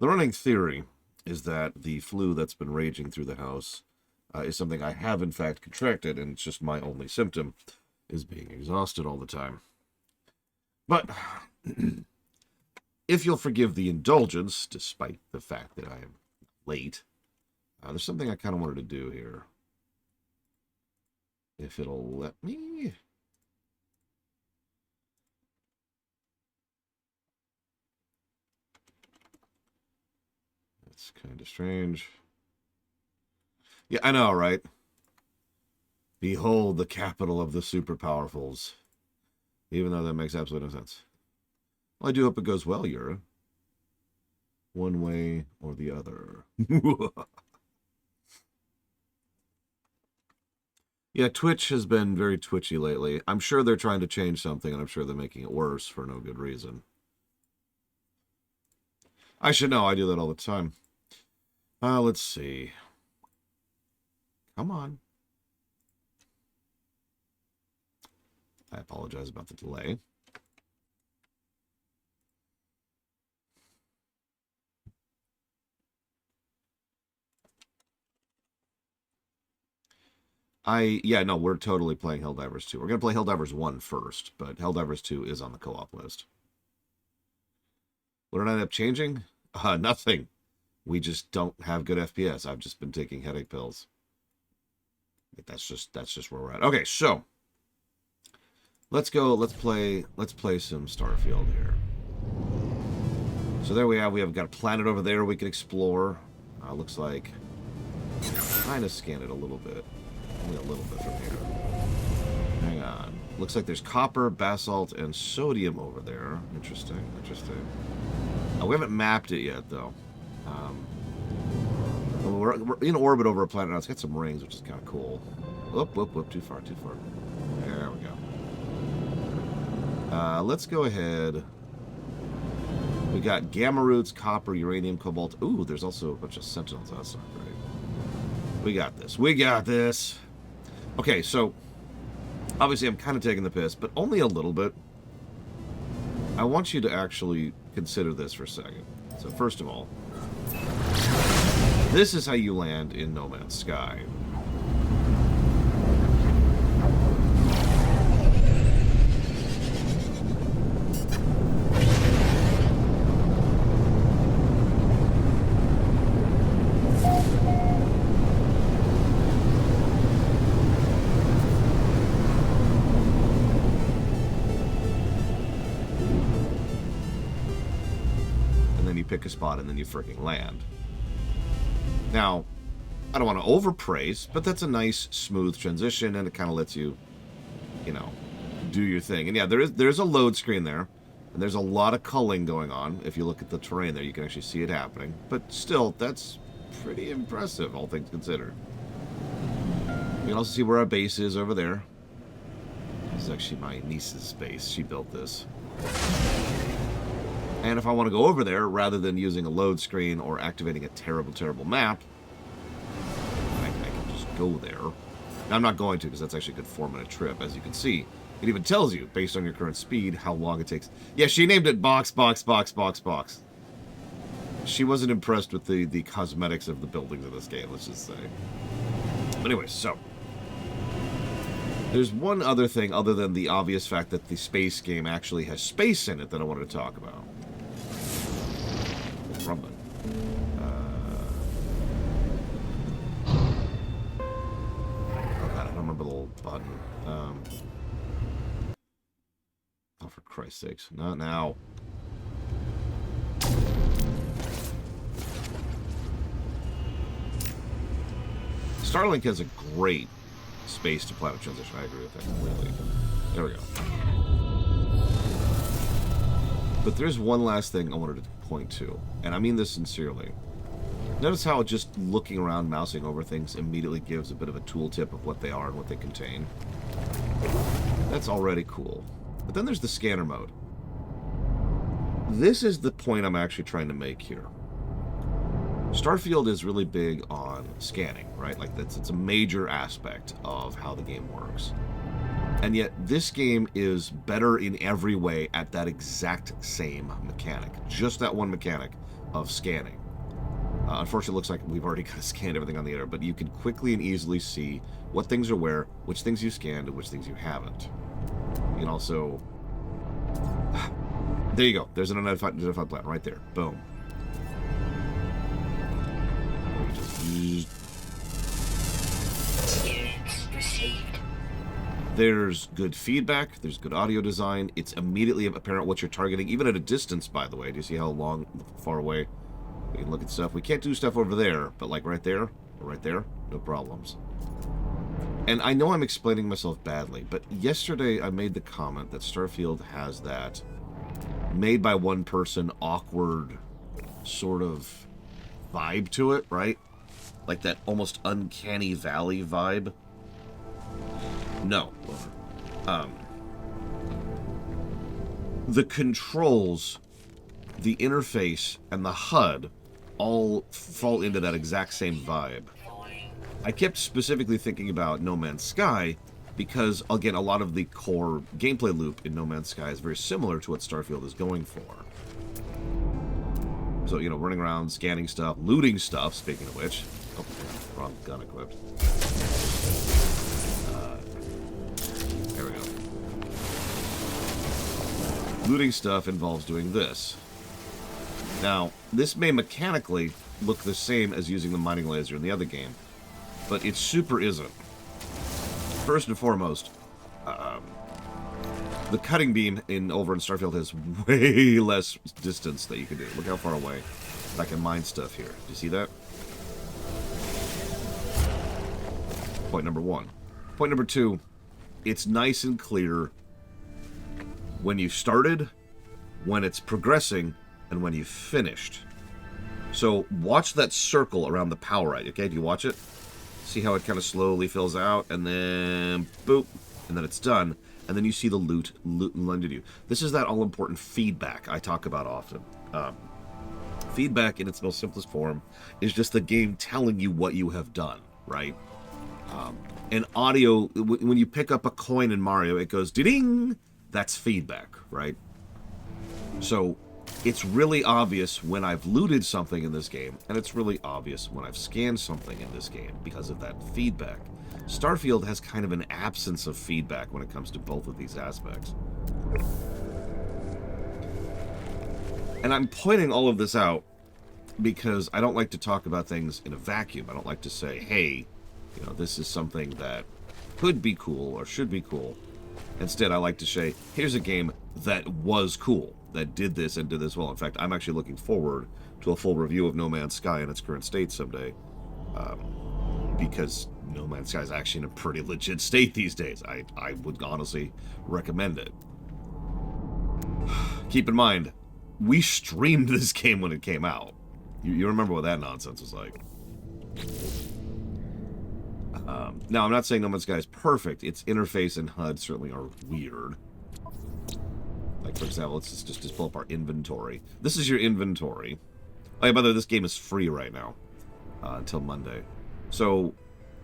The running theory is that the flu that's been raging through the house is something I have in fact contracted, and it's just my only symptom is being exhausted all the time. But if you'll forgive the indulgence, despite the fact that I am late, there's something I kind of wanted to do here. If it'll let me. That's kind of strange. Yeah, I know, right? Behold the capital of the super powerfuls. Even though that makes absolutely no sense. Well, I do hope it goes well, Yura. One way or the other. Yeah, Twitch has been very twitchy lately. I'm sure they're trying to change something, and I'm sure they're making it worse for no good reason. I should know. I do that all the time. Let's see. Come on. I apologize about the delay. Yeah, no, we're totally playing Helldivers 2. We're going to play Helldivers 1 first, but Helldivers 2 is on the co-op list. What did I end up changing? Nothing. We just don't have good FPS. I've just been taking headache pills. That's just where we're at. Okay, so let's go. Let's play some Starfield here. So there we have got a planet over there we can explore. Looks like kind of scan it a little bit. Only a little bit from here. Hang on. Looks like there's copper, basalt, and sodium over there. Interesting. We haven't mapped it yet, though. We're in orbit over a planet now. It's got some rings, which is kind of cool. Whoop. Too far. There we go. Let's go ahead. We got gamma roots, copper, uranium, cobalt. Ooh, there's also a bunch of sentinels. That's not great. We got this. Okay, so obviously I'm kind of taking the piss, but only a little bit. I want you to actually consider this for a second. So first of all, this is how you land in No Man's Sky. Pick a spot and then you freaking land. Now, I don't want to overpraise, but that's a nice smooth transition, and it kind of lets you, do your thing. And yeah, there's a load screen there, and there's a lot of culling going on. If you look at the terrain there, you can actually see it happening. But still, that's pretty impressive, all things considered. You can also see where our base is over there. This is actually my niece's base. She built this. And if I want to go over there, rather than using a load screen or activating a terrible map, I can just go there. Now, I'm not going to, because that's actually a good 4-minute trip. As you can see, it even tells you, based on your current speed, how long it takes. Yeah, she named it box. She wasn't impressed with the cosmetics of the buildings of this game, let's just say. But anyway, so there's one other thing other than the obvious fact that the space game actually has space in it that I wanted to talk about. Rumbling. Oh god, I don't remember the little button. Oh, for Christ's sakes. Not now. Starlink has a great space to planet transition. I agree with that completely. There we go. But there's one last thing I wanted to point to, and I mean this sincerely. Notice how just looking around, mousing over things immediately gives a bit of a tooltip of what they are and what they contain. That's already cool. But then there's the scanner mode. This is the point I'm actually trying to make here. Starfield is really big on scanning, right? Like it's a major aspect of how the game works. And yet this game is better in every way at that exact same mechanic. Just that one mechanic of scanning. Unfortunately, it looks like we've already kind of scanned everything on the internet, but you can quickly and easily see what things are where, which things you scanned, and which things you haven't. You can also... There you go. There's an identified plan right there. Boom. There's good feedback. There's good audio design. It's immediately apparent what you're targeting, even at a distance, by the way. Do you see how far away we can look at stuff? We can't do stuff over there, but like right there, or right there, no problems. And I know I'm explaining myself badly, but yesterday I made the comment that Starfield has that made by one person awkward sort of vibe to it, right? Like that almost uncanny valley vibe. No. The controls, the interface, and the HUD all fall into that exact same vibe. I kept specifically thinking about No Man's Sky because, again, a lot of the core gameplay loop in No Man's Sky is very similar to what Starfield is going for. So, you know, running around, scanning stuff, looting stuff, speaking of which. Oh, wrong gun equipped. There we go. Looting stuff involves doing this. Now, this may mechanically look the same as using the mining laser in the other game, but it super isn't. First and foremost, the cutting beam over in Starfield has way less distance that you can do. Look how far away I can mine stuff here. Do you see that? Point number one. Point number two, it's nice and clear when you started, when it's progressing, and when you've finished. So watch that circle around the power right, okay? Do you watch it? See how it kind of slowly fills out, and then boop, and then it's done, and then you see the loot lended you. This is that all-important feedback I talk about often. Feedback in its most simplest form is just the game telling you what you have done, right? And audio, when you pick up a coin in Mario, it goes ding. That's feedback, right? So it's really obvious when I've looted something in this game, and it's really obvious when I've scanned something in this game because of that feedback. Starfield has kind of an absence of feedback when it comes to both of these aspects. And I'm pointing all of this out because I don't like to talk about things in a vacuum. I don't like to say, hey, you know, this is something that could be cool or should be cool. Instead, I like to say, here's a game that was cool, that did this and did this well. In fact, I'm actually looking forward to a full review of No Man's Sky in its current state someday, because No Man's Sky is actually in a pretty legit state these days. I would honestly recommend it. Keep in mind, we streamed this game when it came out. You remember what that nonsense was like. Now, I'm not saying No Man's Sky is perfect. Its interface and HUD certainly are weird. Like, for example, let's just pull up our inventory. This is your inventory. Oh, yeah, by the way, this game is free right now until Monday. So,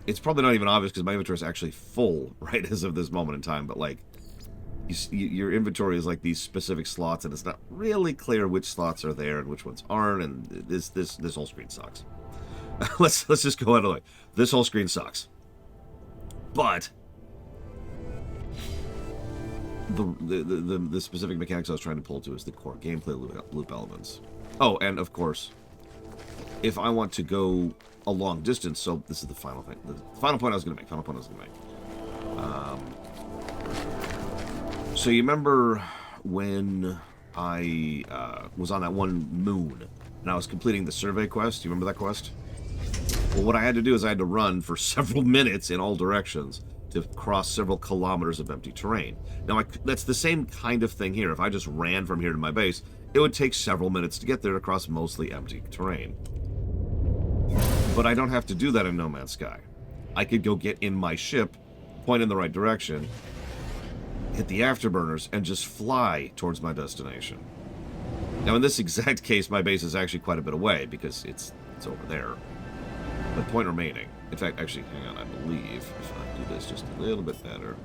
it's probably not even obvious because my inventory is actually full right as of this moment in time. But, like, your inventory is like these specific slots, and it's not really clear which slots are there and which ones aren't. And this whole screen sucks. let's just go out of the way. This whole screen sucks. But the specific mechanics I was trying to pull to is the core gameplay loop elements. Oh, and of course, if I want to go a long distance, so this is the final thing. The final point I was going to make. So you remember when I was on that one moon and I was completing the survey quest? You remember that quest? Well, what I had to do is I had to run for several minutes in all directions to cross several kilometers of empty terrain. Now, that's the same kind of thing here. If I just ran from here to my base, it would take several minutes to get there across mostly empty terrain. But I don't have to do that in No Man's Sky. I could go get in my ship, point in the right direction, hit the afterburners, and just fly towards my destination. Now, in this exact case, my base is actually quite a bit away because it's over there. But point remaining. In fact, actually, hang on, I believe if I do this just a little bit better.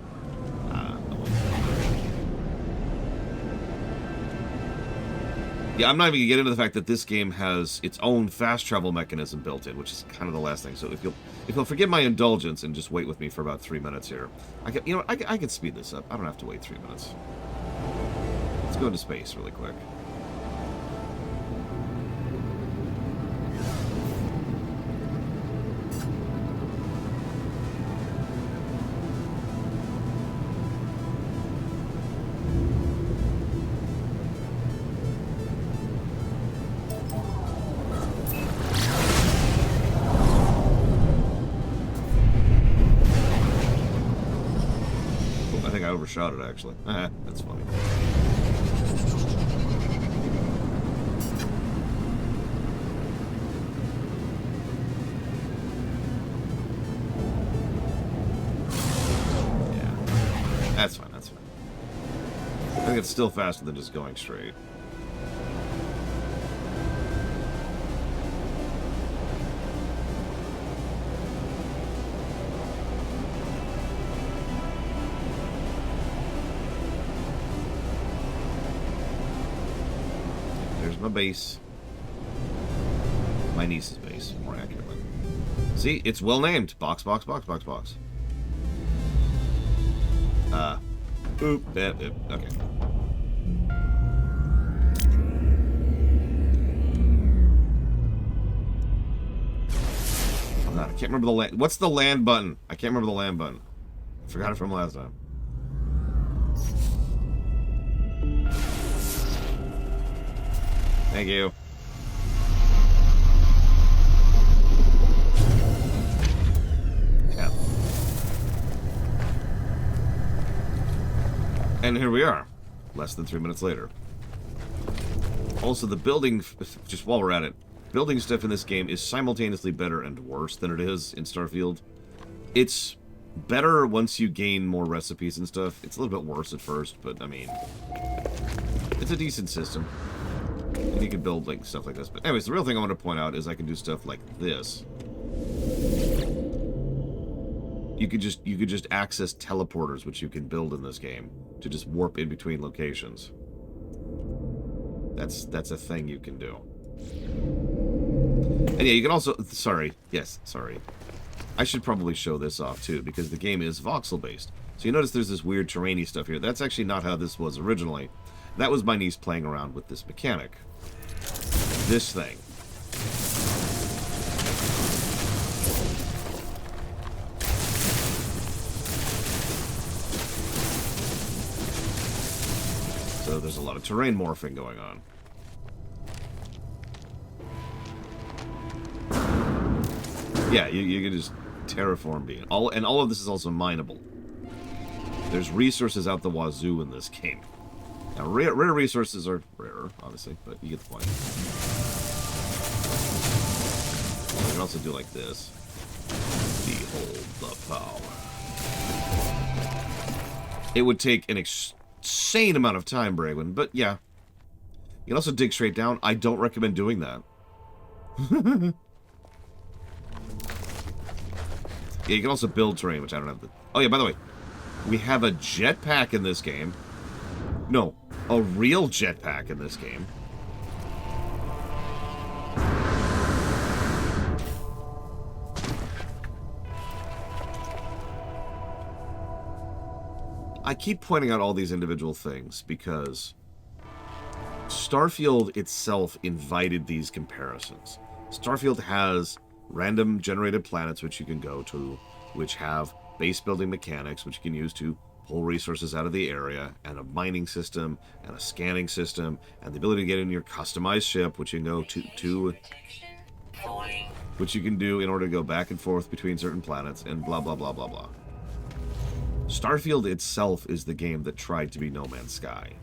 Yeah, I'm not even gonna get into the fact that this game has its own fast travel mechanism built in, which is kind of the last thing. So if you'll forgive my indulgence and just wait with me for about 3 minutes here, I can speed this up. I don't have to wait 3 minutes. Let's go into space really quick. I overshot it, actually. That's funny. Yeah. That's fine, that's fine. I think it's still faster than just going straight. My base. My niece's base, more accurately. See, it's well named. Box, box, box, box, box. Okay. I'm not. I can't remember the land. What's the land button? I can't remember the land button. I forgot it from last time. Thank you. Yeah. And here we are, less than 3 minutes later. Also, the building, just while we're at it, building stuff in this game is simultaneously better and worse than it is in Starfield. It's better once you gain more recipes and stuff. It's a little bit worse at first, but I mean, it's a decent system. And you can build like stuff like this. But anyways, the real thing I want to point out is I can do stuff like this. You could just access teleporters, which you can build in this game, to just warp in between locations. That's a thing you can do. And yeah, you can also sorry. I should probably show this off too, because the game is voxel based. So you notice there's this weird terrainy stuff here. That's actually not how this was originally. That was my niece playing around with this mechanic. This thing. So there's a lot of terrain morphing going on. Yeah, you can just terraform being. All of this is also mineable. There's resources out the wazoo in this game. Now, rare resources are rarer, obviously, but you get the point. You can also do like this. Behold the power. It would take an insane amount of time, Braywin, but yeah. You can also dig straight down. I don't recommend doing that. Yeah, you can also build terrain, which I don't have the... Oh yeah, by the way, we have a jetpack in this game. No, a real jetpack in this game. I keep pointing out all these individual things because Starfield itself invited these comparisons. Starfield has random generated planets which you can go to, which have base building mechanics which you can use to pull resources out of the area, and a mining system, and a scanning system, and the ability to get in your customized ship, which you can go to which you can do in order to go back and forth between certain planets, and blah, blah, blah, blah, blah. Starfield itself is the game that tried to be No Man's Sky.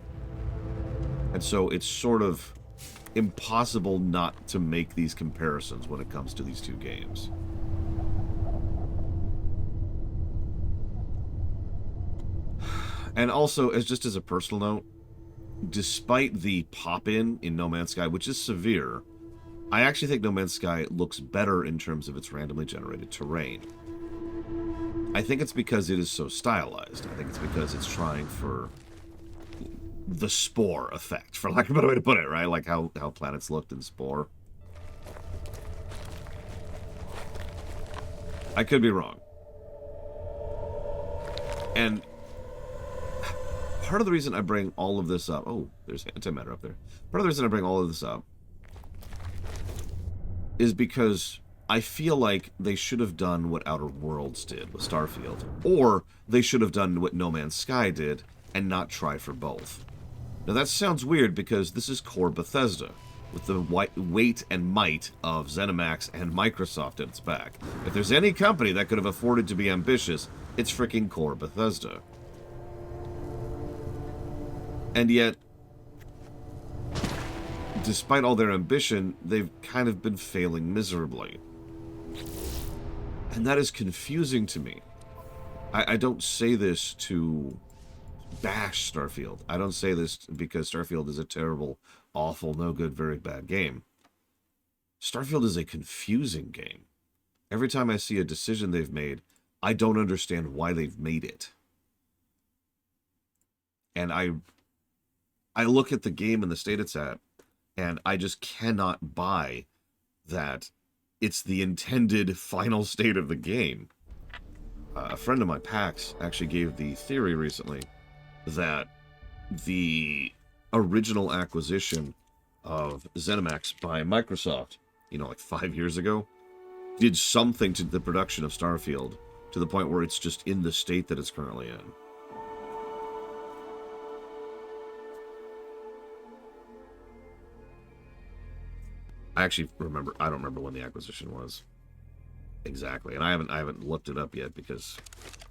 And so it's sort of impossible not to make these comparisons when it comes to these two games. And also, just as a personal note, despite the pop-in No Man's Sky, which is severe, I actually think No Man's Sky looks better in terms of its randomly generated terrain. I think it's because it is so stylized. I think it's because it's trying for the Spore effect, for lack of a better way to put it, right? Like how planets looked in Spore. I could be wrong. And part of the reason I bring all of this up... Oh, there's antimatter up there. Part of the reason I bring all of this up is because I feel like they should have done what Outer Worlds did with Starfield. Or they should have done what No Man's Sky did and not try for both. Now that sounds weird because this is core Bethesda, with the weight and might of ZeniMax and Microsoft at its back. If there's any company that could have afforded to be ambitious, it's freaking core Bethesda. And yet, despite all their ambition, they've kind of been failing miserably. And that is confusing to me. I don't say this to bash Starfield. I don't say this because Starfield is a terrible, awful, no good, very bad game. Starfield is a confusing game. Every time I see a decision they've made, I don't understand why they've made it. And I look at the game and the state it's at, and I just cannot buy that it's the intended final state of the game. A friend of mine, Pax, actually gave the theory recently that the original acquisition of ZeniMax by Microsoft, like 5 years ago, did something to the production of Starfield to the point where it's just in the state that it's currently in. I don't remember when the acquisition was exactly, and I haven't looked it up yet because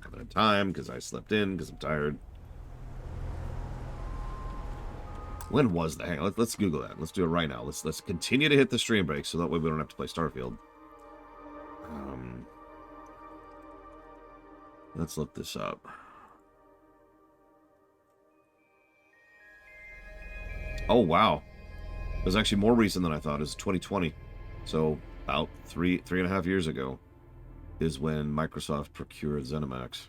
I haven't had time, because I slept in, because I'm tired. When was that? Hang on, let's Google that. Let's do it right now. Let's continue to hit the stream break so that way we don't have to play Starfield. Let's look this up. Oh wow, it was actually more recent than I thought. It was 2020, so about three and a half years ago is when Microsoft procured ZeniMax.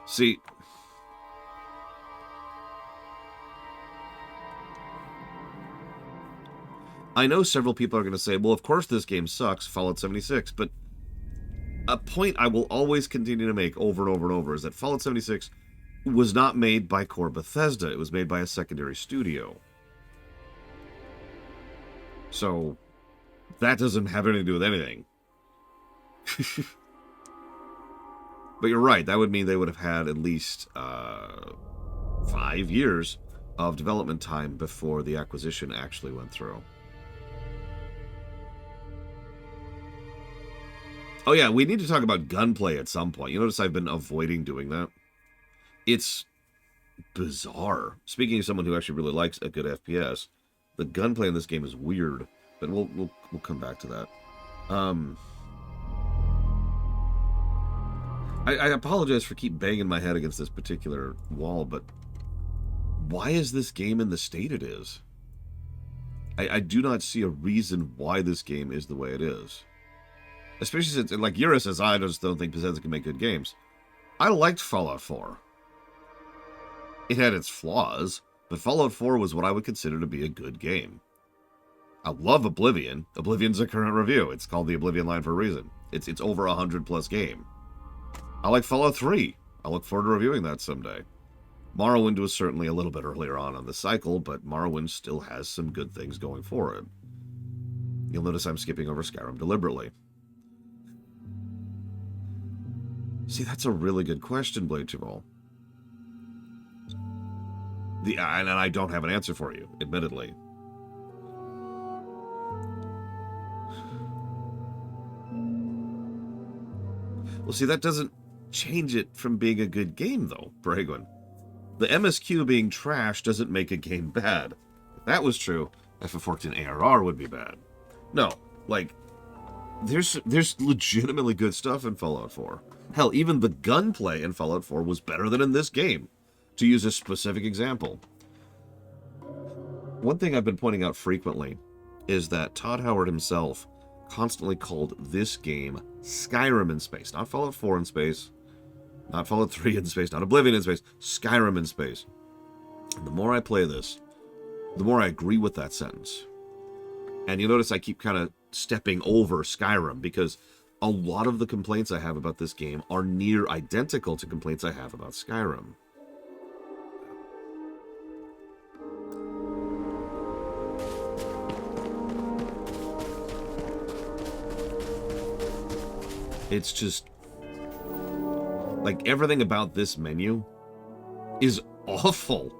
See, I know several people are going to say, well, of course this game sucks, Fallout 76, but a point I will always continue to make over and over and over is that Fallout 76 was not made by core Bethesda. It was made by a secondary studio. So, that doesn't have anything to do with anything. But you're right, that would mean they would have had at least 5 years of development time before the acquisition actually went through. Oh yeah, we need to talk about gunplay at some point. You notice I've been avoiding doing that? It's bizarre. Speaking of someone who actually really likes a good FPS, the gunplay in this game is weird, but we'll come back to that. I apologize for keep banging my head against this particular wall, but why is this game in the state it is? I do not see a reason why this game is the way it is. Especially since, like Yura says, I just don't think Bethesda can make good games. I liked Fallout 4. It had its flaws, but Fallout 4 was what I would consider to be a good game. I love Oblivion. Oblivion's a current review. It's called the Oblivion line for a reason. It's over 100+ game. I like Fallout 3. I look forward to reviewing that someday. Morrowind was certainly a little bit earlier on the cycle, but Morrowind still has some good things going for it. You'll notice I'm skipping over Skyrim deliberately. See, that's a really good question, Blade Jamal. And I don't have an answer for you, admittedly. Well, see, that doesn't change it from being a good game, though, Bragwin. The MSQ being trash doesn't make a game bad. If that was true, FF14 ARR would be bad. No, like, there's legitimately good stuff in Fallout 4. Hell, even the gunplay in Fallout 4 was better than in this game, to use a specific example. One thing I've been pointing out frequently is that Todd Howard himself constantly called this game Skyrim in space. Not Fallout 4 in space, Not Fallout 3 in space, not Oblivion in space, Skyrim in space. And the more I play this, the more I agree with that sentence. And you notice I keep kind of stepping over Skyrim, because a lot of the complaints I have about this game are near identical to complaints I have about Skyrim. It's just, like, everything about this menu is awful.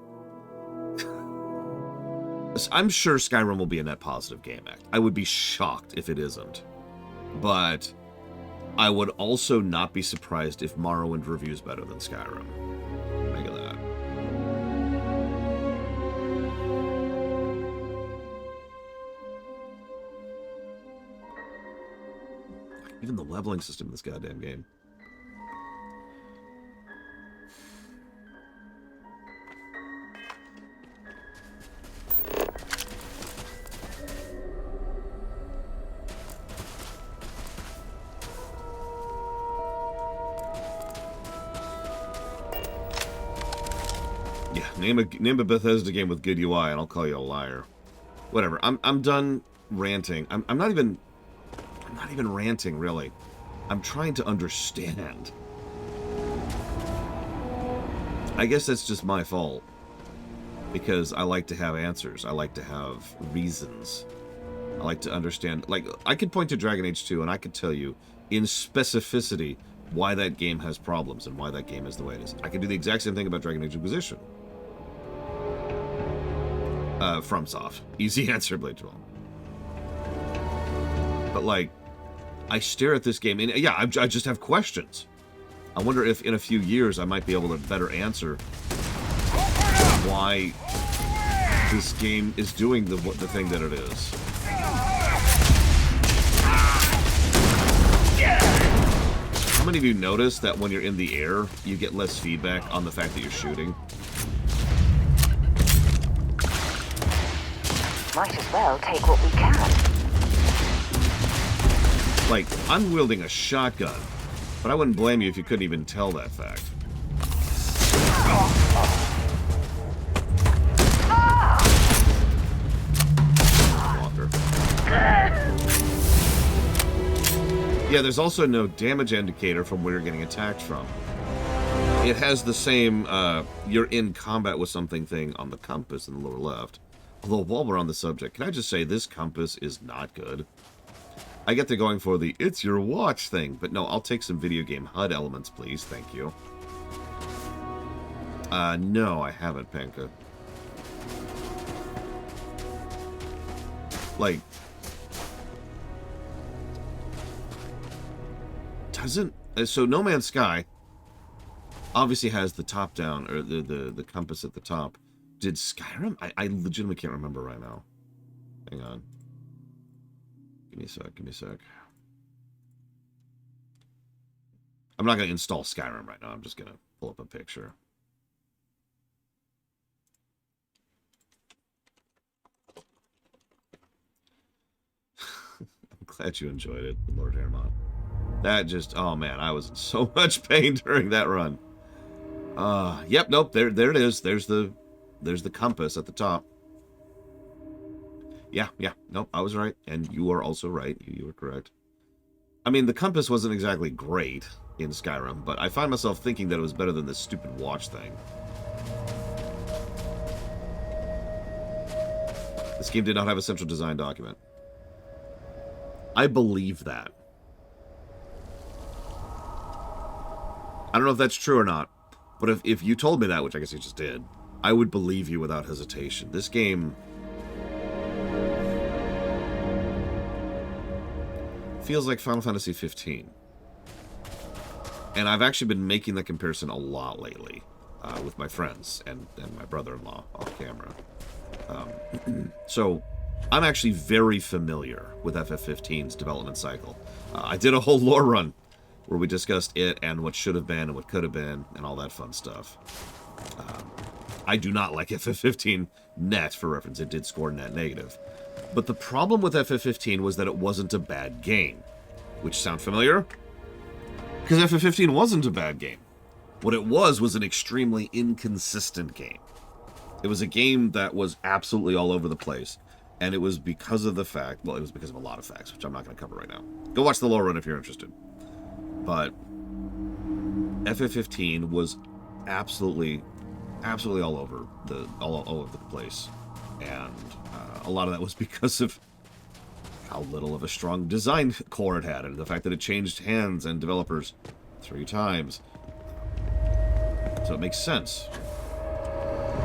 I'm sure Skyrim will be a net positive game act. I would be shocked if it isn't. But I would also not be surprised if Morrowind reviews better than Skyrim. Think of that. Even the leveling system in this goddamn game. Yeah, name a Bethesda game with good UI and I'll call you a liar. Whatever. I'm done ranting. I'm not even ranting, really. I'm trying to understand. I guess that's just my fault. Because I like to have answers. I like to have reasons. I like to understand. Like, I could point to Dragon Age 2 and I could tell you in specificity why that game has problems and why that game is the way it is. I can do the exact same thing about Dragon Age Inquisition. FromSoft. Easy answer, Blade 12. But, like, I stare at this game, and yeah, I just have questions. I wonder if in a few years I might be able to better answer why this game is doing the thing that it is. How many of you notice that when you're in the air, you get less feedback on the fact that you're shooting? Might as well take what we can. Like, I'm wielding a shotgun, but I wouldn't blame you if you couldn't even tell that fact. Walker. Yeah, there's also no damage indicator from where you're getting attacked from. It has the same, you're in combat with something thing on the compass in the lower left. Although, while we're on the subject, can I just say this compass is not good? I get to going for the it's your watch thing, but no, I'll take some video game HUD elements, please. Thank you. No, I haven't, Panka. Like, doesn't... So No Man's Sky obviously has the top-down, or the compass at the top. Did Skyrim? I legitimately can't remember right now. Hang on. Give me a sec, give me a sec. I'm not going to install Skyrim right now. I'm just going to pull up a picture. I'm glad you enjoyed it, Lord Hermont. That just, oh man, I was in so much pain during that run. Yep, nope, there it is. There's the compass at the top. Yeah, nope, I was right, and you are also right. You were correct. I mean, the compass wasn't exactly great in Skyrim, but I find myself thinking that it was better than this stupid watch thing. This game did not have a central design document. I believe that. I don't know if that's true or not, but if you told me that, which I guess you just did, I would believe you without hesitation. This game feels like Final Fantasy 15. And I've actually been making that comparison a lot lately with my friends and my brother-in-law off camera. So I'm actually very familiar with FF15's development cycle. I did a whole lore run where we discussed it and what should have been and what could have been and all that fun stuff. I do not like FF15 net, for reference. It did score net negative. But the problem with FF15 was that it wasn't a bad game. Which sound familiar? Because FF15 wasn't a bad game. What it was an extremely inconsistent game. It was a game that was absolutely all over the place. And it was because of the fact, well, it was because of a lot of facts, which I'm not going to cover right now. Go watch the low run if you're interested. But FF15 was absolutely all over all over the place. And a lot of that was because of how little of a strong design core it had, and the fact that it changed hands and developers 3 times. So it makes sense.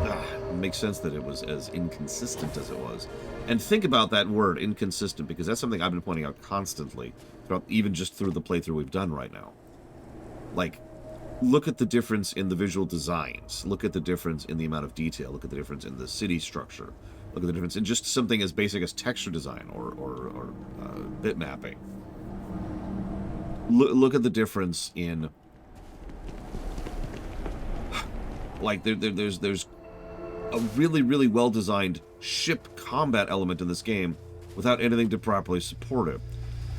It makes sense that it was as inconsistent as it was. And think about that word, inconsistent, because that's something I've been pointing out constantly, throughout, even just through the playthrough we've done right now. Like, look at the difference in the visual designs. Look at the difference in the amount of detail. Look at the difference in the city structure. Look at the difference in just something as basic as texture design or bit mapping. Look at the difference in... Like, there's a really, really well-designed ship combat element in this game without anything to properly support it.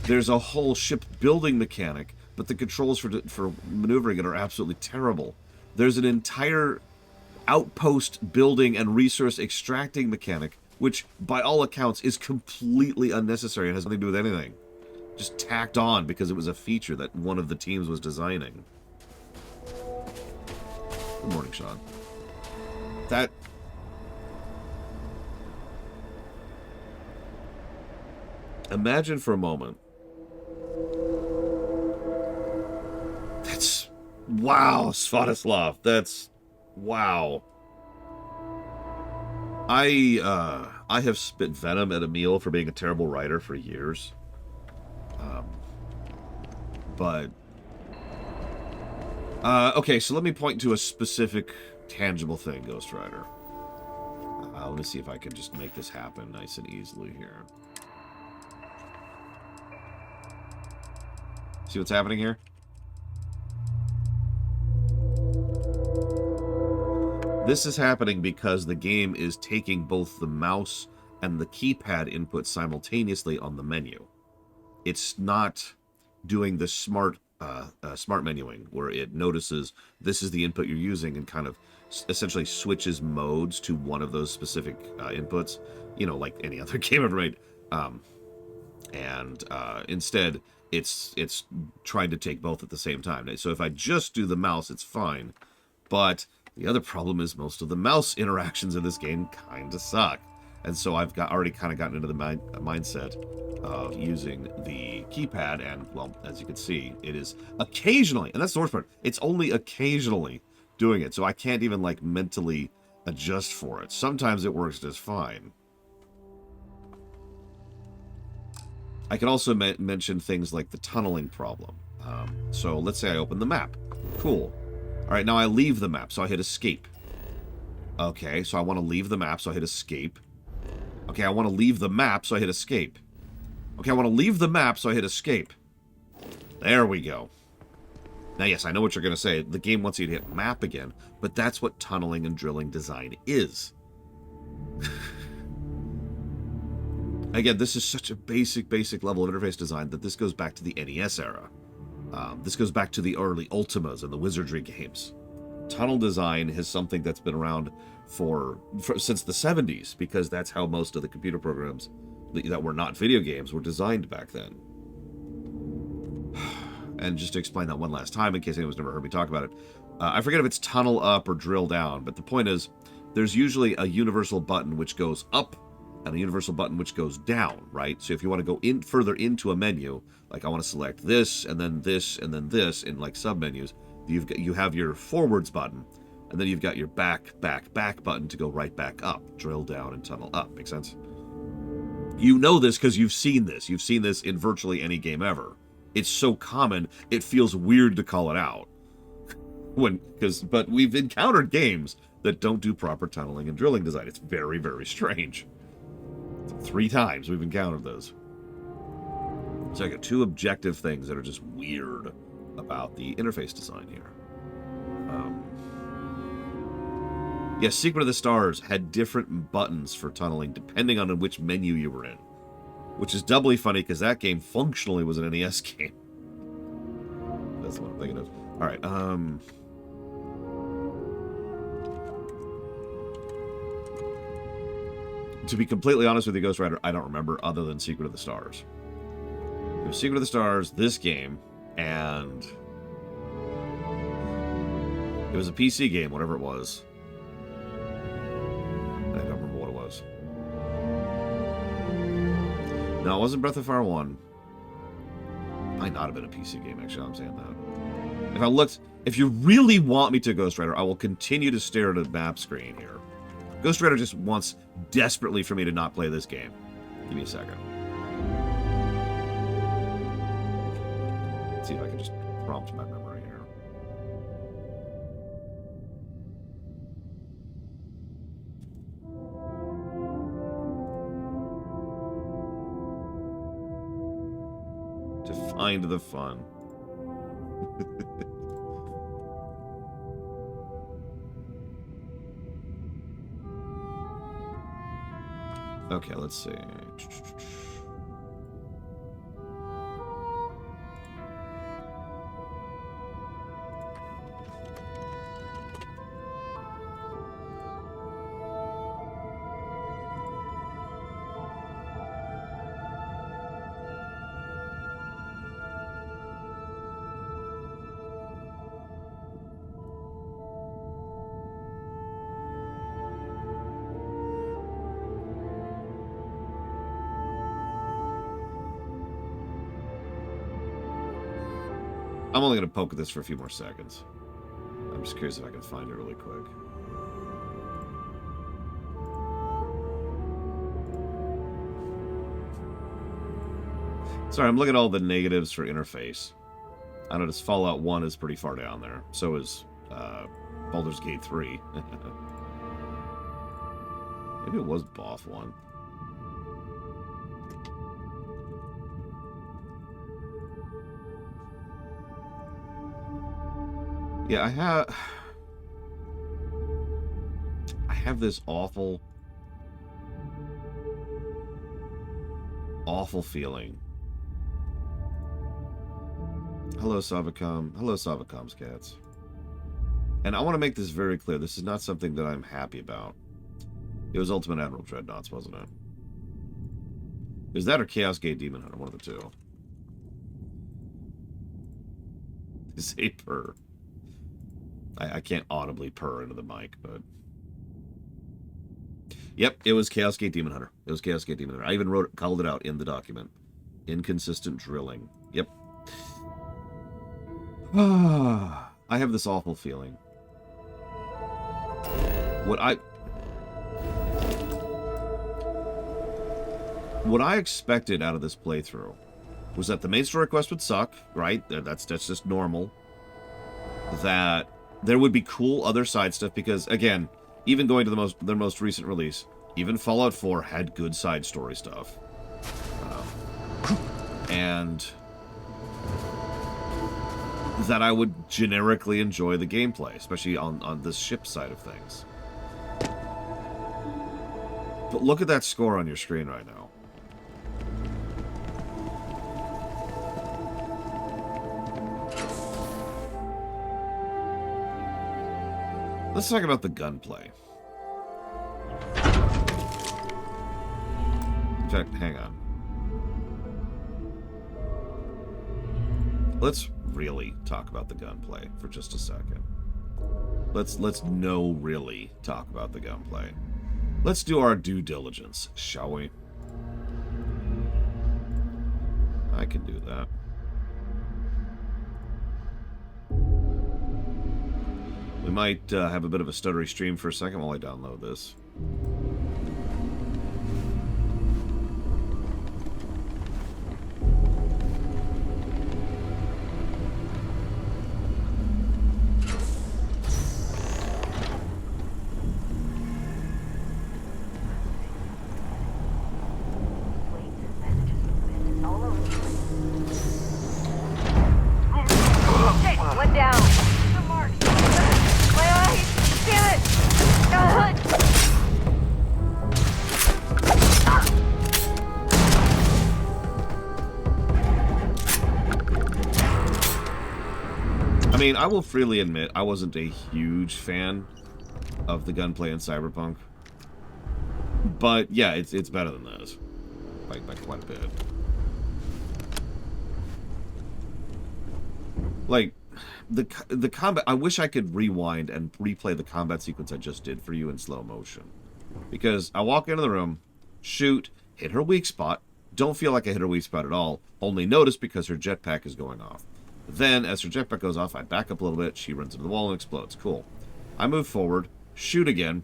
There's a whole ship building mechanic, but the controls for maneuvering it are absolutely terrible. There's an entire outpost building and resource extracting mechanic, which, by all accounts, is completely unnecessary and has nothing to do with anything. Just tacked on because it was a feature that one of the teams was designing. Good morning, Sean. That... Imagine for a moment. That's... Wow, Svatoslav. That's... Wow. I have spit venom at Emil for being a terrible writer for years. But... okay, so let me point to a specific, tangible thing, Ghost Rider. Let me see if I can just make this happen nice and easily here. See what's happening here? This is happening because the game is taking both the mouse and the keypad input simultaneously on the menu. It's not doing the smart menuing, where it notices this is the input you're using and kind of essentially switches modes to one of those specific inputs, you know, like any other game ever made. Instead, it's trying to take both at the same time. So if I just do the mouse, it's fine. But the other problem is most of the mouse interactions in this game kind of suck. And so I've already kind of gotten into the mindset of using the keypad, and, well, as you can see, it is occasionally, and that's the worst part, it's only occasionally doing it, so I can't even, like, mentally adjust for it. Sometimes it works just fine. I can also mention things like the tunneling problem. So let's say I open the map. Cool. All right, now I leave the map, so I hit escape. Okay, so I want to leave the map, so I hit escape. Okay, I want to leave the map, so I hit escape. Okay, I want to leave the map, so I hit escape. There we go. Now, yes, I know what you're going to say. The game wants you to hit map again, but that's what tunneling and drilling design is. Again, this is such a basic level of interface design that this goes back to the NES era. This goes back to the early Ultimas and the Wizardry games. Tunnel design is something that's been around since the 70s, because that's how most of the computer programs that were not video games were designed back then. And just to explain that one last time, in case anyone's never heard me talk about it, I forget if it's tunnel up or drill down, but the point is, there's usually a universal button which goes up and a universal button which goes down, right? So if you want to go further into a menu, like I want to select this and then this and then this in like submenus, you have your forwards button, and then you've got your back button to go right back up, drill down and tunnel up. Make sense? You know this because you've seen this. You've seen this in virtually any game ever. It's so common, it feels weird to call it out. But we've encountered games that don't do proper tunneling and drilling design. It's very, very strange. 3 times we've encountered those. So I got 2 objective things that are just weird about the interface design here. Yes, Secret of the Stars had different buttons for tunneling depending on which menu you were in. Which is doubly funny because that game functionally was an NES game. That's what I'm thinking of. Alright, to be completely honest with you, Ghost Rider, I don't remember other than Secret of the Stars. It was Secret of the Stars, this game, and it was a PC game, whatever it was. I don't remember what it was. No, it wasn't Breath of Fire 1. Might not have been a PC game, actually, I'm saying that. If you really want me to, Ghost Rider, I will continue to stare at a map screen here. Ghost Rider just wants desperately for me to not play this game. Give me a second. Let's see if I can just prompt my memory here. To find the fun. Okay, let's see. I'm only going to poke at this for a few more seconds. I'm just curious if I can find it really quick. Sorry, I'm looking at all the negatives for interface. I noticed Fallout 1 is pretty far down there. So is Baldur's Gate 3. Maybe it was BOF 1. Yeah, I have this awful feeling. Hello, Savacom. Hello, Savacom's cats. And I want to make this very clear. This is not something that I'm happy about. It was Ultimate Admiral Dreadnoughts, wasn't it? It was that or Chaos Gate Demon Hunter, one of the two. Say purr. I can't audibly purr into the mic, but... Yep, it was Chaos Gate Demon Hunter. It was Chaos Gate Demon Hunter. I even called it out in the document. Inconsistent drilling. Yep. I have this awful feeling. What I expected out of this playthrough was that the main story quest would suck, right? That's just normal. That there would be cool other side stuff because, again, even going to their most recent release, even Fallout 4 had good side story stuff. And that I would generically enjoy the gameplay, especially on this ship side of things. But look at that score on your screen right now. Let's talk about the gunplay. In fact, hang on. Let's really talk about the gunplay for just a second. Let's really talk about the gunplay. Let's do our due diligence, shall we? I can do that. We might have a bit of a stuttery stream for a second while I download this. I will freely admit I wasn't a huge fan of the gunplay in Cyberpunk, But yeah, it's better than those by quite a bit. Like the combat, I wish I could rewind and replay the combat sequence I just did for you in slow motion, because I walk into the room, shoot, hit her weak spot, don't feel like I hit her weak spot at all, only notice because her jetpack is going off. Then as her jetpack goes off, I back up a little bit, she runs into the wall and explodes. Cool. I move forward, shoot again,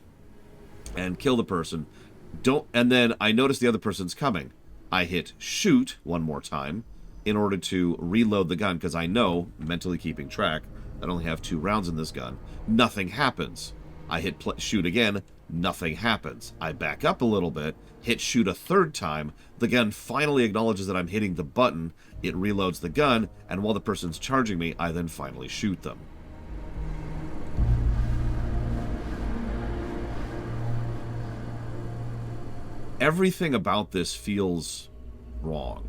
and kill the person. And then I notice the other person's coming. I hit shoot one more time in order to reload the gun, because I know, mentally keeping track, I only have 2 rounds in this gun. Nothing happens. I hit shoot again, nothing happens. I back up a little bit, hit shoot a 3rd time, the gun finally acknowledges that I'm hitting the button, it reloads the gun, and while the person's charging me, I then finally shoot them. Everything about this feels wrong.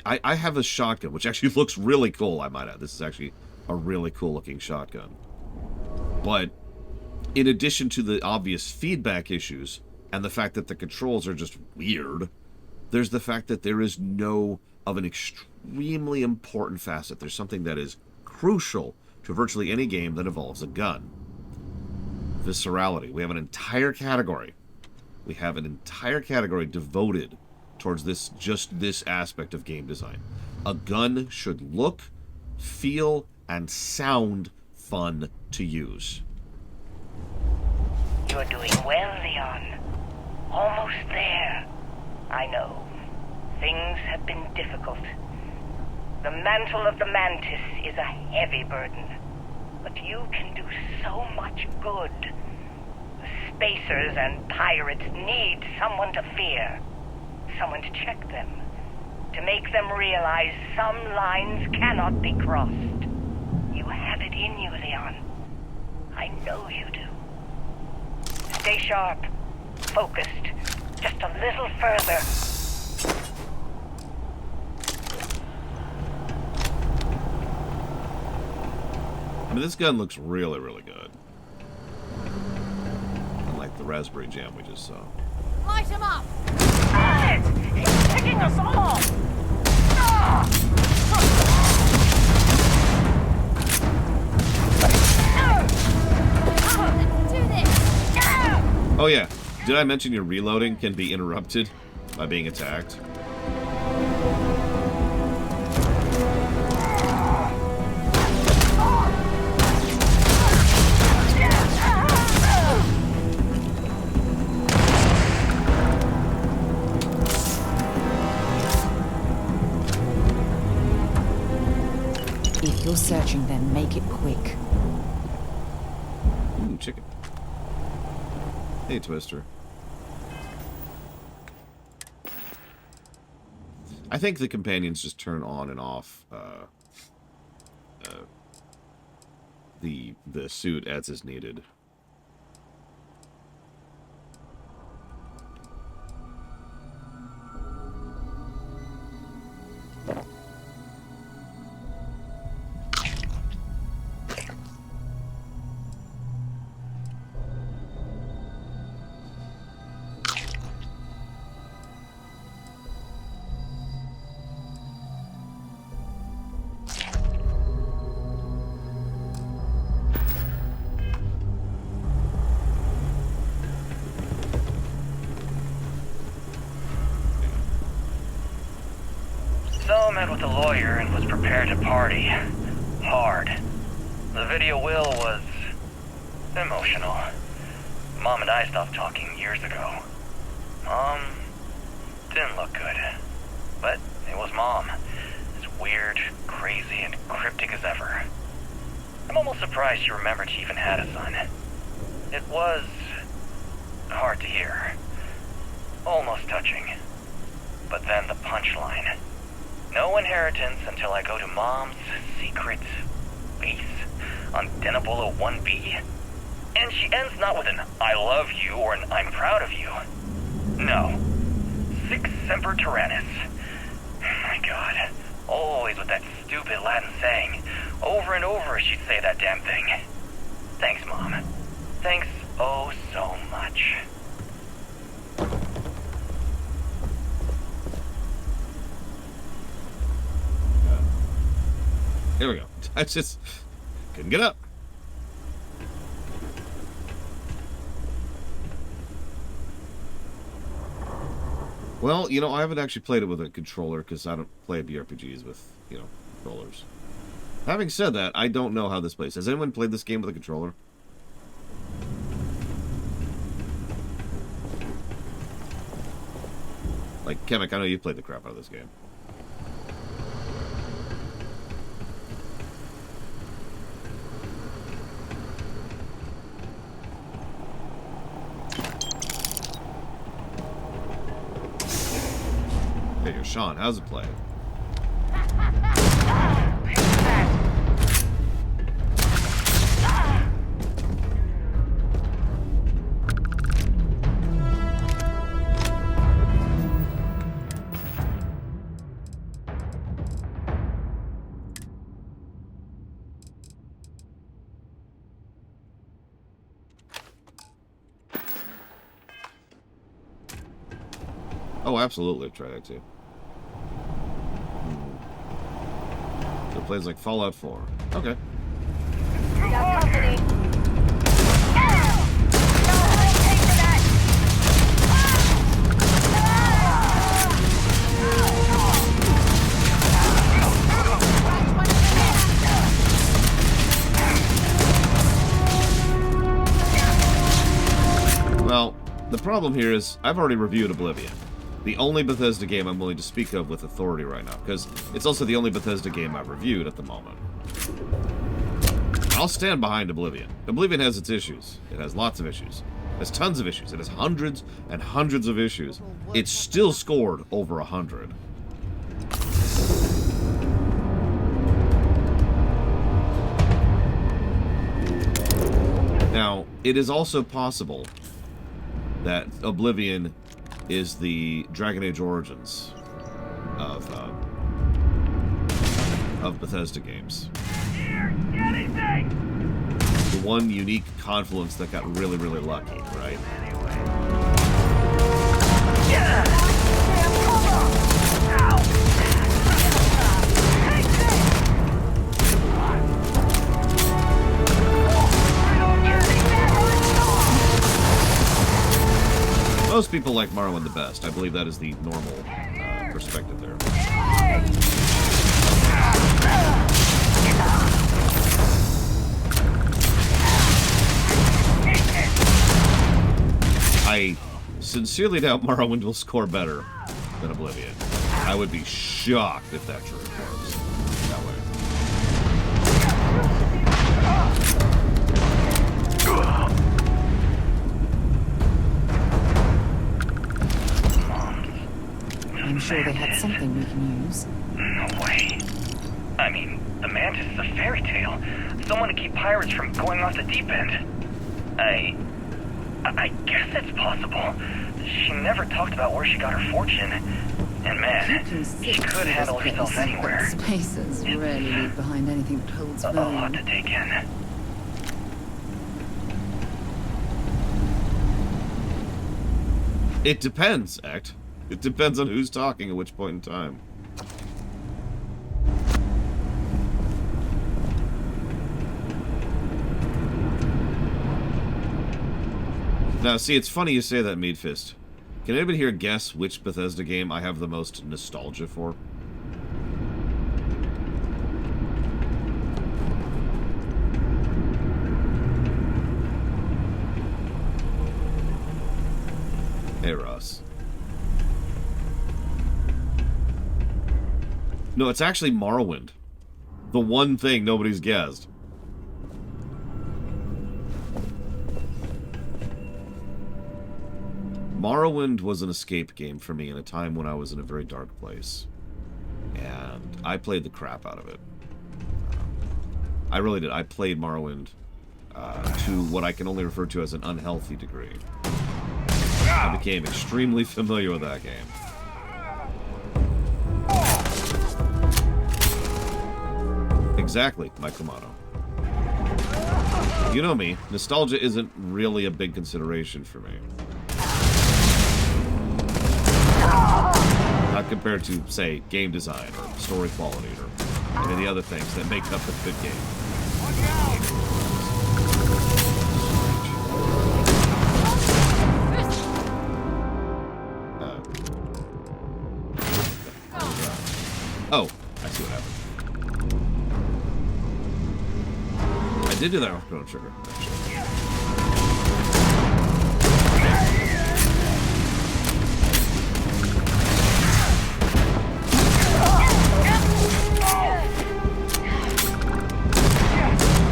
I have a shotgun, which actually looks really cool, I might add. This is actually a really cool looking shotgun. But in addition to the obvious feedback issues and the fact that the controls are just weird, there's the fact that there is no of an extremely important facet. There's something that is crucial to virtually any game that involves a gun. Viscerality. We have an entire category. We have an entire category devoted towards this aspect of game design. A gun should look, feel, and sound fun to use. You're doing well, Leon. Almost there. I know. Things have been difficult. The mantle of the Mantis is a heavy burden. But you can do so much good. The spacers and pirates need someone to fear. Someone to check them. To make them realize some lines cannot be crossed. You have it in you, Leon. I know you do. Stay sharp. Focused. Just a little further. I mean, this gun looks really, really good. Unlike the raspberry jam we just saw. Light him up! He's picking us off! Let's do this! Oh yeah, did I mention your reloading can be interrupted by being attacked? If you're searching them, make it quick. Ooh, chicken. Hey, Twister. I think the companions just turn on and off the suit as is needed. So met with a lawyer and was prepared to party. Hard. The video will was emotional. Mom and I stopped talking years ago. Mom didn't look good. But it was Mom. As weird, crazy, and cryptic as ever. I'm almost surprised she remembered she even had a son. It was hard to hear. Almost touching. But then the punchline. No inheritance until I go to Mom's secret base on Denabula 1B. And she ends not with an I love you or an I'm proud of you. No. Sic semper tyrannis. My God. Always with that stupid Latin saying. Over and over she'd say that damn thing. Thanks, Mom. Thanks oh so much. I just couldn't get up. Well, you know, I haven't actually played it with a controller because I don't play BRPGs with, you know, controllers. Having said that, I don't know how this plays. Has anyone played this game with a controller? Like, Kemek, I know you played the crap out of this game. Hey, Sean, how's it play? Oh, absolutely. I've tried that too. So it plays like Fallout 4. Okay. We got company. Well, the problem here is I've already reviewed Oblivion. The only Bethesda game I'm willing to speak of with authority right now, because it's also the only Bethesda game I've reviewed at the moment. I'll stand behind Oblivion. Oblivion has its issues. It has lots of issues. It has tons of issues. It has hundreds and hundreds of issues. It's still scored over 100. Now, it is also possible that Oblivion is the Dragon Age Origins of Bethesda games. The one unique confluence that got really, really lucky, right? Most people like Morrowind the best. I believe that is the normal perspective there. I sincerely doubt Morrowind will score better than Oblivion. I would be shocked if that truly works that way. I'm sure they had something we can use. No way. I mean, the Mantis is a fairy tale. Someone to keep pirates from going off the deep end. I guess it's possible. She never talked about where she got her fortune. And man, she could handle herself anywhere. Spacers rarely leave behind anything that holds A lot value. to take in. It depends, Act. It depends on who's talking at which point in time. Now, see, it's funny you say that, Meadfist. Can anybody here guess which Bethesda game I have the most nostalgia for? Hey, Ross. No, it's actually Morrowind. The one thing nobody's guessed. Morrowind was an escape game for me in a time when I was in a very dark place. And I played the crap out of it. I really did. I played Morrowind to what I can only refer to as an unhealthy degree. I became extremely familiar with that game. Exactly, Mike Romano. You know me, nostalgia isn't really a big consideration for me. Not compared to, say, game design or story quality or and any other things that make up a good game. Oh, I see what happened. I did do that with Chrono Trigger, actually.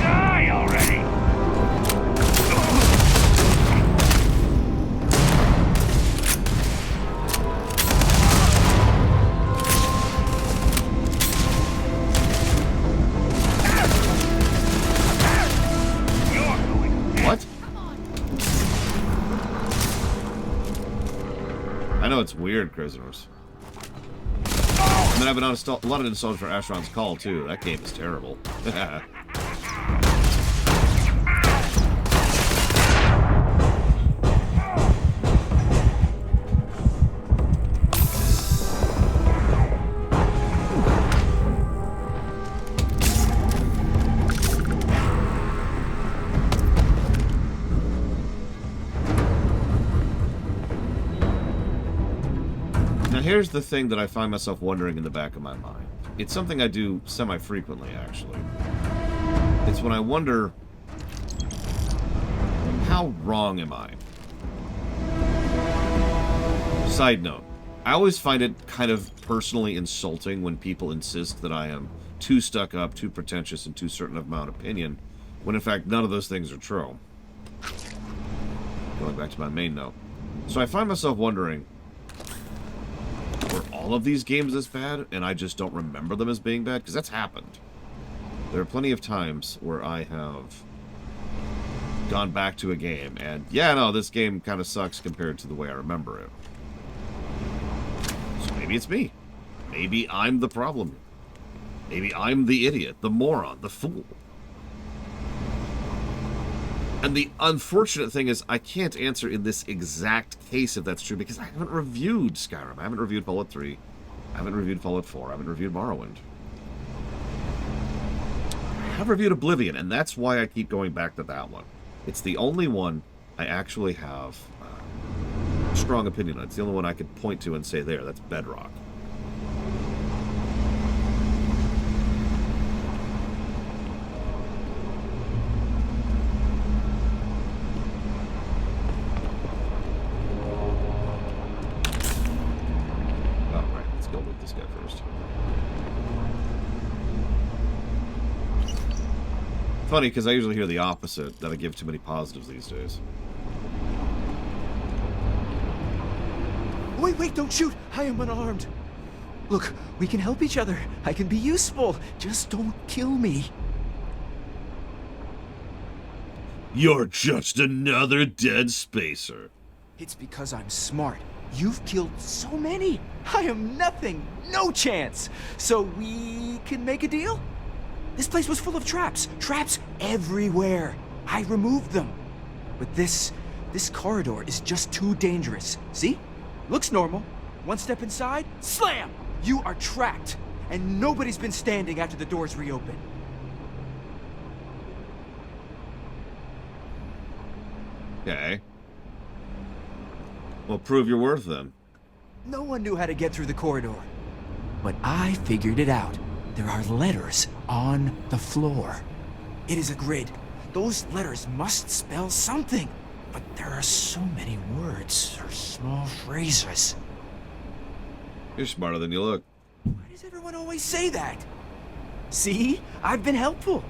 Die already! What? I know it's weird, prisoners. I mean, I've been on a lot of installs for Asheron's Call, too. That game is terrible. Here's the thing that I find myself wondering in the back of my mind. It's something I do semi-frequently, actually. It's when I wonder, how wrong am I? Side note, I always find it kind of personally insulting when people insist that I am too stuck up, too pretentious, and too certain of my own opinion, when in fact none of those things are true. Going back to my main note. So I find myself wondering, were all of these games this bad, and I just don't remember them as being bad? Because that's happened. There are plenty of times where I have gone back to a game, and yeah, no, this game kind of sucks compared to the way I remember it. So maybe it's me. Maybe I'm the problem. Maybe I'm the idiot, the moron, the fool. And the unfortunate thing is, I can't answer in this exact case if that's true, because I haven't reviewed Skyrim. I haven't reviewed Fallout 3. I haven't reviewed Fallout 4. I haven't reviewed Morrowind. I have reviewed Oblivion, and that's why I keep going back to that one. It's the only one I actually have a strong opinion on. It's the only one I could point to and say, there, that's bedrock. Funny, because I usually hear the opposite, that I give too many positives these days. Wait, don't shoot! I am unarmed! Look, we can help each other. I can be useful. Just don't kill me. You're just another dead spacer. It's because I'm smart. You've killed so many. I am nothing. No chance. So we can make a deal? This place was full of traps. Traps everywhere. I removed them. But this corridor is just too dangerous. See? Looks normal. One step inside, slam! You are trapped. And nobody's been standing after the doors reopen. Okay. Well, prove your worth then. No one knew how to get through the corridor. But I figured it out. There are letters on the floor. It is a grid. Those letters must spell something. But there are so many words or small phrases. You're smarter than you look. Why does everyone always say that? See? I've been helpful.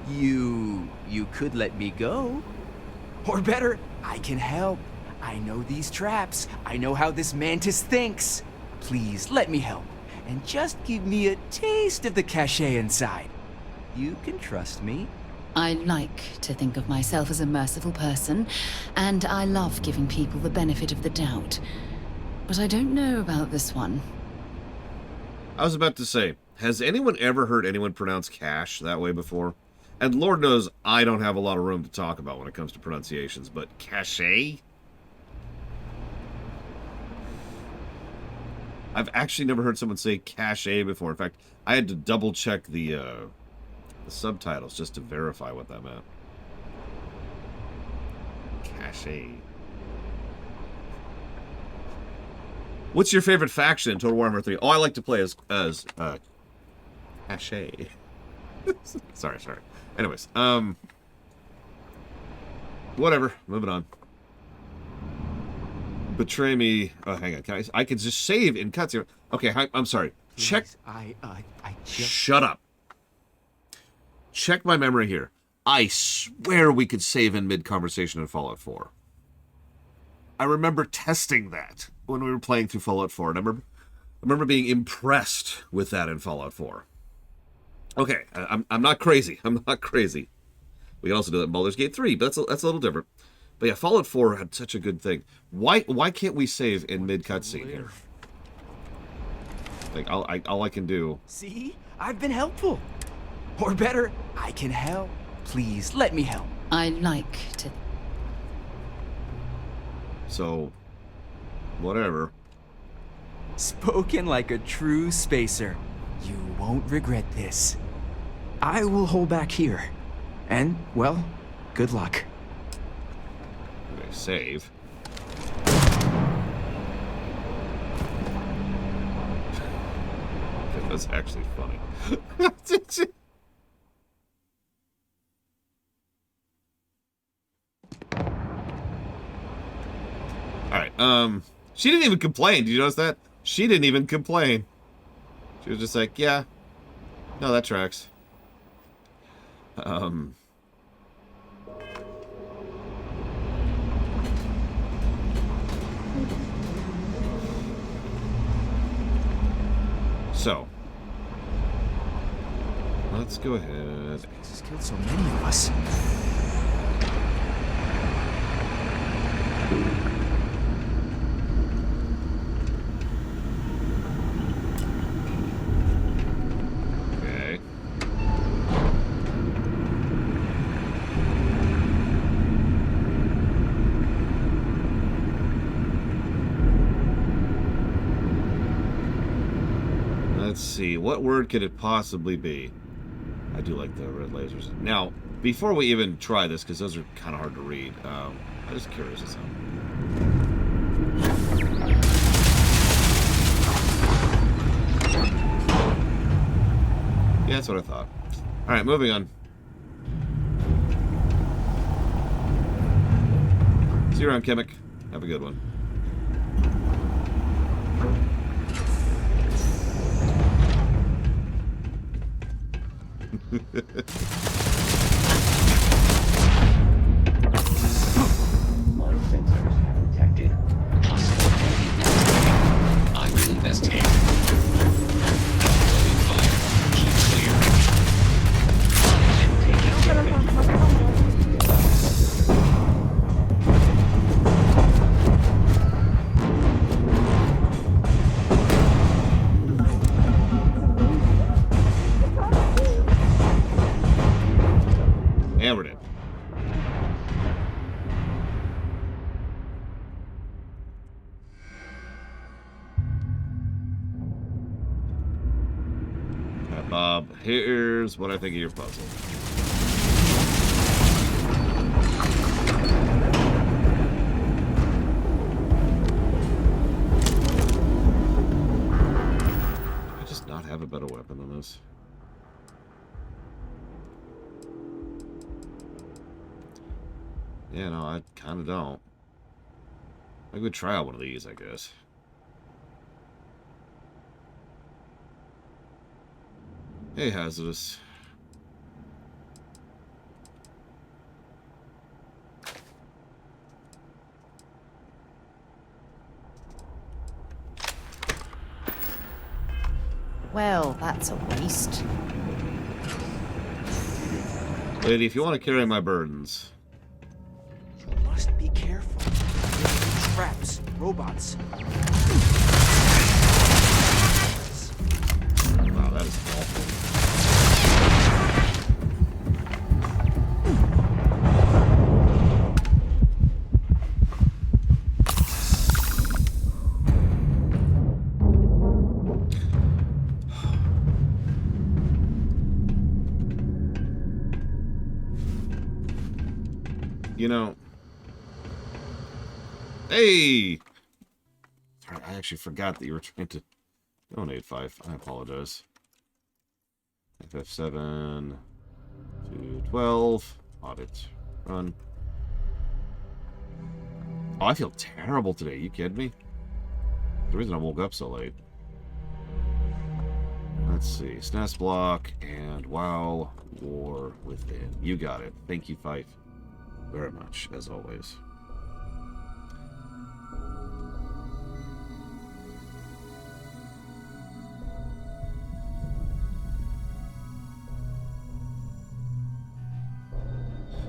You could let me go. Or better, I can help. I know these traps. I know how this mantis thinks. Please, let me help. And just give me a taste of the cachet inside. You can trust me. I like to think of myself as a merciful person, and I love giving people the benefit of the doubt. But I don't know about this one. I was about to say, has anyone ever heard anyone pronounce cash that way before? And Lord knows I don't have a lot of room to talk about when it comes to pronunciations, but cachet? I've actually never heard someone say cache before. In fact, I had to double check the subtitles just to verify what that meant. Cache. What's your favorite faction in Total Warhammer 3? Oh, I like to play as Cache. sorry. Anyways, whatever. Moving on. Betray me. Oh, hang on. I can just save in cutscene. Okay, I'm sorry. Check. I just... Shut up. Check my memory here. I swear we could save in mid-conversation in Fallout 4. I remember testing that when we were playing through Fallout 4. And I remember being impressed with that in Fallout 4. Okay, I'm not crazy. I'm not crazy. We can also do that in Baldur's Gate 3, but that's a little different. But yeah, Fallout 4 had such a good thing. Why can't we save in mid-cutscene here? Like, all I can do... See? I've been helpful. Or better, I can help. Please, let me help. I like to... So, whatever. Spoken like a true spacer. You won't regret this. I will hold back here. And, well, good luck. Okay, save. That's actually funny. Alright, she didn't even complain. Did you notice that? She didn't even complain. She was just like, yeah. No, that tracks. So, let's go ahead. This has killed so many of us. Okay. Let's see, what word could it possibly be? I do like the red lasers. Now, before we even try this, because those are kind of hard to read, I'm just curious as hell. Yeah, that's what I thought. Alright, moving on. See you around, Chemic. Have a good one. All sensors detected. I will investigate. Opening fire. Keep clear. Taking damage. Hammered it. Alright, Bob, here's what I think of your puzzle. I just not have a better weapon than this. Yeah, no, I kind of don't. I could try out one of these, I guess. Hey, hazardous. Well, that's a waste. Lady, if you want to carry my burdens. You must be careful. Traps, robots. Wow, that is awful. You know... Hey! Sorry, I actually forgot that you were trying to donate 5. I apologize. FF7 to 12. Audit. Run. Oh, I feel terrible today. You kidding me? The reason I woke up so late. Let's see. SNES block and WoW War Within. You got it. Thank you, Fife, very much, as always.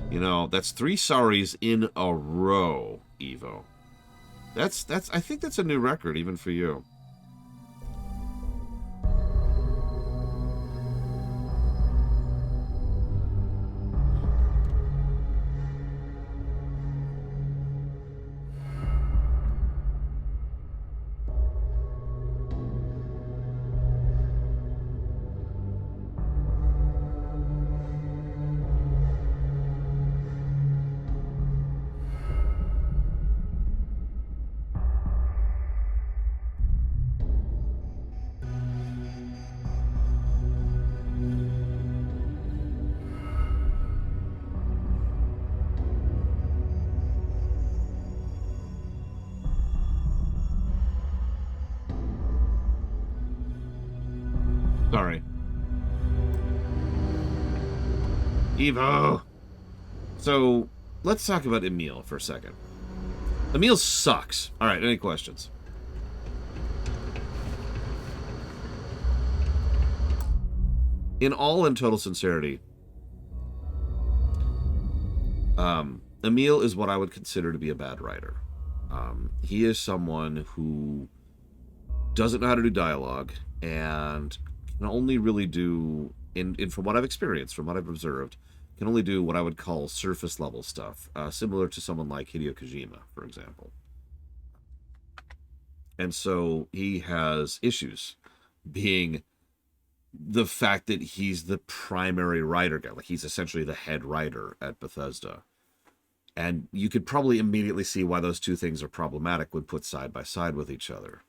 You know, that's 3 sorries in a row, Evo. That's I think that's a new record even for you. Sorry. Evo! So, let's talk about Emil for a second. Emil sucks. Alright, any questions? In all and total sincerity, Emil is what I would consider to be a bad writer. He is someone who doesn't know how to do dialogue and can only really do, from what I've experienced, from what I've observed, can only do what I would call surface level stuff, similar to someone like Hideo Kojima, for example. And so he has issues being the fact that he's the primary writer guy. Like, he's essentially the head writer at Bethesda. And you could probably immediately see why those two things are problematic when put side by side with each other.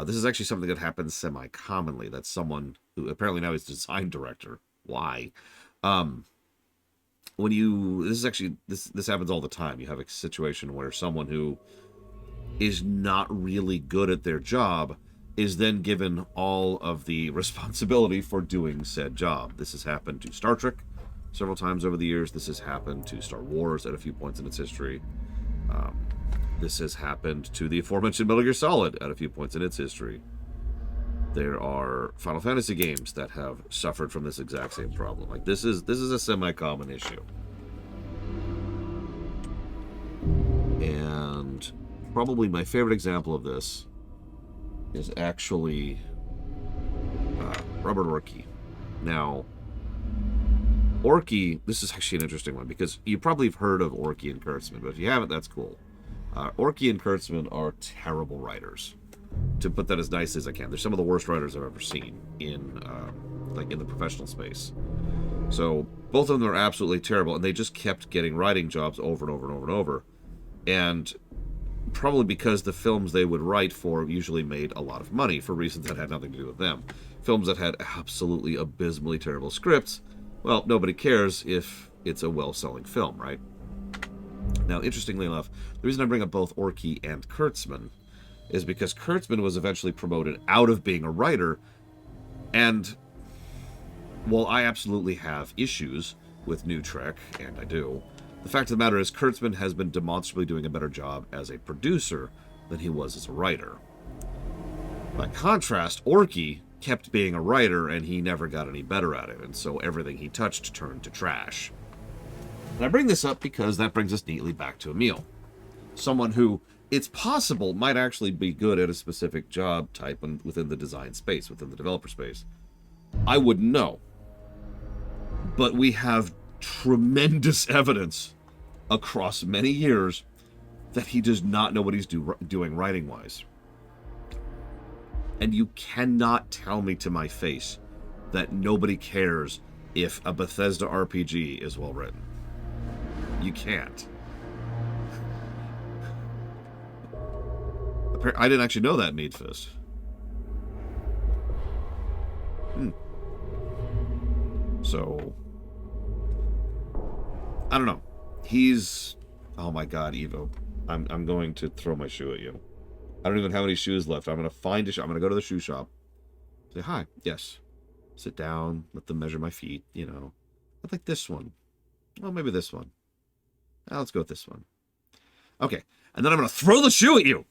This is actually something that happens semi-commonly. That's someone who apparently now is design director. Why? When you... This happens all the time. You have a situation where someone who is not really good at their job is then given all of the responsibility for doing said job. This has happened to Star Trek several times over the years. This has happened to Star Wars at a few points in its history. This has happened to the aforementioned Metal Gear Solid at a few points in its history. There are Final Fantasy games that have suffered from this exact same problem. Like, this is a semi-common issue. And probably my favorite example of this is actually Robert Orci. Now, Orci, this is actually an interesting one, because you probably have heard of Orci and Kurtzman, but if you haven't, that's cool. Orci and Kurtzman are terrible writers. To put that as nice as I can. They're some of the worst writers I've ever seen in the professional space. So both of them are absolutely terrible, and they just kept getting writing jobs over and over and over and over. And probably because the films they would write for usually made a lot of money for reasons that had nothing to do with them. Films that had absolutely abysmally terrible scripts, well, nobody cares if it's a well-selling film, right? Now, interestingly enough, the reason I bring up both Orci and Kurtzman is because Kurtzman was eventually promoted out of being a writer, and while I absolutely have issues with New Trek, and I do, the fact of the matter is Kurtzman has been demonstrably doing a better job as a producer than he was as a writer. By contrast, Orci kept being a writer, and he never got any better at it, and so everything he touched turned to trash. And I bring this up because that brings us neatly back to Emil. Someone who, it's possible, might actually be good at a specific job type within the design space, within the developer space. I wouldn't know. But we have tremendous evidence across many years that he does not know what he's doing writing-wise. And you cannot tell me to my face that nobody cares if a Bethesda RPG is well written. You can't. I didn't actually know that, Meat Fist. So, I don't know. He's... Oh my god, Evo. I'm going to throw my shoe at you. I don't even have any shoes left. I'm going to find a shoe. I'm going to go to the shoe shop. Say, hi. Yes. Sit down. Let them measure my feet, you know. I'd like this one. Well, maybe this one. Let's go with this one. Okay. And then I'm going to throw the shoe at you.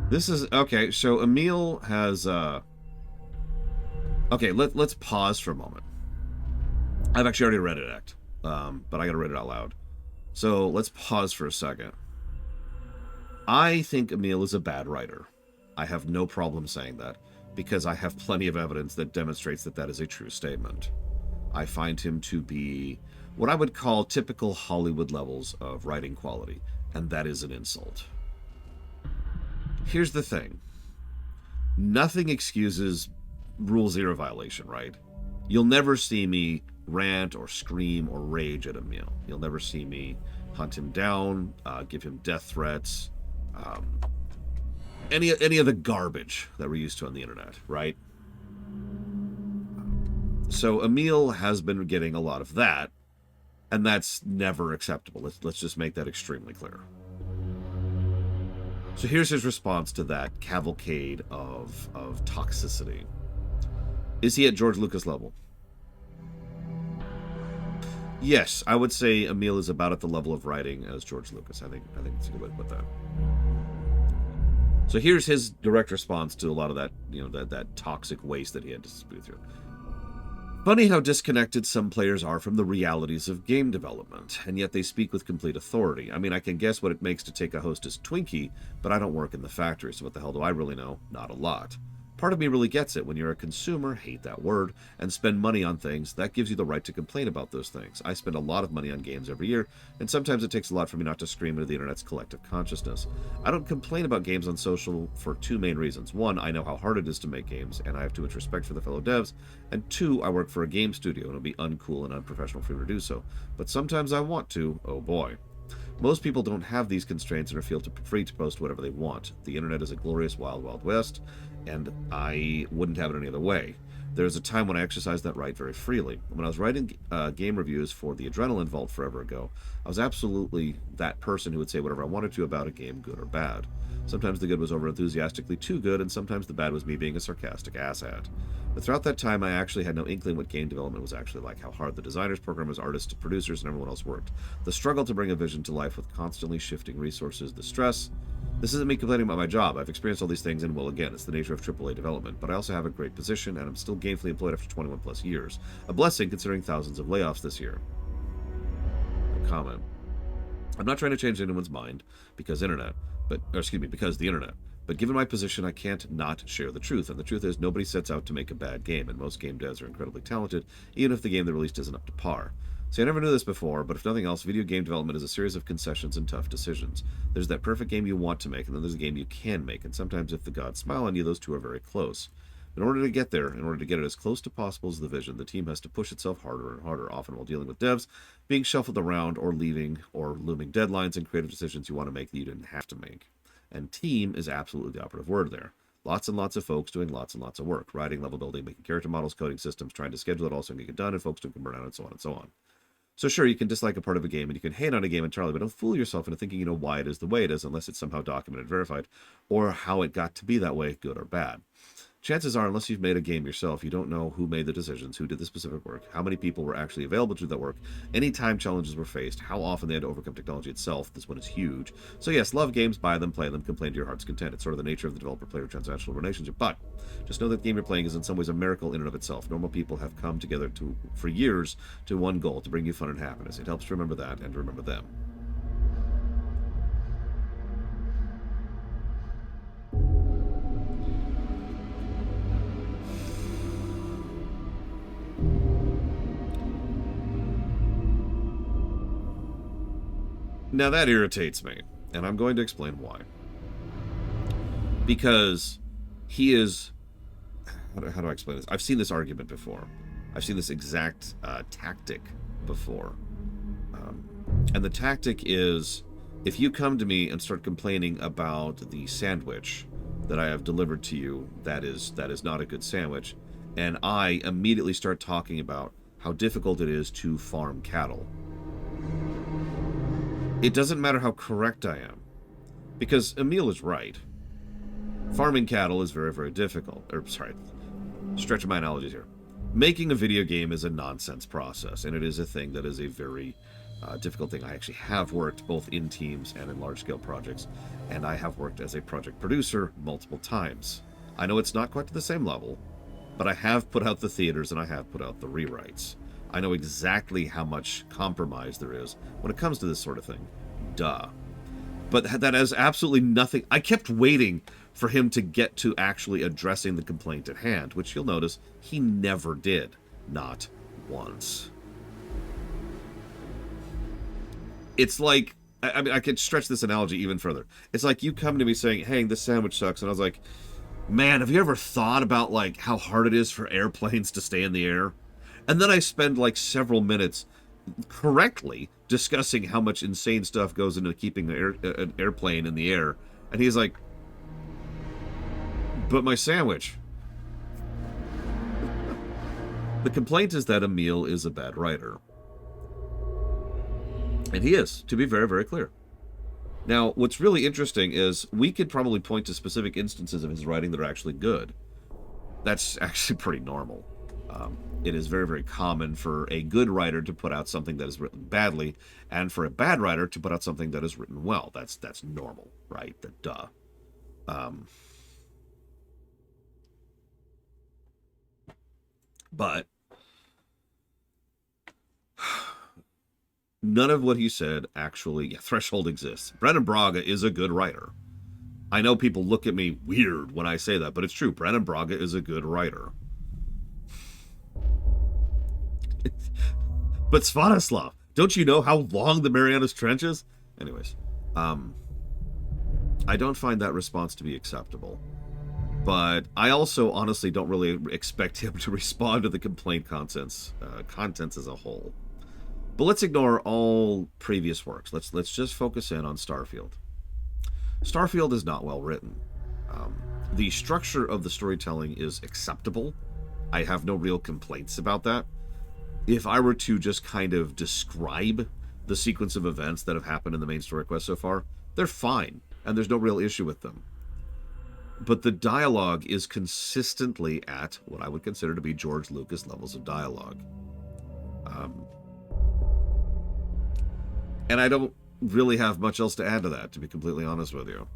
This is okay. So Emil has okay, let's pause for a moment. I've actually already read it, but I gotta read it out loud. So let's pause for a second. I think Emil is a bad writer. I have no problem saying that because I have plenty of evidence that demonstrates that that is a true statement. I find him to be what I would call typical Hollywood levels of writing quality, and that is an insult. Here's the thing. Nothing excuses Rule 0 violation, right? You'll never see me rant or scream or rage at Emil. You'll never see me hunt him down, give him death threats, any of the garbage that we're used to on the internet, right? So Emil has been getting a lot of that, and that's never acceptable. Let's just make that extremely clear. So here's his response to that cavalcade of toxicity. Is he at George Lucas level? Yes, I would say Emil is about at the level of writing as George Lucas. I think that's a good way to put that. So here's his direct response to a lot of that, that toxic waste that he had to spew through. Funny how disconnected some players are from the realities of game development, and yet they speak with complete authority. I mean, I can guess what it makes to take a hostess Twinkie, but I don't work in the factory, so what the hell do I really know? Not a lot. Part of me really gets it. When you're a consumer, hate that word, and spend money on things, that gives you the right to complain about those things. I spend a lot of money on games every year, and sometimes it takes a lot for me not to scream into the internet's collective consciousness. I don't complain about games on social for two main reasons. One, I know how hard it is to make games, and I have too much respect for the fellow devs. And two, I work for a game studio, and it would be uncool and unprofessional for me to do so. But sometimes I want to. Oh boy. Most people don't have these constraints and are feel free to post whatever they want. The internet is a glorious wild, wild west, and I wouldn't have it any other way. There was a time when I exercised that right very freely. When I was writing game reviews for the Adrenaline Vault forever ago, I was absolutely that person who would say whatever I wanted to about a game, good or bad. Sometimes the good was over-enthusiastically too good, and sometimes the bad was me being a sarcastic asshat. But throughout that time, I actually had no inkling what game development was actually like, how hard the designers, programmers, artists, producers, and everyone else worked. The struggle to bring a vision to life with constantly shifting resources, the stress. This isn't me complaining about my job. I've experienced all these things, and well, again, it's the nature of AAA development. But I also have a great position, and I'm still gainfully employed after 21 plus years. A blessing considering thousands of layoffs this year. No comment. I'm not trying to change anyone's mind because the internet. But given my position, I can't not share the truth. And the truth is, nobody sets out to make a bad game, and most game devs are incredibly talented, even if the game they released isn't up to par. See, I never knew this before, but if nothing else, video game development is a series of concessions and tough decisions. There's that perfect game you want to make, and then there's a game you can make, and sometimes if the gods smile on you, those two are very close. In order to get there, in order to get it as close to possible as the vision, the team has to push itself harder and harder, often while dealing with devs being shuffled around or leaving or looming deadlines and creative decisions you want to make that you didn't have to make. And team is absolutely the operative word there. Lots and lots of folks doing lots and lots of work. Writing, level building, making character models, coding systems, trying to schedule it all so it can get done, and folks who can burn out, and so on and so on. So sure, you can dislike a part of a game, and you can hate on a game entirely, but don't fool yourself into thinking you know why it is the way it is, unless it's somehow documented, verified, or how it got to be that way, good or bad. Chances are, unless you've made a game yourself, you don't know who made the decisions, who did the specific work, how many people were actually available to do that work, any time challenges were faced, how often they had to overcome technology itself. This one is huge. So yes, love games, buy them, play them, complain to your heart's content. It's sort of the nature of the developer-player transactional relationship. But just know that the game you're playing is in some ways a miracle in and of itself. Normal people have come together for years to one goal, to bring you fun and happiness. It helps to remember that and to remember them. Now that irritates me, and I'm going to explain why. Because he is... How do I explain this? I've seen this argument before. I've seen this exact tactic before. And the tactic is, if you come to me and start complaining about the sandwich that I have delivered to you, that is not a good sandwich, and I immediately start talking about how difficult it is to farm cattle, it doesn't matter how correct I am, because Emil is right. Farming cattle is very, very difficult. Stretching my analogies here. Making a video game is a nonsense process, and it is a thing that is a very difficult thing. I actually have worked both in teams and in large-scale projects, and I have worked as a project producer multiple times. I know it's not quite to the same level, but I have put out the theaters and I have put out the rewrites. I know exactly how much compromise there is when it comes to this sort of thing. Duh. But that has absolutely nothing... I kept waiting for him to get to actually addressing the complaint at hand, which you'll notice he never did. Not once. It's like... I mean, I could stretch this analogy even further. It's like you come to me saying, hey, this sandwich sucks, and I was like, man, have you ever thought about, like, how hard it is for airplanes to stay in the air? And then I spend like several minutes correctly discussing how much insane stuff goes into keeping an airplane in the air. And he's like, but my sandwich. The complaint is that Emil is a bad writer. And he is, to be very, very clear. Now, what's really interesting is we could probably point to specific instances of his writing that are actually good. That's actually pretty normal. It is very, very common for a good writer to put out something that is written badly, and for a bad writer to put out something that is written well. That's normal, right? Duh. But none of what he said actually... Yeah, threshold exists. Brennan Braga is a good writer. I know people look at me weird when I say that, but it's true. Brennan Braga is a good writer. But Svatoslav, don't you know how long the Marianas Trench is? Anyways, I don't find that response to be acceptable. But I also honestly don't really expect him to respond to the complaint contents as a whole. But let's ignore all previous works. Let's just focus in on Starfield. Starfield is not well written. The structure of the storytelling is acceptable. I have no real complaints about that. If I were to just kind of describe the sequence of events that have happened in the main story quest so far, they're fine, and there's no real issue with them. But the dialogue is consistently at what I would consider to be George Lucas levels of dialogue. And I don't really have much else to add to that, to be completely honest with you.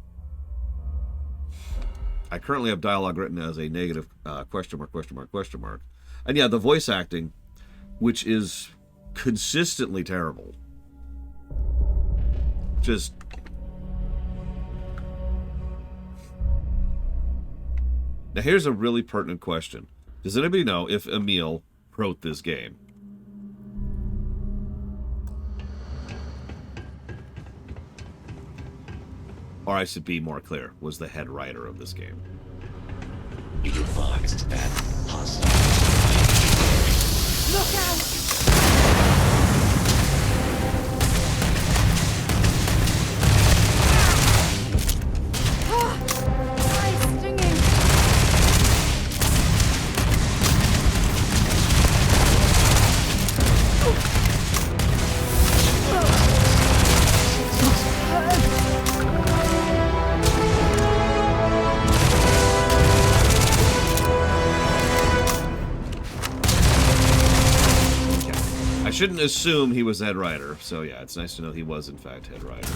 I currently have dialogue written as a negative question mark, question mark, question mark. And yeah, the voice acting, which is consistently terrible. Just... Now here's a really pertinent question. Does anybody know if Emil wrote this game? Or I should be more clear, was the head writer of this game. Be advised that hostile. Look out! I shouldn't assume he was head writer, so yeah, it's nice to know he was, in fact, head writer.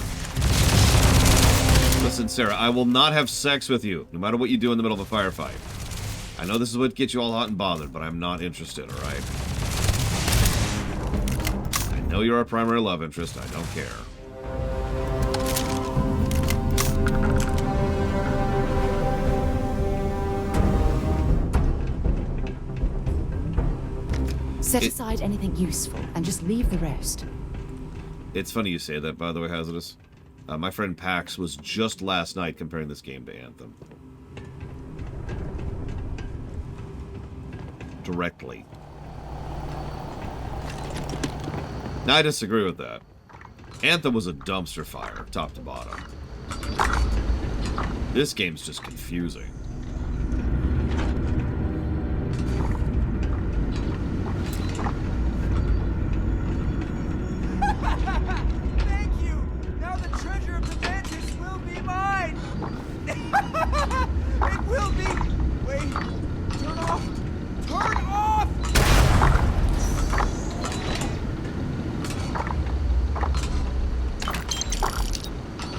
Listen, Sarah, I will not have sex with you, no matter what you do in the middle of a firefight. I know this is what gets you all hot and bothered, but I'm not interested, alright? I know you're our primary love interest, I don't care. Set aside anything useful and just leave the rest. It's funny you say that, by the way, Hazardous. My friend Pax was just last night comparing this game to Anthem. Directly. Now, I disagree with that. Anthem was a dumpster fire, top to bottom. This game's just confusing. Thank you! Now the treasure of the Mantis will be mine! It will be! Wait! Turn off! Turn off!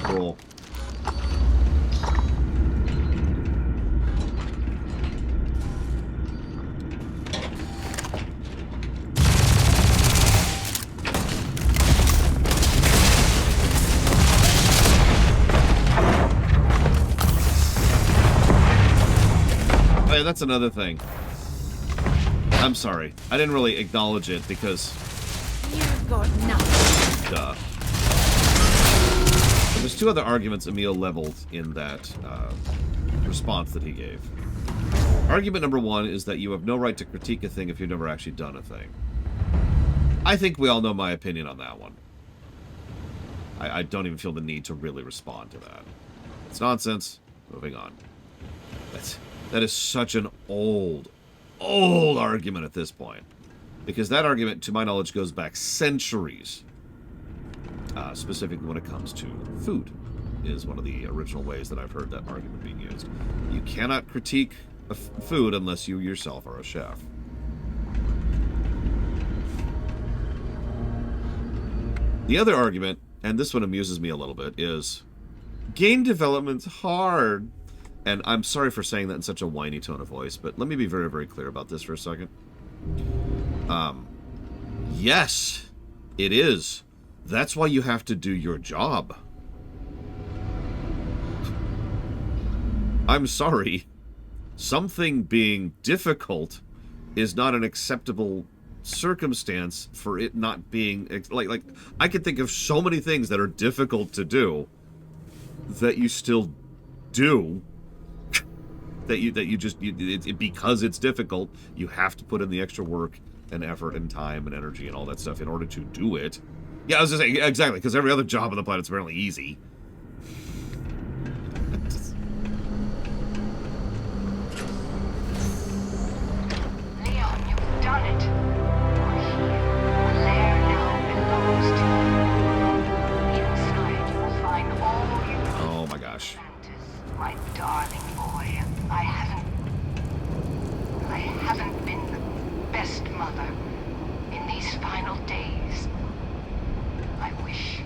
Cool. Oh, yeah, that's another thing. I'm sorry. I didn't really acknowledge it because... You've got nothing. Duh. There's two other arguments Emil leveled in that response that he gave. Argument number one is that you have no right to critique a thing if you've never actually done a thing. I think we all know my opinion on that one. I don't even feel the need to really respond to that. It's nonsense. Moving on. That is such an old argument at this point. Because that argument, to my knowledge, goes back centuries. Specifically when it comes to food, is one of the original ways that I've heard that argument being used. You cannot critique a food unless you yourself are a chef. The other argument, and this one amuses me a little bit, is game development's hard. And I'm sorry for saying that in such a whiny tone of voice, but let me be very, very clear about this for a second. Yes, it is. That's why you have to do your job. I'm sorry. Something being difficult is not an acceptable circumstance for it not being... Like I can think of so many things that are difficult to do that you still do. Because it's difficult, you have to put in the extra work and effort and time and energy and all that stuff in order to do it. Yeah, I was just saying, exactly, because every other job on the planet's apparently easy. Leon, you've done it. You're here. The lair now belongs to you. Inside, you will find all you need. Oh my gosh. Mantis, my darling boy, I haven't been the best mother in these final days. I wish.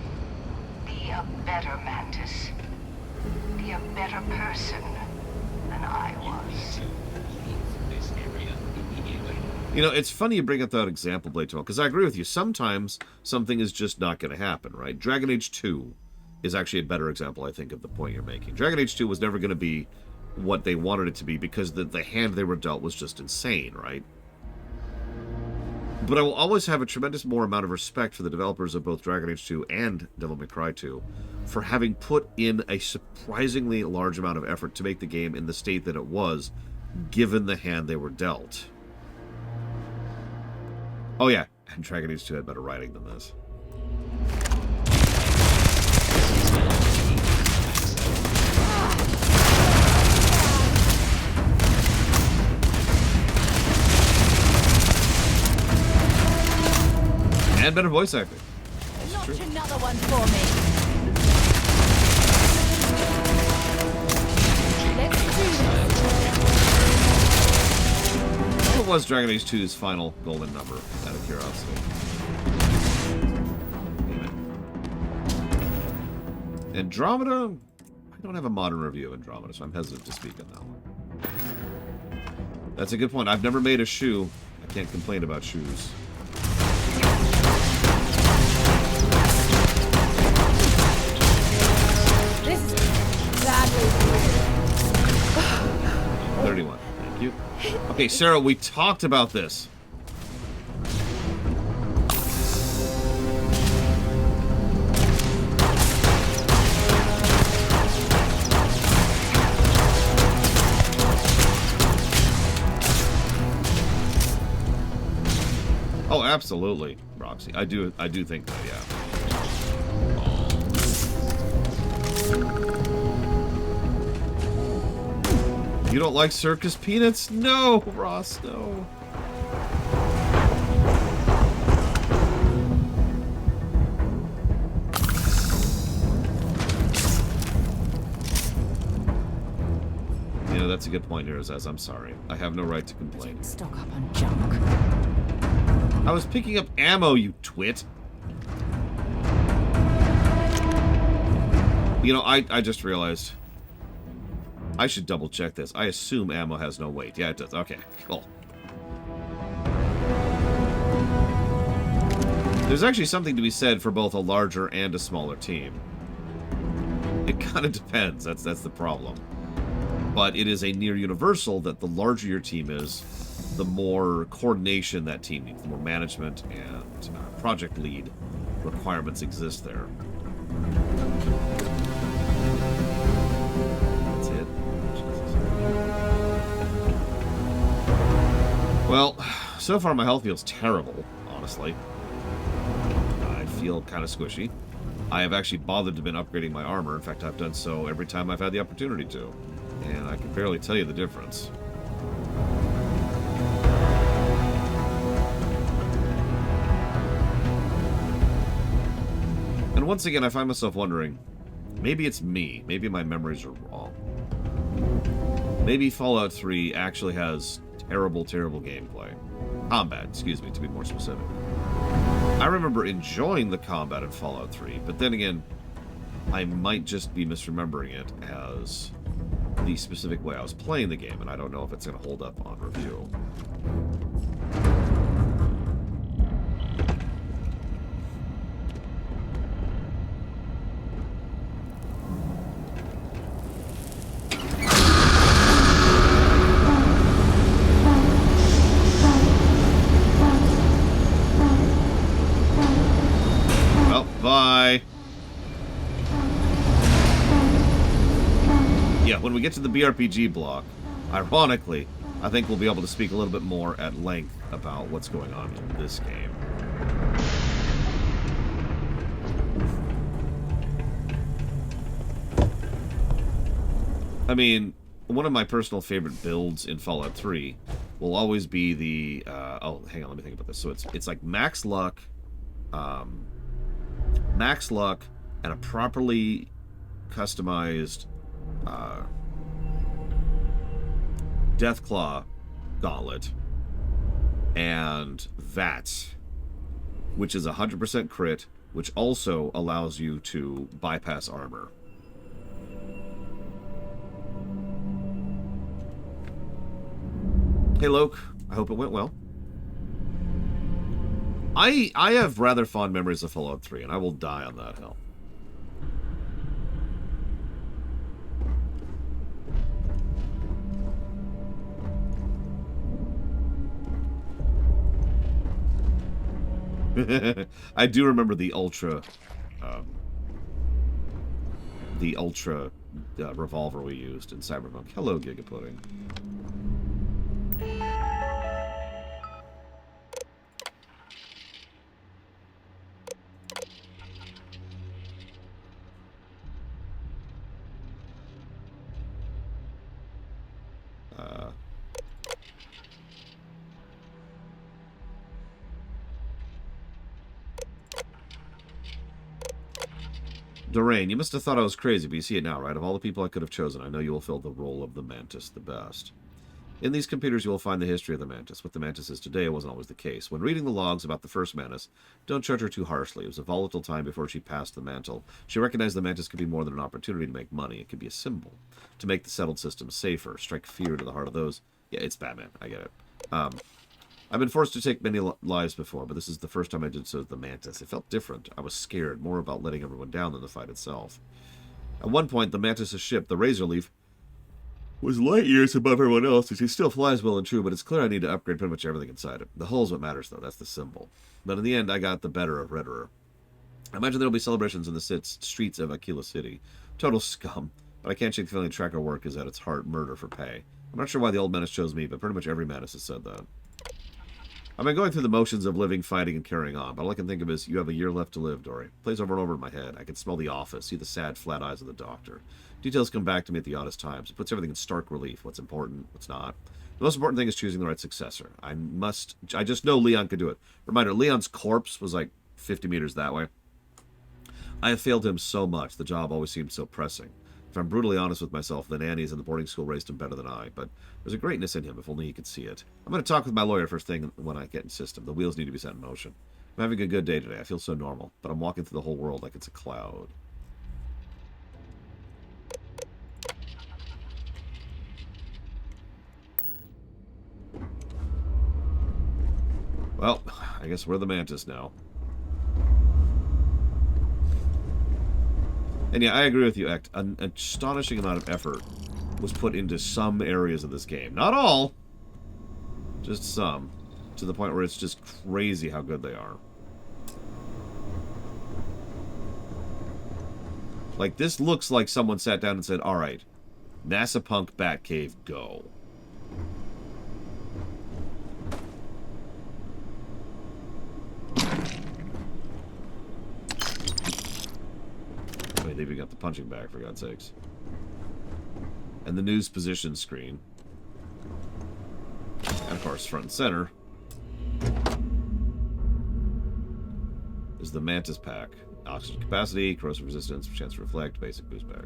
Be a better Mantis. Be a better person than I was. This area immediately. You know, it's funny you bring up that example, Blade 12, because I agree with you. Sometimes something is just not going to happen, right? Dragon Age 2 is actually a better example, I think, of the point you're making. Dragon Age 2 was never going to be what they wanted it to be because the hand they were dealt was just insane, right? But I will always have a tremendous more amount of respect for the developers of both Dragon Age 2 and Devil May Cry 2 for having put in a surprisingly large amount of effort to make the game in the state that it was, given the hand they were dealt. Oh yeah, and Dragon Age 2 had better writing than this. And better voice acting. Launch another one for me. Let's do this. was Dragon Age 2's final golden number, out of curiosity? Damn it. Andromeda? I don't have a modern review of Andromeda, so I'm hesitant to speak on that one. That's a good point. I've never made a shoe. I can't complain about shoes. This is badly. 31. Thank you. Okay, Sarah, we talked about this. Oh, absolutely, Roxy. I do think that, yeah. You don't like circus peanuts? No, Ross, no. You know, that's a good point here, Azaz. I'm sorry. I have no right to complain. Stock up on junk. I was picking up ammo, you twit. You know, I just realized I should double check this. I assume ammo has no weight. Yeah, it does. Okay, cool. There's actually something to be said for both a larger and a smaller team. It kind of depends. That's the problem. But it is a near universal that the larger your team is, the more coordination that team needs, the more management and project lead requirements exist there. That's it. Jesus. Well, so far my health feels terrible, honestly. I feel kind of squishy. I have actually bothered to been upgrading my armor. In fact, I've done so every time I've had the opportunity to. And I can barely tell you the difference. And once again, I find myself wondering, maybe it's me. Maybe my memories are wrong. Maybe Fallout 3 actually has terrible, terrible gameplay. Combat, excuse me, to be more specific. I remember enjoying the combat in Fallout 3, but then again, I might just be misremembering it as the specific way I was playing the game, and I don't know if it's going to hold up on review. Well, bye. Yeah, when we get to the BRPG block, ironically, I think we'll be able to speak a little bit more at length about what's going on in this game. I mean, one of my personal favorite builds in Fallout 3 will always be the... oh, hang on, let me think about this. So it's like max luck, and a properly customized Deathclaw gauntlet, and VATS, which is 100% crit, which also allows you to bypass armor. Hey Loke, I hope it went well. I have rather fond memories of Fallout 3, and I will die on that hill. I do remember the Ultra revolver we used in Cyberpunk. Hello, Gigapudding. Doreen, you must have thought I was crazy, but you see it now, right? Of all the people I could have chosen, I know you will fill the role of the Mantis the best. In these computers, you will find the history of the Mantis. What the Mantis is today wasn't always the case. When reading the logs about the first Mantis, don't judge her too harshly. It was a volatile time before she passed the mantle. She recognized the Mantis could be more than an opportunity to make money. It could be a symbol to make the settled system safer, strike fear to the heart of those. Yeah, it's Batman. I get it. I've been forced to take many lives before, but this is the first time I did so with the Mantis. It felt different. I was scared, more about letting everyone down than the fight itself. At one point, the Mantis' ship, the Razorleaf, was light years above everyone else. She still flies well and true, but it's clear I need to upgrade pretty much everything inside it. The hull's what matters, though. That's the symbol. But in the end, I got the better of Redderer. I imagine there'll be celebrations in the streets of Aquila City. Total scum. But I can't shake the feeling tracker work is at its heart murder for pay. I'm not sure why the old Menace chose me, but pretty much every Menace has said that. I've been going through the motions of living, fighting, and carrying on, but all I can think of is, you have a year left to live, Dory. Plays over and over in my head. I can smell the office, see the sad, flat eyes of the doctor. Details come back to me at the oddest times. It puts everything in stark relief. What's important, what's not. The most important thing is choosing the right successor. I just know Leon could do it. Reminder, Leon's corpse was like 50 meters that way. I have failed him so much. The job always seemed so pressing. If I'm brutally honest with myself, the nannies and the boarding school raised him better than I, but there's a greatness in him, if only he could see it. I'm going to talk with my lawyer first thing when I get in system. The wheels need to be set in motion. I'm having a good day today. I feel so normal, but I'm walking through the whole world like it's a cloud. Well, I guess we're the Mantis now. And yeah, I agree with you, Ect. An astonishing amount of effort was put into some areas of this game. Not all. Just some. To the point where it's just crazy how good they are. Like, this looks like someone sat down and said, alright, NASA Punk Batcave, go. They've even got the punching bag, for God's sakes. And the news position screen. And of course, front and center is the Mantis pack. Oxygen capacity, corrosive resistance, chance to reflect, basic boost bag.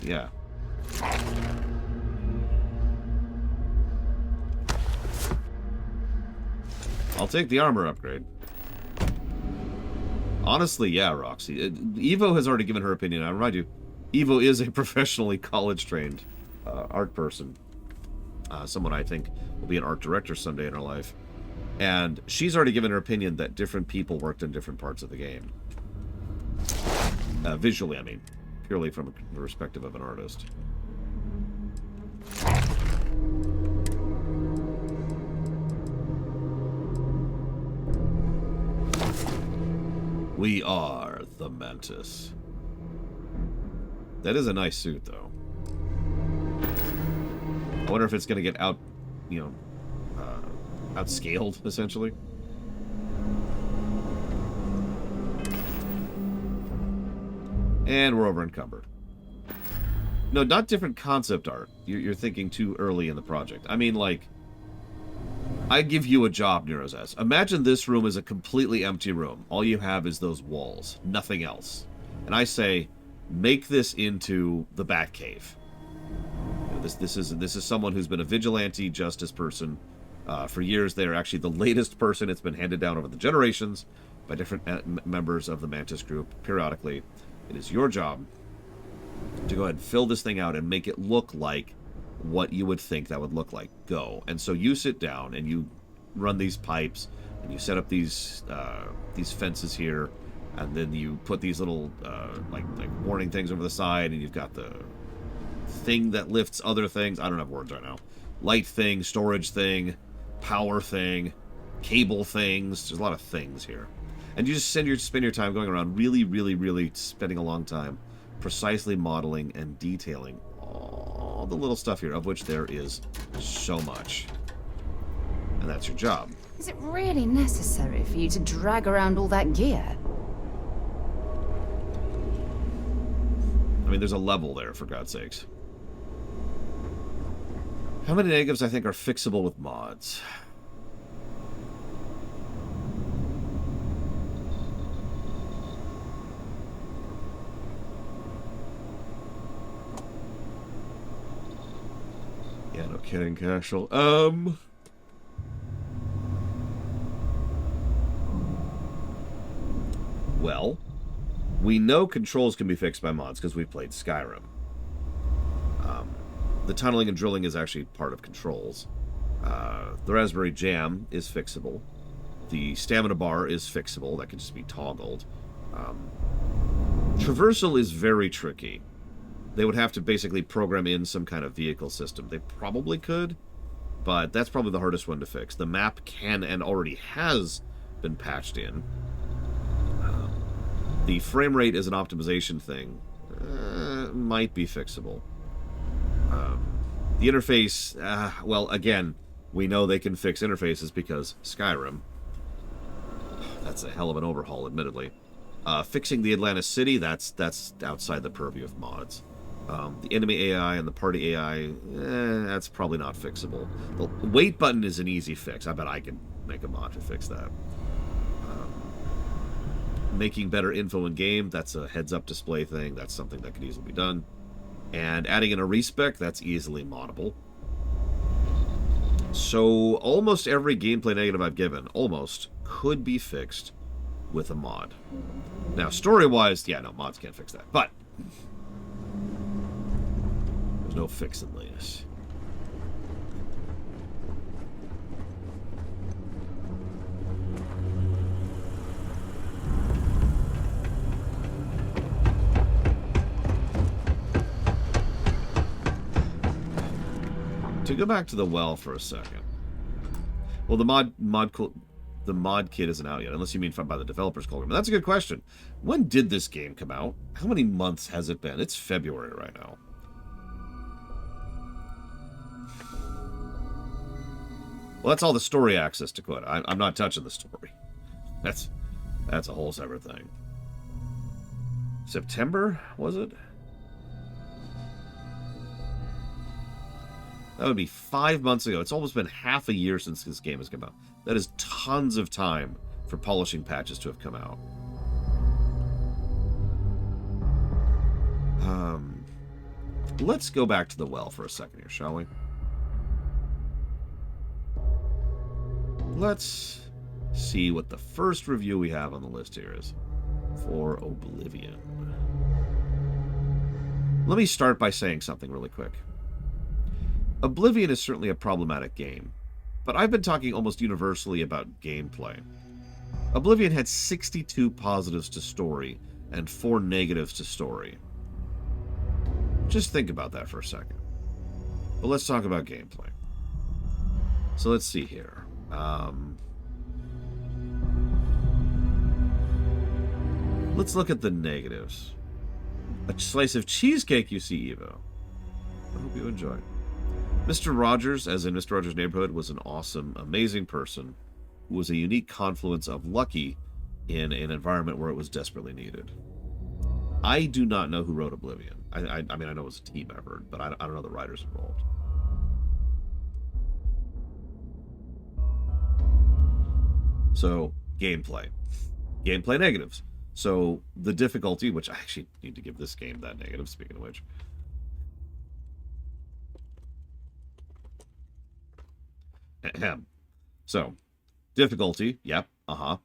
Yeah. I'll take the armor upgrade. Honestly, yeah, Roxy. Evo has already given her opinion. I remind you, Evo is a professionally college-trained art person. Someone I think will be an art director someday in her life. And she's already given her opinion that different people worked in different parts of the game. Visually, I mean. Purely from the perspective of an artist. We are the Mantis. That is a nice suit, though. I wonder if it's going to get out, you know, outscaled, essentially. And we're over encumbered. No, not different concept art. You're thinking too early in the project. I mean, like, I give you a job, Neurozaz. Imagine this room is a completely empty room. All you have is those walls. Nothing else. And I say, make this into the Batcave. You know, this is someone who's been a vigilante justice person for years. They're actually the latest person. It's been handed down over the generations by different members of the Mantis group periodically. It is your job to go ahead and fill this thing out and make it look like what you would think that would look like. Go. And so you sit down and you run these pipes and you set up these fences here, and then you put these little like warning things over the side, and you've got the thing that lifts other things. I don't have words right now. Light thing, storage thing, power thing, cable things. There's a lot of things here. And you just spend your time going around really spending a long time precisely modeling and detailing all the little stuff here, of which there is so much. And that's your job. Is it really necessary for you to drag around all that gear? I mean, there's a level there, for God's sakes. How many negatives I think are fixable with mods? Yeah, no kidding, Cashel. Well, we know controls can be fixed by mods because we've played Skyrim. The tunneling and drilling is actually part of controls. The Raspberry Jam is fixable. The stamina bar is fixable. That can just be toggled. Traversal is very tricky. They would have to basically program in some kind of vehicle system. They probably could, but that's probably the hardest one to fix. The map can and already has been patched in. The frame rate is an optimization thing. Might be fixable. The interface, well, again, we know they can fix interfaces because Skyrim. That's a hell of an overhaul, admittedly. Fixing the Atlantis City, that's outside the purview of mods. The enemy AI and the party AI, that's probably not fixable. The wait button is an easy fix. I bet I can make a mod to fix that. Making better info in game, that's a heads-up display thing. That's something that could easily be done. And adding in a respec, that's easily moddable. So almost every gameplay negative I've given, almost, could be fixed with a mod. Now, story-wise, yeah, no, mods can't fix that. But there's no fixing this. To go back to the well for a second. Well, the mod kit isn't out yet, unless you mean by the developers program. That's a good question. When did this game come out? How many months has it been? It's February right now. Well, that's all the story access to quit. I'm not touching the story. That's a whole separate thing. September, was it? That would be 5 months ago. It's almost been half a year since this game has come out. That is tons of time for polishing patches to have come out. Let's go back to the well for a second here, shall we? Let's see what the first review we have on the list here is for Oblivion. Let me start by saying something really quick. Oblivion is certainly a problematic game, but I've been talking almost universally about gameplay. Oblivion had 62 positives to story and 4 negatives to story. Just think about that for a second. But let's talk about gameplay. So let's see here. Let's look at the negatives. A slice of cheesecake, you see, Evo. I hope you enjoy. Mr. Rogers, as in Mr. Rogers' Neighborhood, was an awesome, amazing person who was a unique confluence of lucky in an environment where it was desperately needed. I do not know who wrote Oblivion. I mean, I know it was a team effort, but I don't know the writers involved. So, gameplay. Gameplay negatives. So, the difficulty, which I actually need to give this game that negative, speaking of which. So, difficulty, yep, the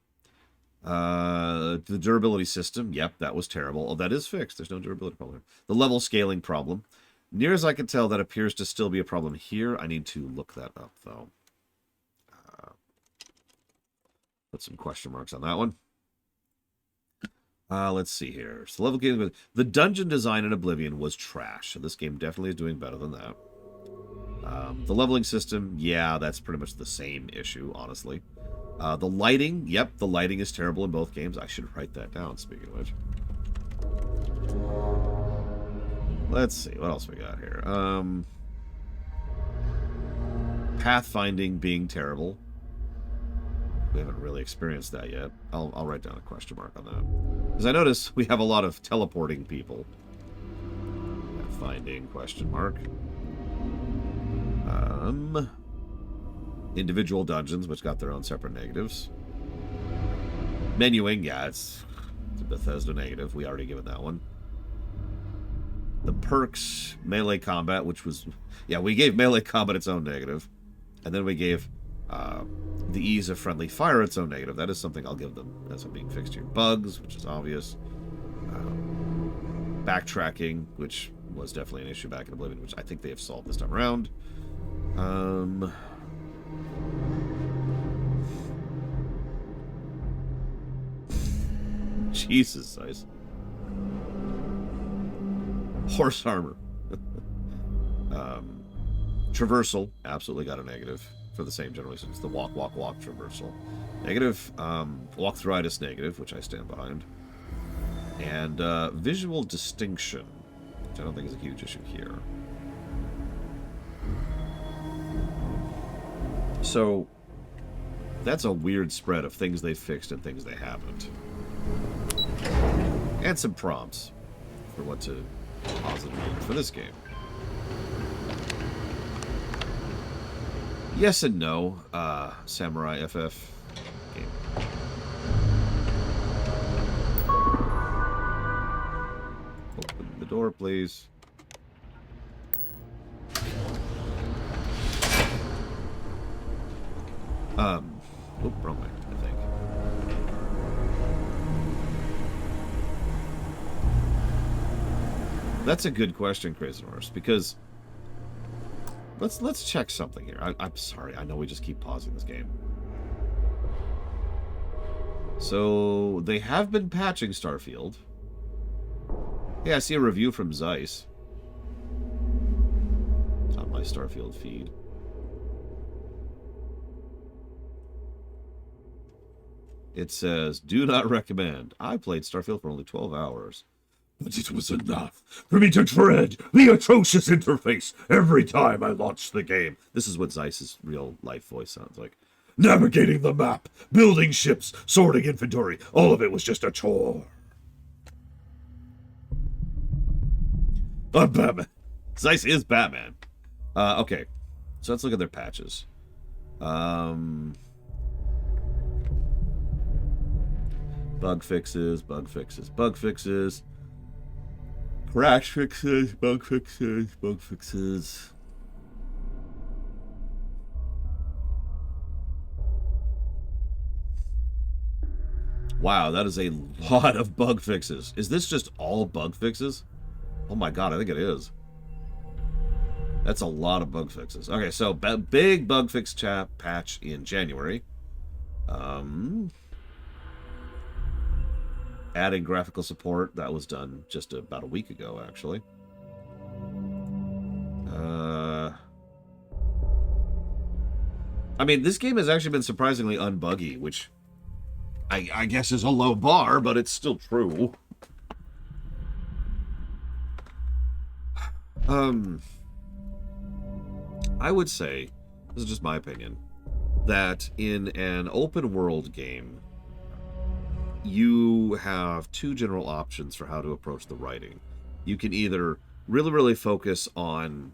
durability system, yep, that was terrible. Oh, that is fixed. There's no durability problem. The level scaling problem. Near as I can tell, that appears to still be a problem here. I need to look that up, though. Put some question marks on that one. Let's see here. So level scaling, the dungeon design in Oblivion was trash. So this game definitely is doing better than that. The leveling system, yeah, that's pretty much the same issue, honestly. The lighting, yep, the lighting is terrible in both games. I should write that down, speaking of which. Let's see, what else we got here? Pathfinding being terrible. We haven't really experienced that yet. I'll write down a question mark on that. Because I notice we have a lot of teleporting people. Pathfinding, question mark. Individual dungeons, which got their own separate negatives. Menuing, yeah, it's a Bethesda negative. We already given that one. The perks, melee combat, which was... Yeah, we gave melee combat its own negative. And then we gave the ease of friendly fire its own negative. That is something I'll give them as being fixed here. Bugs, which is obvious. Backtracking, which was definitely an issue back in Oblivion, which I think they have solved this time around. Jesus, Ice. Horse armor. Traversal, absolutely got a negative for the same general reasons. The walk, walk, walk traversal. Negative. Walk-throughitis negative, which I stand behind. And visual distinction, which I don't think is a huge issue here. So, that's a weird spread of things they fixed and things they haven't. And some prompts for what to positively mean for this game. Yes and no, Samurai FF game. Open the door, please. Oop, wrong way, I think. That's a good question, Crazy Horse, because let's check something here. I'm sorry, I know we just keep pausing this game. So they have been patching Starfield. Yeah, I see a review from Zeiss on my Starfield feed. It says, do not recommend. I played Starfield for only 12 hours. But it was enough for me to dread the atrocious interface every time I launched the game. This is what Zeiss's real-life voice sounds like. Navigating the map, building ships, sorting inventory, all of it was just a chore. I'm Batman. Zeiss is Batman. Okay, so let's look at their patches. Bug fixes, bug fixes, bug fixes. Crash fixes, bug fixes, bug fixes. Wow, that is a lot of bug fixes. Is this just all bug fixes? Oh my god, I think it is. That's a lot of bug fixes. Okay, so big bug fix patch in January. Adding graphical support, that was done just about a week ago, actually. I mean, this game has actually been surprisingly unbuggy, which I guess is a low bar, but it's still true. I would say, this is just my opinion, that in an open world game, you have two general options for how to approach the writing. You can either really focus on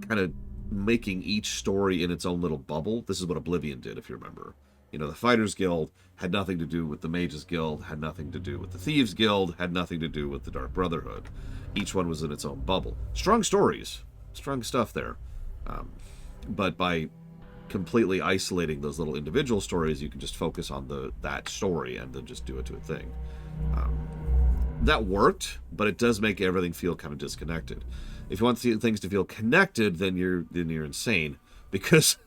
kind of making each story in its own little bubble. This is what Oblivion did, if you remember. You know, the Fighters Guild had nothing to do with the Mages Guild, had nothing to do with the Thieves Guild, had nothing to do with the Dark Brotherhood. Each one was in its own bubble. Strong stories, strong stuff there. But by completely isolating those little individual stories, you can just focus on that story and then just do it to a thing. That worked, but it does make everything feel kind of disconnected. If you want things to feel connected, then you're insane, because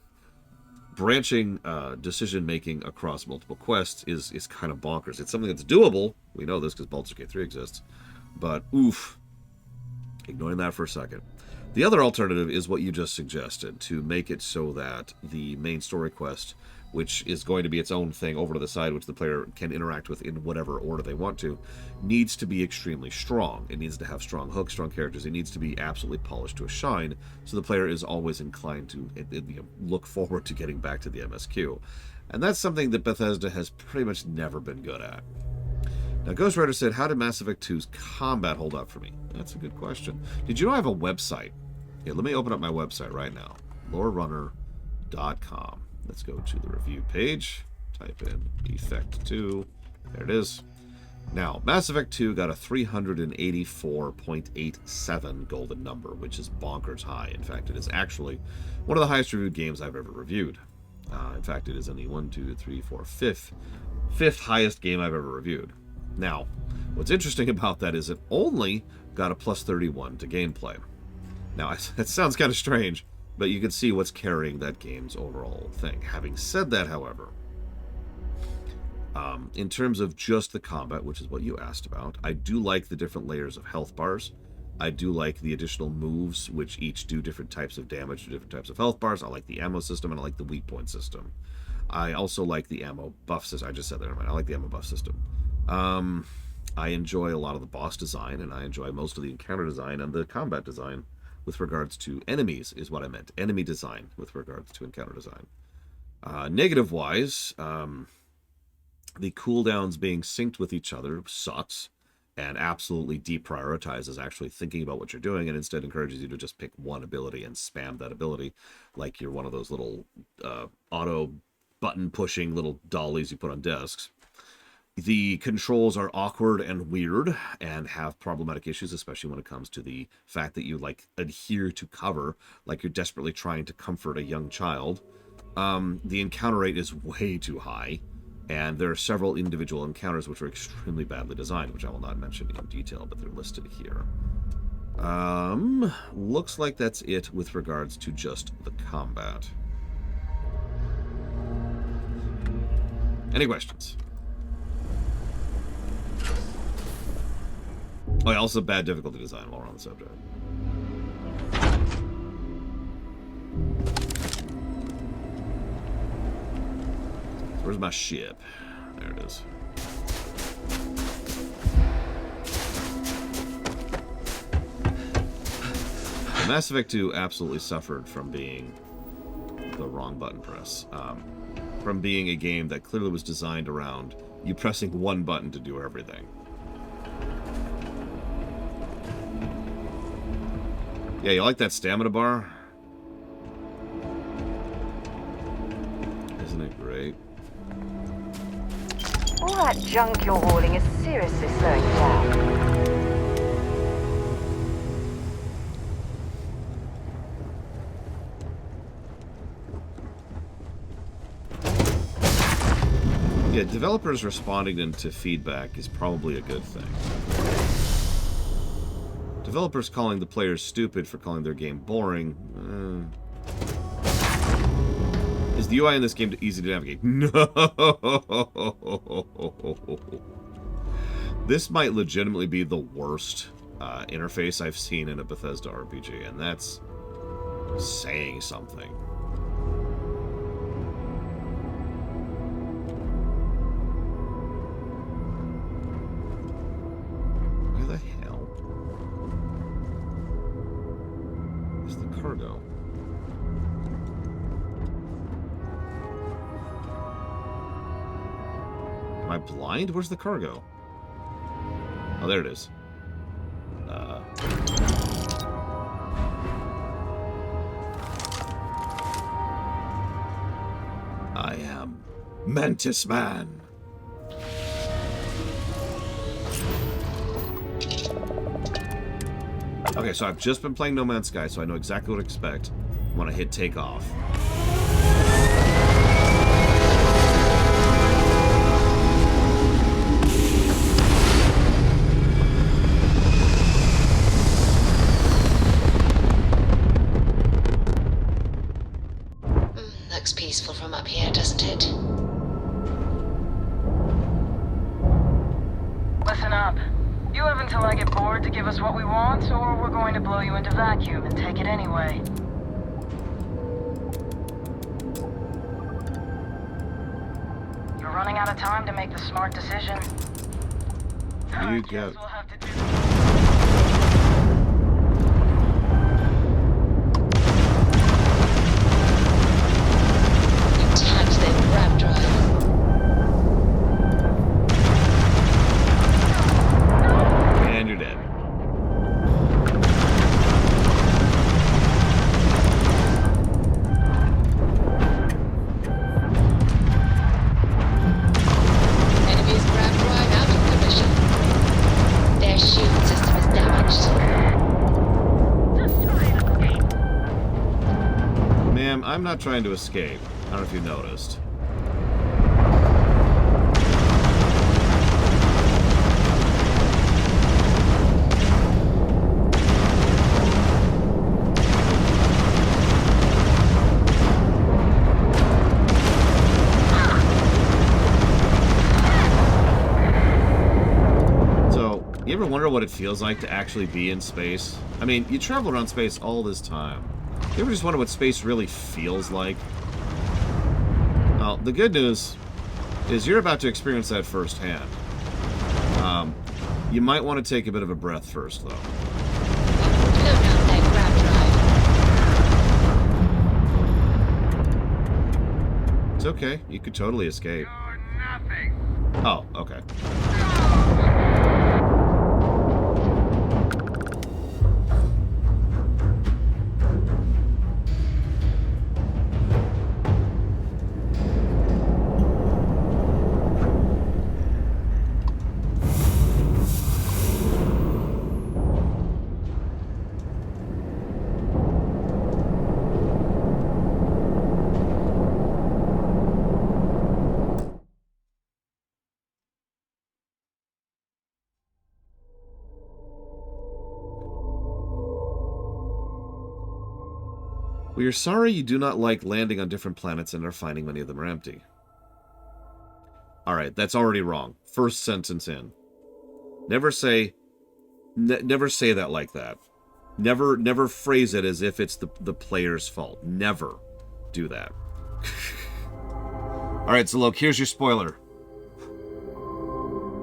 branching decision making across multiple quests is kind of bonkers. It's something that's doable. We know this because Baldur's Gate 3 exists, but oof, ignoring that for a second. The other alternative is what you just suggested, to make it so that the main story quest, which is going to be its own thing over to the side, which the player can interact with in whatever order they want to, needs to be extremely strong. It needs to have strong hooks, strong characters. It needs to be absolutely polished to a shine, so the player is always inclined to look forward to getting back to the MSQ. And that's something that Bethesda has pretty much never been good at. Now, Ghost Rider said, how did Mass Effect 2's combat hold up for me? That's a good question. Did you know I have a website? Here, let me open up my website right now. lorerunner.com. Let's go to the review page. Type in Effect 2. There it is. Now, Mass Effect 2 got a 384.87 golden number, which is bonkers high. In fact, it is actually one of the highest reviewed games I've ever reviewed. In fact, it is in the fifth highest game I've ever reviewed. Now, what's interesting about that is it only got a plus 31 to gameplay. Now, it sounds kind of strange, but you can see what's carrying that game's overall thing. Having said that, however, in terms of just the combat, which is what you asked about, I do like the different layers of health bars. I do like the additional moves, which each do different types of damage to different types of health bars. I like the ammo system, and I like the weak point system. I also like the ammo buff system. I just said that, never mind. I like the ammo buff system. I enjoy a lot of the boss design, and I enjoy most of the encounter design and the combat design with regards to enemies, is what I meant. Enemy design with regards to encounter design. Negative-wise, the cooldowns being synced with each other sucks and absolutely deprioritizes actually thinking about what you're doing, and instead encourages you to just pick one ability and spam that ability like you're one of those little auto button pushing little dollies you put on desks. The controls are awkward and weird and have problematic issues, especially when it comes to the fact that you adhere to cover like you're desperately trying to comfort a young child. The encounter rate is way too high, and there are several individual encounters which are extremely badly designed, which I will not mention in detail, but they're listed here. Looks like that's it with regards to just the combat. Any questions? Oh, yeah, also bad difficulty design while we're on the subject. Where's my ship? There it is. Mass Effect 2 absolutely suffered from being the wrong button press. From being a game that clearly was designed around you pressing one button to do everything. Yeah, you like that stamina bar? Isn't it great? All that junk you're hauling is seriously slowing you down. Yeah, developers responding to feedback is probably a good thing. Developers calling the players stupid for calling their game boring. Is the UI in this game easy to navigate? No! This might legitimately be the worst interface I've seen in a Bethesda RPG, and that's saying something. Where the hell is the cargo? Am I blind? Where's the cargo? Oh, there it is. I am Mantis Man. Okay, so I've just been playing No Man's Sky, so I know exactly what to expect when I hit takeoff. Looks peaceful from up here, doesn't it? Listen up. You have until I get bored to give us what we want, or we're going to blow you into vacuum and take it anyway. You're running out of time to make the smart decision. You get. We'll have to do Attach their grab drive. And you're dead. Enemy's grab drive out of commission. Ma'am, I'm not trying to escape. I don't know if you noticed. You ever wonder what it feels like to actually be in space? I mean, you travel around space all this time. You ever just wonder what space really feels like? Well, the good news is you're about to experience that firsthand. You might want to take a bit of a breath first, though. It's okay. You could totally escape. Oh, okay. We are sorry you do not like landing on different planets and are finding many of them are empty. Alright, that's already wrong. First sentence in. Never say that like that. Never phrase it as if it's the player's fault. Never do that. Alright, so look, here's your spoiler.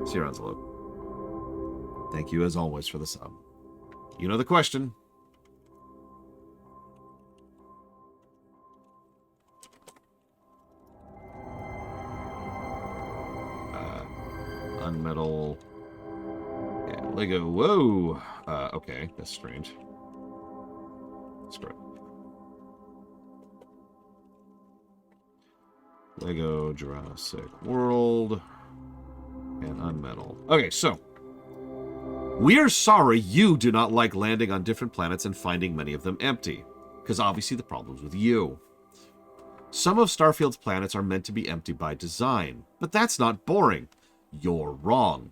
See you around, Zalok. Thank you as always for the sub. You know the question. Unmetal. Yeah, Lego. Whoa. Okay, that's strange. Screw it. Lego Jurassic World and Unmetal. Okay, so we are sorry you do not like landing on different planets and finding many of them empty, because obviously the problem's with you. Some of Starfield's planets are meant to be empty by design, but that's not boring. You're wrong.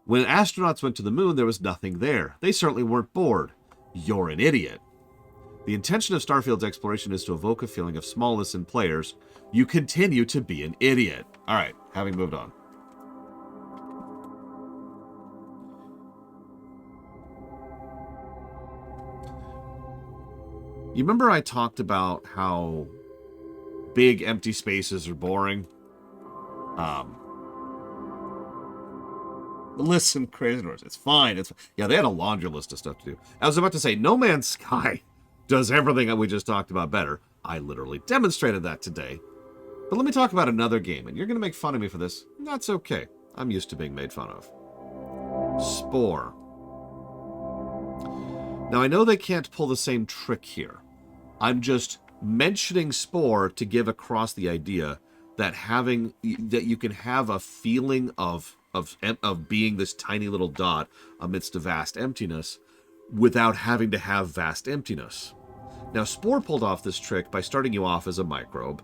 When astronauts went to the moon, there was nothing there. They certainly weren't bored. You're an idiot. The intention of Starfield's exploration is to evoke a feeling of smallness in players. You continue to be an idiot. Alright, having moved on. You remember I talked about how big empty spaces are boring? Listen, Crazy Doors, it's fine. Yeah, they had a laundry list of stuff to do. I was about to say, No Man's Sky does everything that we just talked about better. I literally demonstrated that today. But let me talk about another game, and you're going to make fun of me for this. That's okay. I'm used to being made fun of. Spore. Now, I know they can't pull the same trick here. I'm just mentioning Spore to give across the idea that you can have a feeling of being this tiny little dot amidst a vast emptiness without having to have vast emptiness. Now, Spore pulled off this trick by starting you off as a microbe,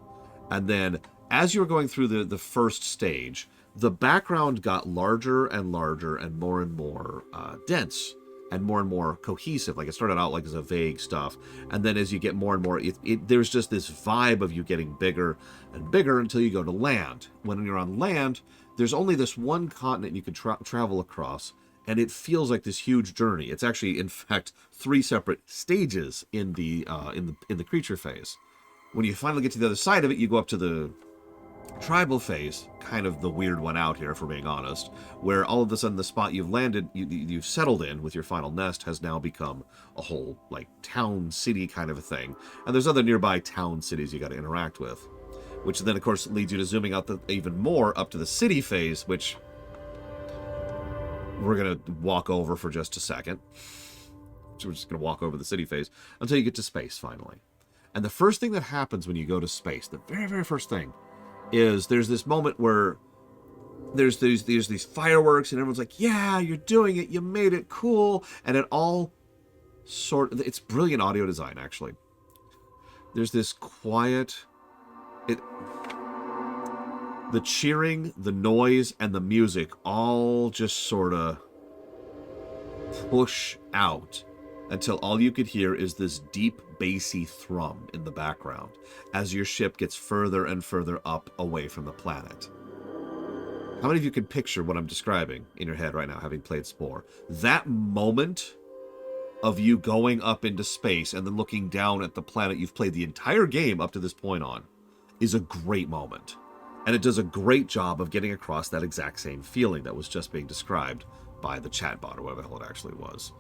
and then as you were going through the first stage, the background got larger and larger and more dense and more cohesive. Like, it started out like as a vague stuff, and then as you get more and more, there's just this vibe of you getting bigger and bigger until you go to land. When you're on land, there's only this one continent you can travel across, and it feels like this huge journey. It's actually, in fact, 3 separate stages in the creature phase. When you finally get to the other side of it, you go up to the tribal phase, kind of the weird one out here, if we're being honest, where all of a sudden the spot you've landed, you've settled in with your final nest has now become a whole, like, town, city kind of a thing. And there's other nearby town cities you got to interact with, which then, of course, leads you to zooming out even more up to the city phase, which we're going to walk over for just a second. So we're just going to walk over the city phase until you get to space, finally. And the first thing that happens when you go to space, the very, very first thing, is there's this moment where there's these fireworks, and everyone's like, yeah, you're doing it, you made it, cool. And it all it's brilliant audio design, actually. there's this quiet... The cheering, the noise, and the music all just sort of push out until all you could hear is this deep, bassy thrum in the background as your ship gets further and further up away from the planet. How many of you can picture what I'm describing in your head right now, having played Spore? That moment of you going up into space and then looking down at the planet you've played the entire game up to this point on is a great moment. And it does a great job of getting across that exact same feeling that was just being described by the chatbot, or whatever the hell it actually was.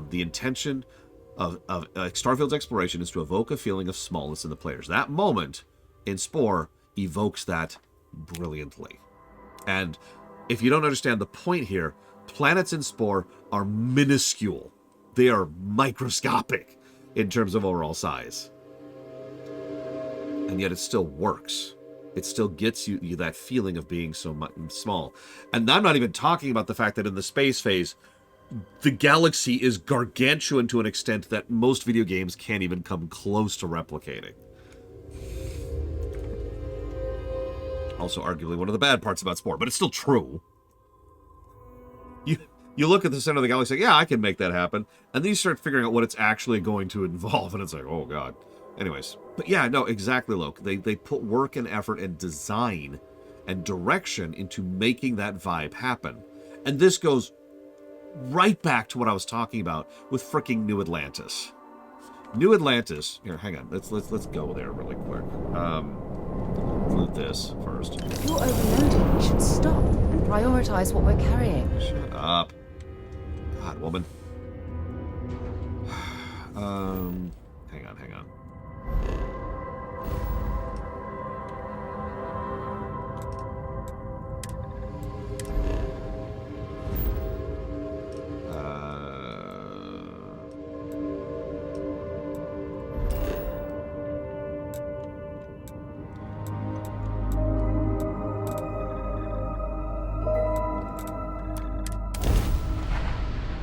The intention of Starfield's exploration is to evoke a feeling of smallness in the players. That moment in Spore evokes that brilliantly. And if you don't understand the point here, planets in Spore are minuscule. They are microscopic in terms of overall size. And yet it still works. It still gets you that feeling of being so small. And I'm not even talking about the fact that in the space phase, the galaxy is gargantuan to an extent that most video games can't even come close to replicating. Also arguably one of the bad parts about Spore, but it's still true. You look at the center of the galaxy, like, yeah, I can make that happen. And then you start figuring out what it's actually going to involve, and it's like, oh, God. Anyways, but yeah, no, exactly, Loke. They put work and effort and design and direction into making that vibe happen. And this goes right back to what I was talking about with freaking New Atlantis. New Atlantis, here, hang on, let's go there really quick. Loot this first. If you're overloaded, we should stop and prioritize what we're carrying. Shut up. God, woman. Hang on.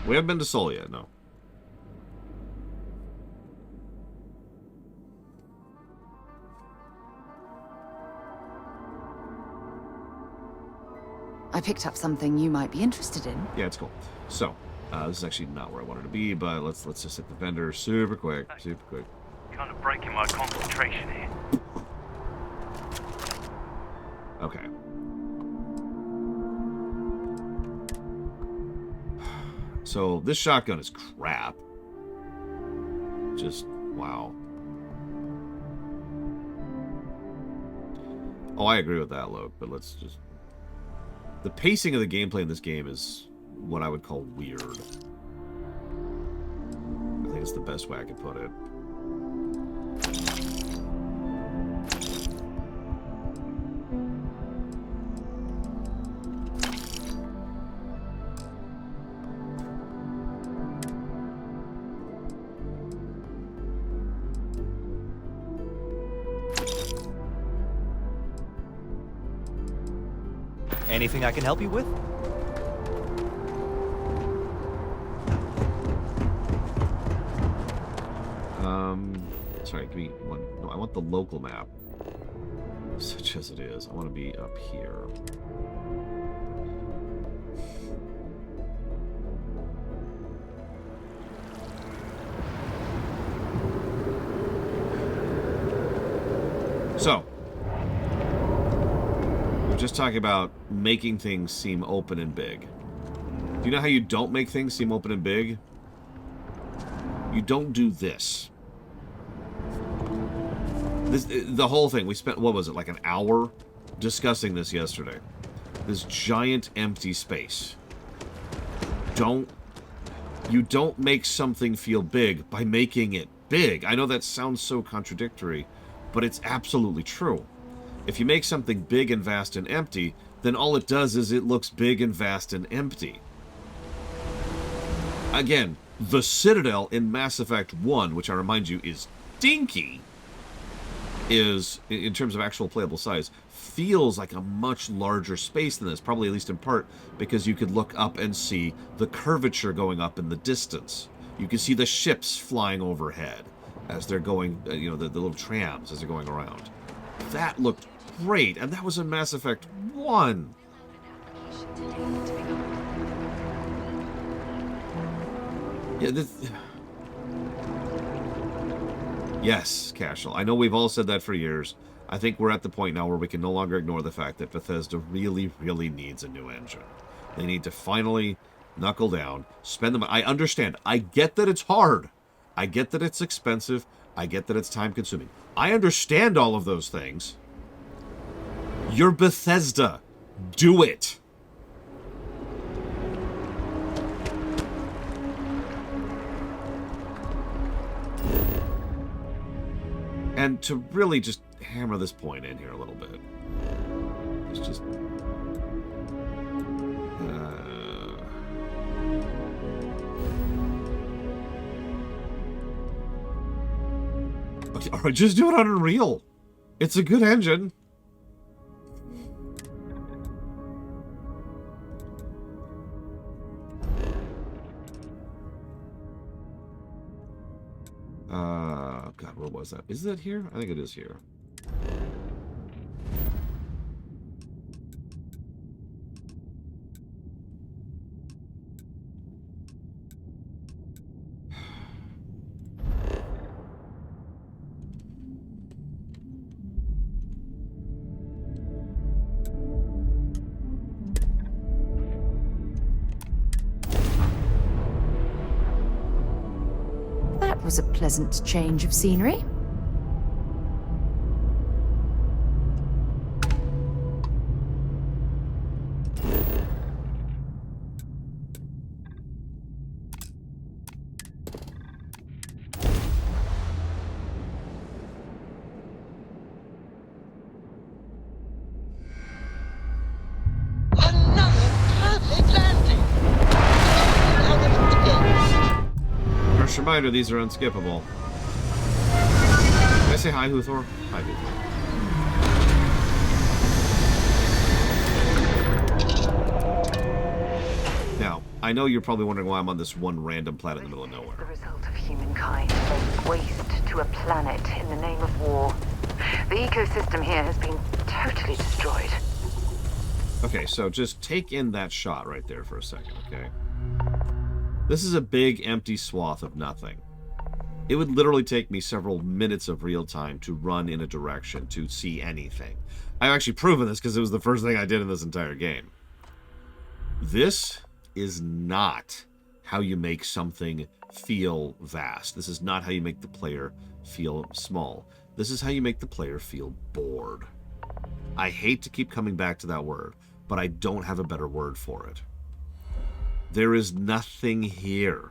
We haven't been to Sol yet, no. I picked up something you might be interested in. Yeah, it's cool. So, this is actually not where I wanted to be, but let's just hit the vendor super quick. Kind of breaking my concentration here. Okay. So, this shotgun is crap. Just, wow. Oh, I agree with that, Luke, but let's just... The pacing of the gameplay in this game is what I would call weird. I think it's the best way I could put it. Anything I can help you with? Sorry, give me one. No, I want the local map. Such as it is. I want to be up here. So, we're just talking about making things seem open and big. Do you know how you don't make things seem open and big? You don't do this. The whole thing, we spent, what was it, like an hour discussing this yesterday. This giant empty space. You don't make something feel big by making it big. I know that sounds so contradictory, but it's absolutely true. If you make something big and vast and empty, then all it does is it looks big and vast and empty. Again, the Citadel in Mass Effect 1, which I remind you is dinky, is, in terms of actual playable size, feels like a much larger space than this, probably at least in part because you could look up and see the curvature going up in the distance. You can see the ships flying overhead. as they're going, you know, the little trams as they're going around. That looked great, and that was in Mass Effect 1. Yeah, yes, Cashel. I know we've all said that for years. I think we're at the point now where we can no longer ignore the fact that Bethesda really, really needs a new engine. They need to finally knuckle down, spend the money. I understand. I get that it's hard. I get that it's expensive. I get that it's time-consuming. I understand all of those things. You're Bethesda. Do it. And to really just hammer this point in here a little bit. It's just... or just do it on Unreal. It's a good engine. God, where was that? Is that here? I think it is here. That was a pleasant change of scenery. First reminder, these are unskippable. Did I say hi, Huthor? Hi, Huthor. Now, I know you're probably wondering why I'm on this one random planet in the middle of The nowhere. result of humankind laying waste to a planet in the name of war. The ecosystem here has been totally destroyed. Okay, so just take in that shot right there for a second, okay? This is a big, empty swath of nothing. It would literally take me several minutes of real time to run in a direction to see anything. I've actually proven this because it was the first thing I did in this entire game. This is not how you make something feel vast. This is not how you make the player feel small. This is how you make the player feel bored. I hate to keep coming back to that word, but I don't have a better word for it. There is nothing here.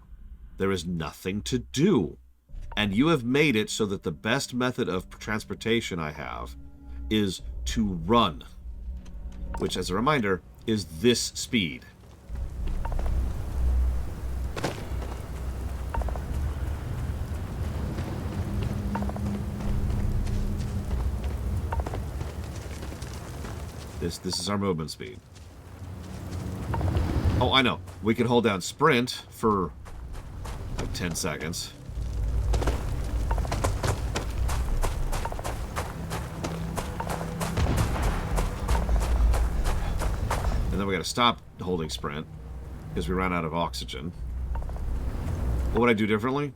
There is nothing to do. And you have made it so that the best method of transportation I have is to run. Which, as a reminder, is this speed. This is our movement speed. Oh, I know. We could hold down sprint for like 10 seconds. And then we gotta stop holding sprint because we ran out of oxygen. What would I do differently?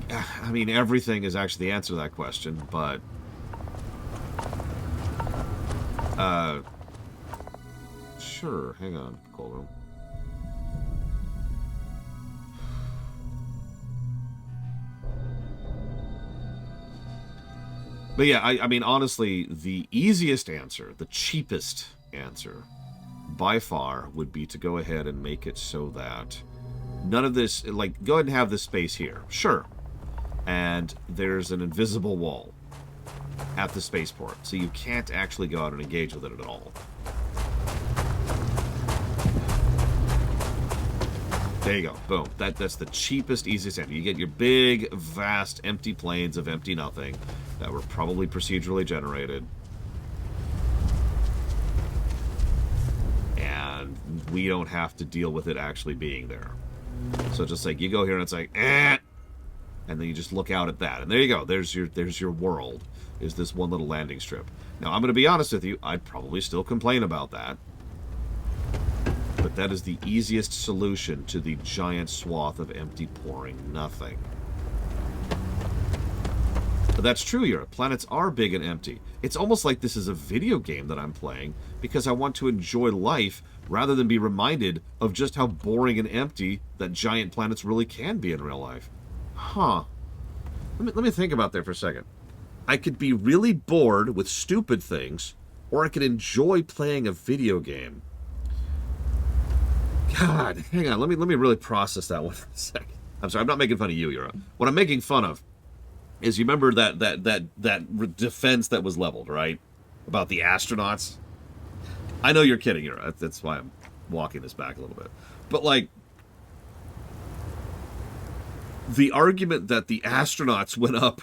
I mean, everything is actually the answer to that question, but... Sure, hang on, cold room. But yeah, I mean, honestly, the easiest answer, the cheapest answer, by far, would be to go ahead and make it so that none of this, like, go ahead and have this space here. Sure. And there's an invisible wall at the spaceport, so you can't actually go out and engage with it at all. There you go. Boom. That's the cheapest, easiest answer. You get your big, vast, empty planes of empty nothing that were probably procedurally generated. And we don't have to deal with it actually being there. So just like, you go here and it's like, And then you just look out at that. And there you go. There's your world, is this one little landing strip. Now, I'm going to be honest with you. I'd probably still complain about that. But that is the easiest solution to the giant swath of empty pouring nothing. But that's true, Europe. Planets are big and empty. It's almost like this is a video game that I'm playing because I want to enjoy life rather than be reminded of just how boring and empty that giant planets really can be in real life. Huh. Let me think about that for a second. I could be really bored with stupid things, or I could enjoy playing a video game. God, hang on. Let me really process that one for a second. I'm sorry, I'm not making fun of you, Yura. What I'm making fun of is, you remember that defense that was leveled, right? About the astronauts? I know you're kidding, Yura. That's why I'm walking this back a little bit. But, like, the argument that the astronauts went up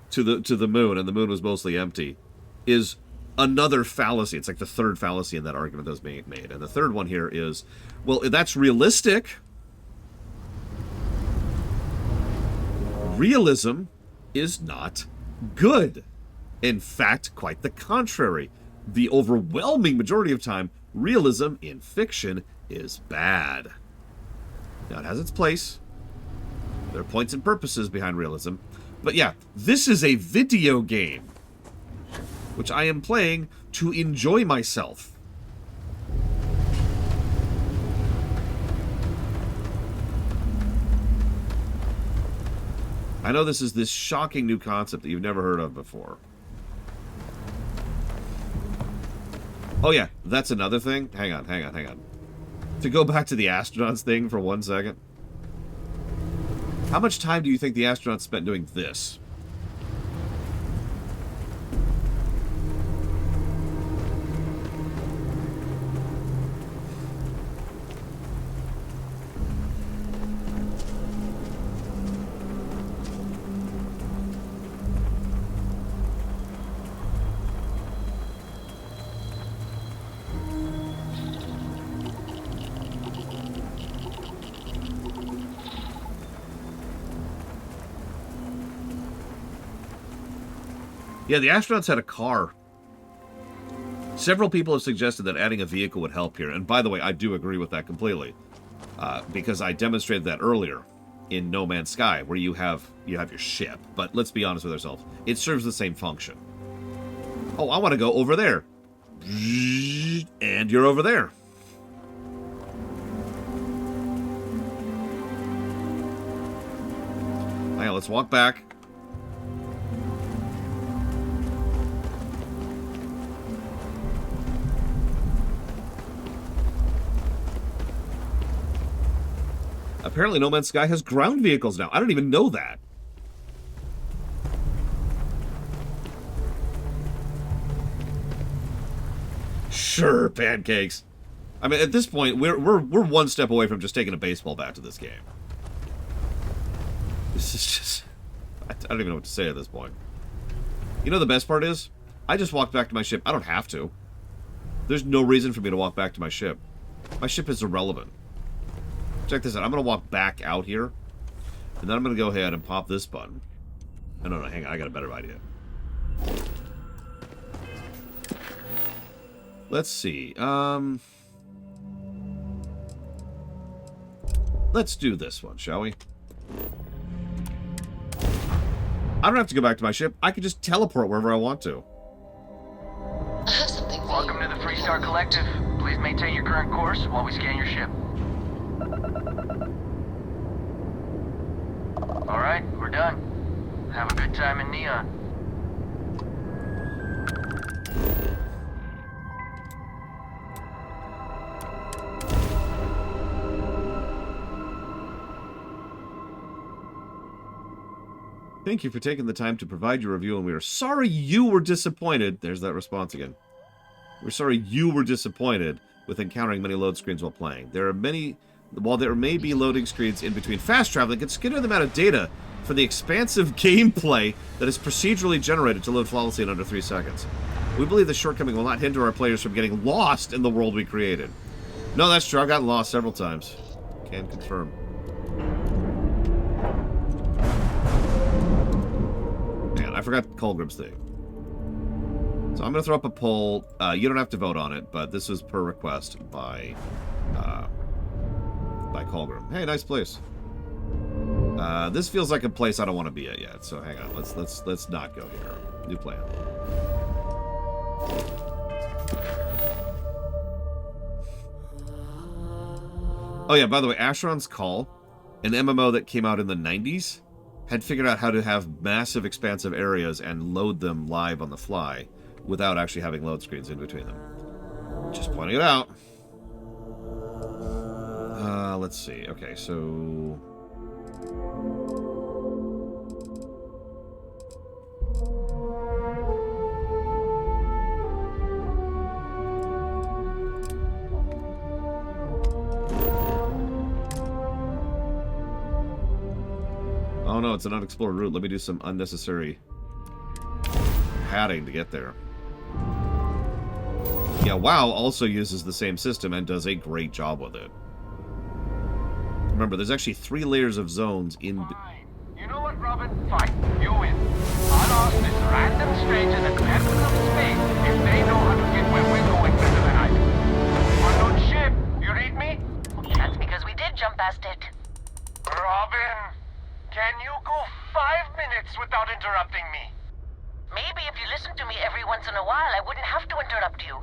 to the moon and the moon was mostly empty is another fallacy. It's like the third fallacy in that argument that was being made. And the third one here is, well, that's realistic. Realism is not good. In fact, quite the contrary. The overwhelming majority of time, realism in fiction is bad. Now, it has its place. There are points and purposes behind realism. But yeah, this is a video game, which I am playing to enjoy myself. I know this is this shocking new concept that you've never heard of before. Oh yeah, that's another thing. Hang on. To go back to the astronauts thing for 1 second. How much time do you think the astronauts spent doing this? Yeah, the astronauts had a car. Several people have suggested that adding a vehicle would help here. And by the way, I do agree with that completely. Because I demonstrated that earlier in No Man's Sky, where you have your ship. But let's be honest with ourselves. It serves the same function. Oh, I want to go over there. And you're over there. Hang on, let's walk back. Apparently, No Man's Sky has ground vehicles now. I don't even know that. Sure, pancakes. I mean, at this point, we're one step away from just taking a baseball bat to this game. This is just... I don't even know what to say at this point. You know the best part is? I just walked back to my ship. I don't have to. There's no reason for me to walk back to my ship. My ship is irrelevant. Check this out. I'm going to walk back out here. And then I'm going to go ahead and pop this button. No, hang on. I got a better idea. Let's see. Let's do this one, shall we? I don't have to go back to my ship. I can just teleport wherever I want to. I have something for you. Welcome to the Freestar Collective. Please maintain your current course while we scan your ship. Alright, we're done. Have a good time in Neon. Thank you for taking the time to provide your review, and we are sorry you were disappointed. There's that response again. We're sorry you were disappointed with encountering many load screens while playing. While there may be loading screens in between fast traveling, consider the amount of data for the expansive gameplay that is procedurally generated to load flawlessly in under 3 seconds. We believe this shortcoming will not hinder our players from getting lost in the world we created. No, that's true. I've gotten lost several times. Can confirm. forgot Colgrim's thing. So I'm going to throw up a poll. You don't have to vote on it, but this was per request by Colgrim. Hey, nice place. This feels like a place I don't want to be at yet. So hang on. Let's not go here. New plan. Oh yeah, by the way, Asheron's Call, an MMO that came out in the 90s, had figured out how to have massive expansive areas and load them live on the fly without actually having load screens in between them. Just pointing it out. Let's see. Okay, so... Oh no, it's an unexplored route. Let me do some unnecessary padding to get there. Yeah, WoW also uses the same system and does a great job with it. Remember, there's actually 3 layers of zones in... Fine. You know what, Robin? Fine. You win. I'll ask this random stranger that left from space if they know how to get where we're going better than I do. Unknown ship, you read me? That's because we did jump past it. Robin, can you go 5 minutes without interrupting me? Maybe if you listen to me every once in a while, I wouldn't have to interrupt you.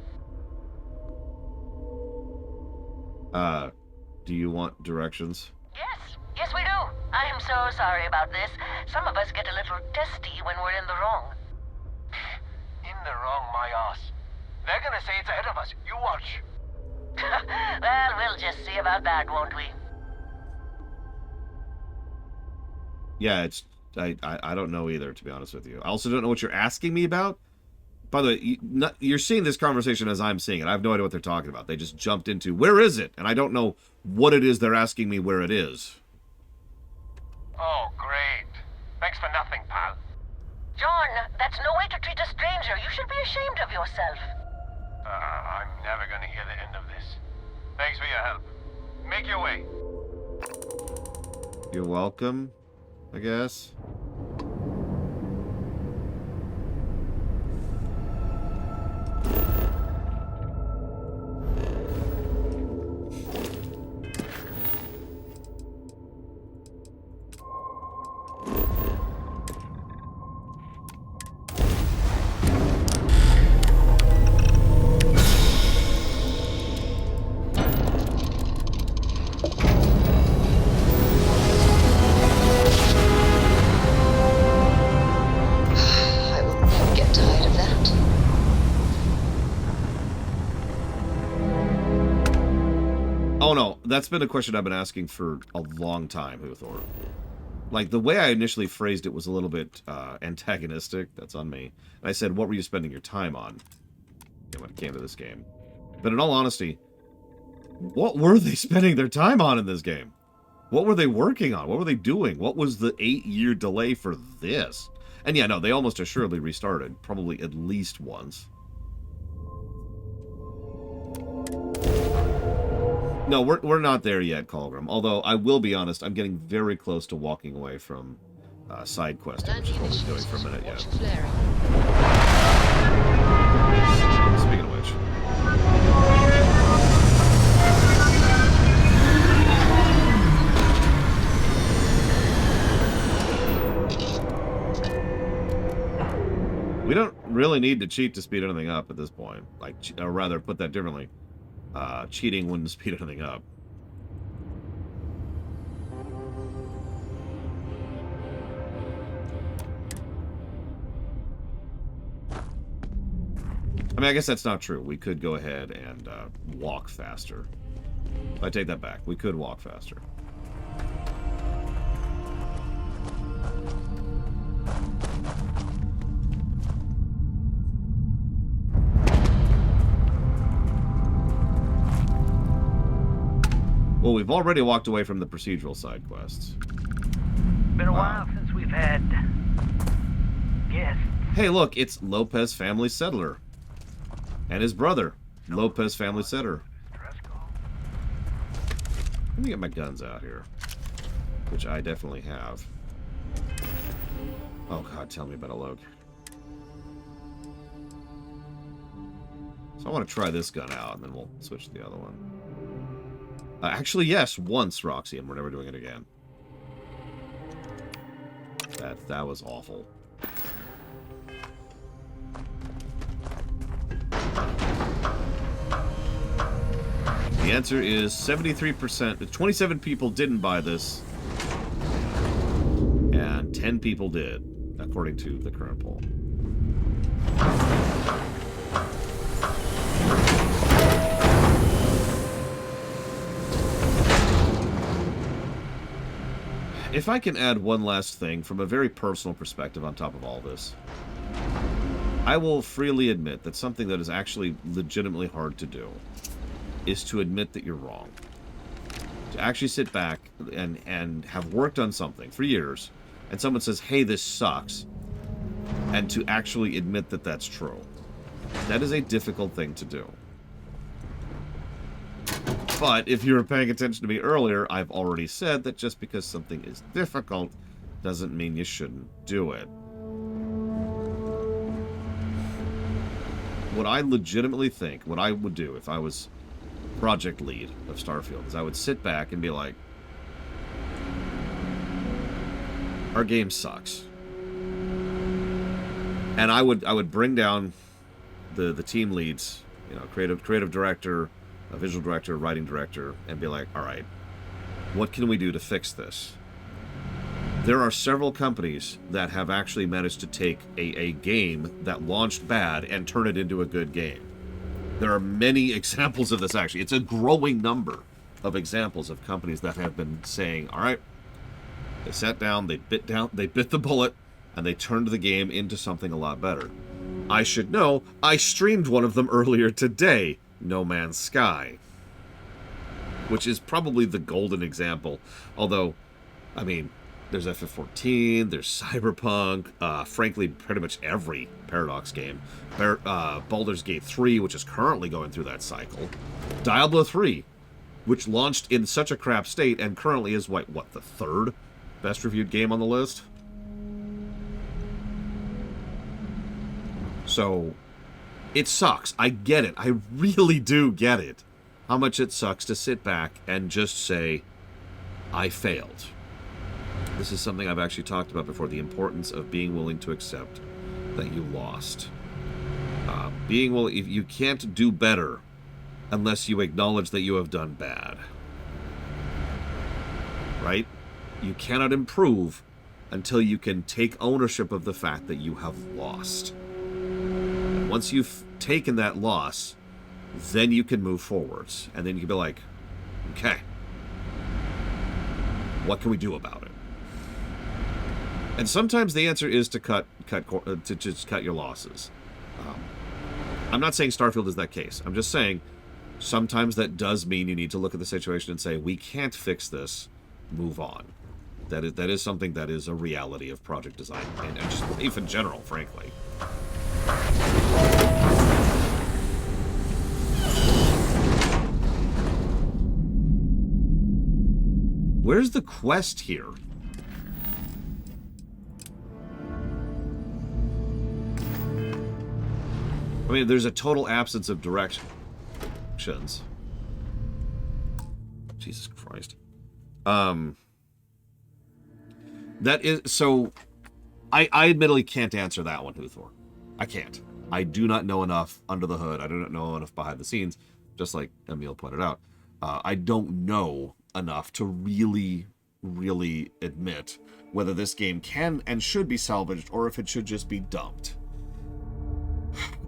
Do you want directions? Yes, we do. I am so sorry about this. Some of us get a little testy when we're in the wrong. In the wrong, my ass. They're gonna say it's ahead of us. You watch. Well, we'll just see about that, won't we? Yeah, it's... I don't know either, to be honest with you. I also don't know what you're asking me about. By the way, you're seeing this conversation as I'm seeing it. I have no idea what they're talking about. They just jumped into, where is it? And I don't know what it is they're asking me where it is. Oh, great. Thanks for nothing, pal. John, that's no way to treat a stranger. You should be ashamed of yourself. I'm never gonna hear the end of this. Thanks for your help. Make your way. You're welcome, I guess. That's been a question I've been asking for a long time, Huthor. Like, the way I initially phrased it was a little bit antagonistic. That's on me. And I said, what were you spending your time on when it came to this game? But in all honesty, what were they spending their time on in this game? What were they working on? What were they doing? What was the 8-year delay for this? And yeah, no, they almost assuredly restarted. Probably at least once. No, we're not there yet, Colgrim. Although, I will be honest, I'm getting very close to walking away from side questing, which is what we're doing for a minute yet. Speaking of which... We don't really need to cheat to speed anything up at this point. Like, or rather, put that differently. Cheating wouldn't speed anything up. I mean, I guess that's not true. We could go ahead and walk faster. I take that back. We could walk faster. Well, we've already walked away from the procedural side quests. Been a while since we've had guests. Hey, look, it's Lopez Family Settler. And his brother, Lopez Family Settler. Let me get my guns out here. Which I definitely have. Oh god, tell me about a Logue. So I want to try this gun out, and then we'll switch to the other one. Actually, yes, once, Roxy, and we're never doing it again. That was awful. The answer is 73%. 27 people didn't buy this, and 10 people did, according to the current poll. If I can add one last thing from a very personal perspective on top of all this, I will freely admit that something that is actually legitimately hard to do is to admit that you're wrong. To actually sit back and have worked on something for years, and someone says, hey, this sucks, and to actually admit that that's true. That is a difficult thing to do. But if you were paying attention to me earlier, I've already said that just because something is difficult doesn't mean you shouldn't do it. What I legitimately think, what I would do if I was project lead of Starfield, is I would sit back and be like, our game sucks. And I would bring down the team leads, you know, creative director, a visual director, writing director, and be like, all right, what can we do to fix this? There are several companies that have actually managed to take a game that launched bad and turn it into a good game. There are many examples of this, actually. It's a growing number of examples of companies that have been saying, all right, they sat down, they bit the bullet, and they turned the game into something a lot better. I should know, I streamed one of them earlier today, No Man's Sky, which is probably the golden example. Although, I mean, there's FF14, there's Cyberpunk, frankly, pretty much every Paradox game. Baldur's Gate 3, which is currently going through that cycle. Diablo 3, which launched in such a crap state and currently is, what, the third best reviewed game on the list? So, it sucks. I get it. I really do get it. How much it sucks to sit back and just say, I failed. This is something I've actually talked about before, the importance of being willing to accept that you lost. Being willing, if you can't do better unless you acknowledge that you have done bad. Right? You cannot improve until you can take ownership of the fact that you have lost. And once you've taken that loss, then you can move forwards. And then you can be like, okay, what can we do about it? And sometimes the answer is to just cut your losses. I'm not saying Starfield is that case. I'm just saying sometimes that does mean you need to look at the situation and say, we can't fix this, move on. That is something that is a reality of project design and just life in general, frankly. Where's the quest here? I mean, there's a total absence of directions. Jesus Christ. That is... So, I admittedly can't answer that one, Huthor. I can't. I do not know enough under the hood. I do not know enough behind the scenes, just like Emil pointed out. I don't know enough to really admit whether this game can and should be salvaged or if it should just be dumped.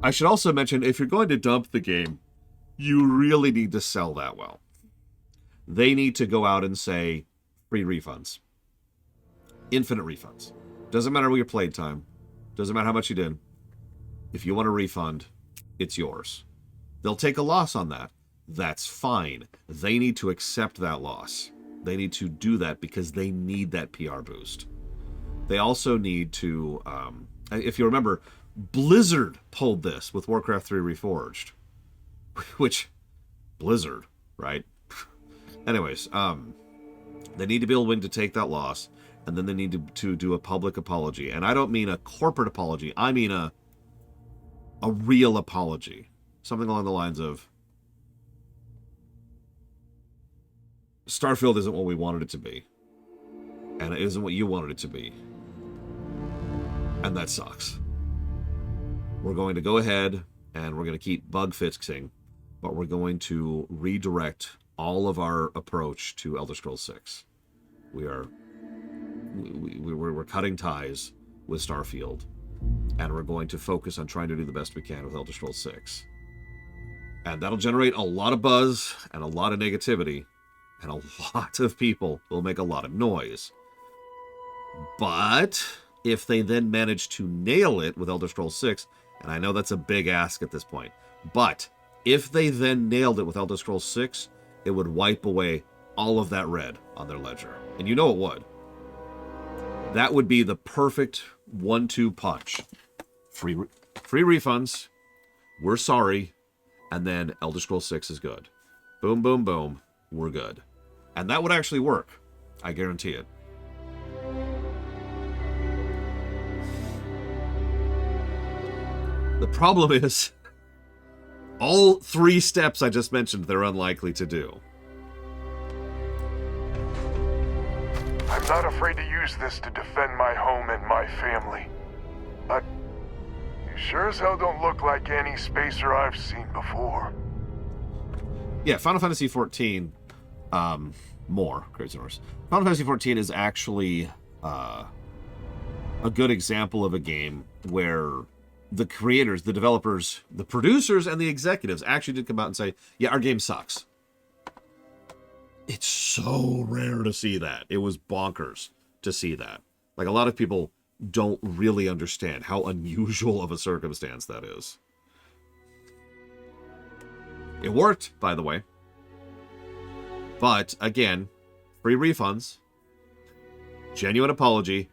I should also mention, if you're going to dump the game, you really need to sell that well. They need to go out and say, free refunds. Infinite refunds. Doesn't matter what your playtime. Doesn't matter how much you did. If you want a refund, it's yours. They'll take a loss on that. That's fine. They need to accept that loss. They need to do that because they need that PR boost. They also need to, if you remember, Blizzard pulled this with Warcraft 3 Reforged. Which, Blizzard, right? Anyways, they need to be willing to take that loss and then they need to do a public apology. And I don't mean a corporate apology. I mean a real apology. Something along the lines of, Starfield isn't what we wanted it to be. And it isn't what you wanted it to be. And that sucks. We're going to go ahead and we're going to keep bug fixing, but we're going to redirect all of our approach to Elder Scrolls 6. We're cutting ties with Starfield, and we're going to focus on trying to do the best we can with Elder Scrolls 6. And that'll generate a lot of buzz and a lot of negativity, and a lot of people will make a lot of noise. But if they then manage to nail it with Elder Scrolls 6, and I know that's a big ask at this point, but if they then nailed it with Elder Scrolls 6, it would wipe away all of that red on their ledger. And you know it would. That would be the perfect 1-2 punch. Free refunds, we're sorry, and then Elder Scrolls 6 is good. Boom, boom, boom, we're good. And that would actually work. I guarantee it. The problem is, all 3 steps I just mentioned, they're unlikely to do. I'm not afraid to use this to defend my home and my family. But you sure as hell don't look like any spacer I've seen before. Yeah, Final Fantasy XIV, more, Crazy Horse. Final Fantasy XIV is actually a good example of a game where the creators, the developers, the producers, and the executives actually did come out and say, yeah, our game sucks. It's so rare to see that. It was bonkers to see that. Like, a lot of people don't really understand how unusual of a circumstance that is. It worked, by the way. But, again, free refunds, genuine apology,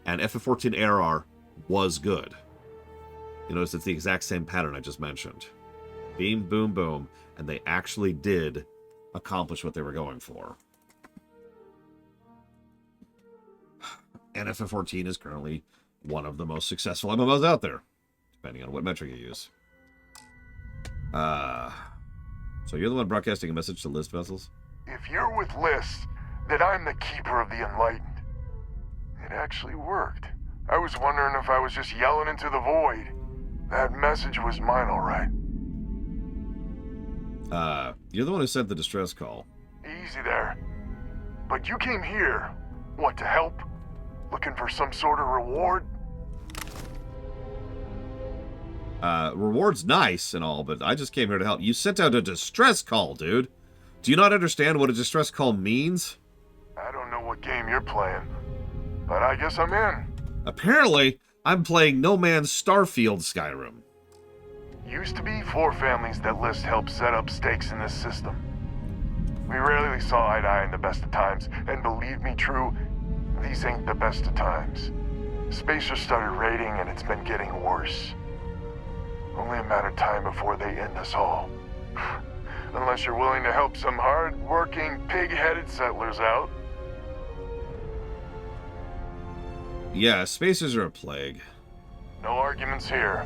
and FF14 ARR was good. You notice it's the exact same pattern I just mentioned. Beam, boom, boom. And they actually did accomplish what they were going for. And FF14 is currently one of the most successful MMOs out there, depending on what metric you use. So you're the one broadcasting a message to List vessels? If you're with List, then I'm the keeper of the enlightened. It actually worked. I was wondering if I was just yelling into the void. That message was mine, all right. You're the one who sent the distress call. Easy there. But you came here, what, to help? Looking for some sort of reward? Reward's nice and all, but I just came here to help. You sent out a distress call, dude. Do you not understand what a distress call means? I don't know what game you're playing, but I guess I'm in. Apparently, I'm playing No Man's Starfield Skyrim. Used to be 4 families that List helped set up stakes in this system. We rarely saw eye to eye in the best of times, and believe me true, these ain't the best of times. Spacers started raiding and it's been getting worse. Only a matter of time before they end us all. Unless you're willing to help some hard-working, pig-headed settlers out. Yeah, spacers are a plague. No arguments here.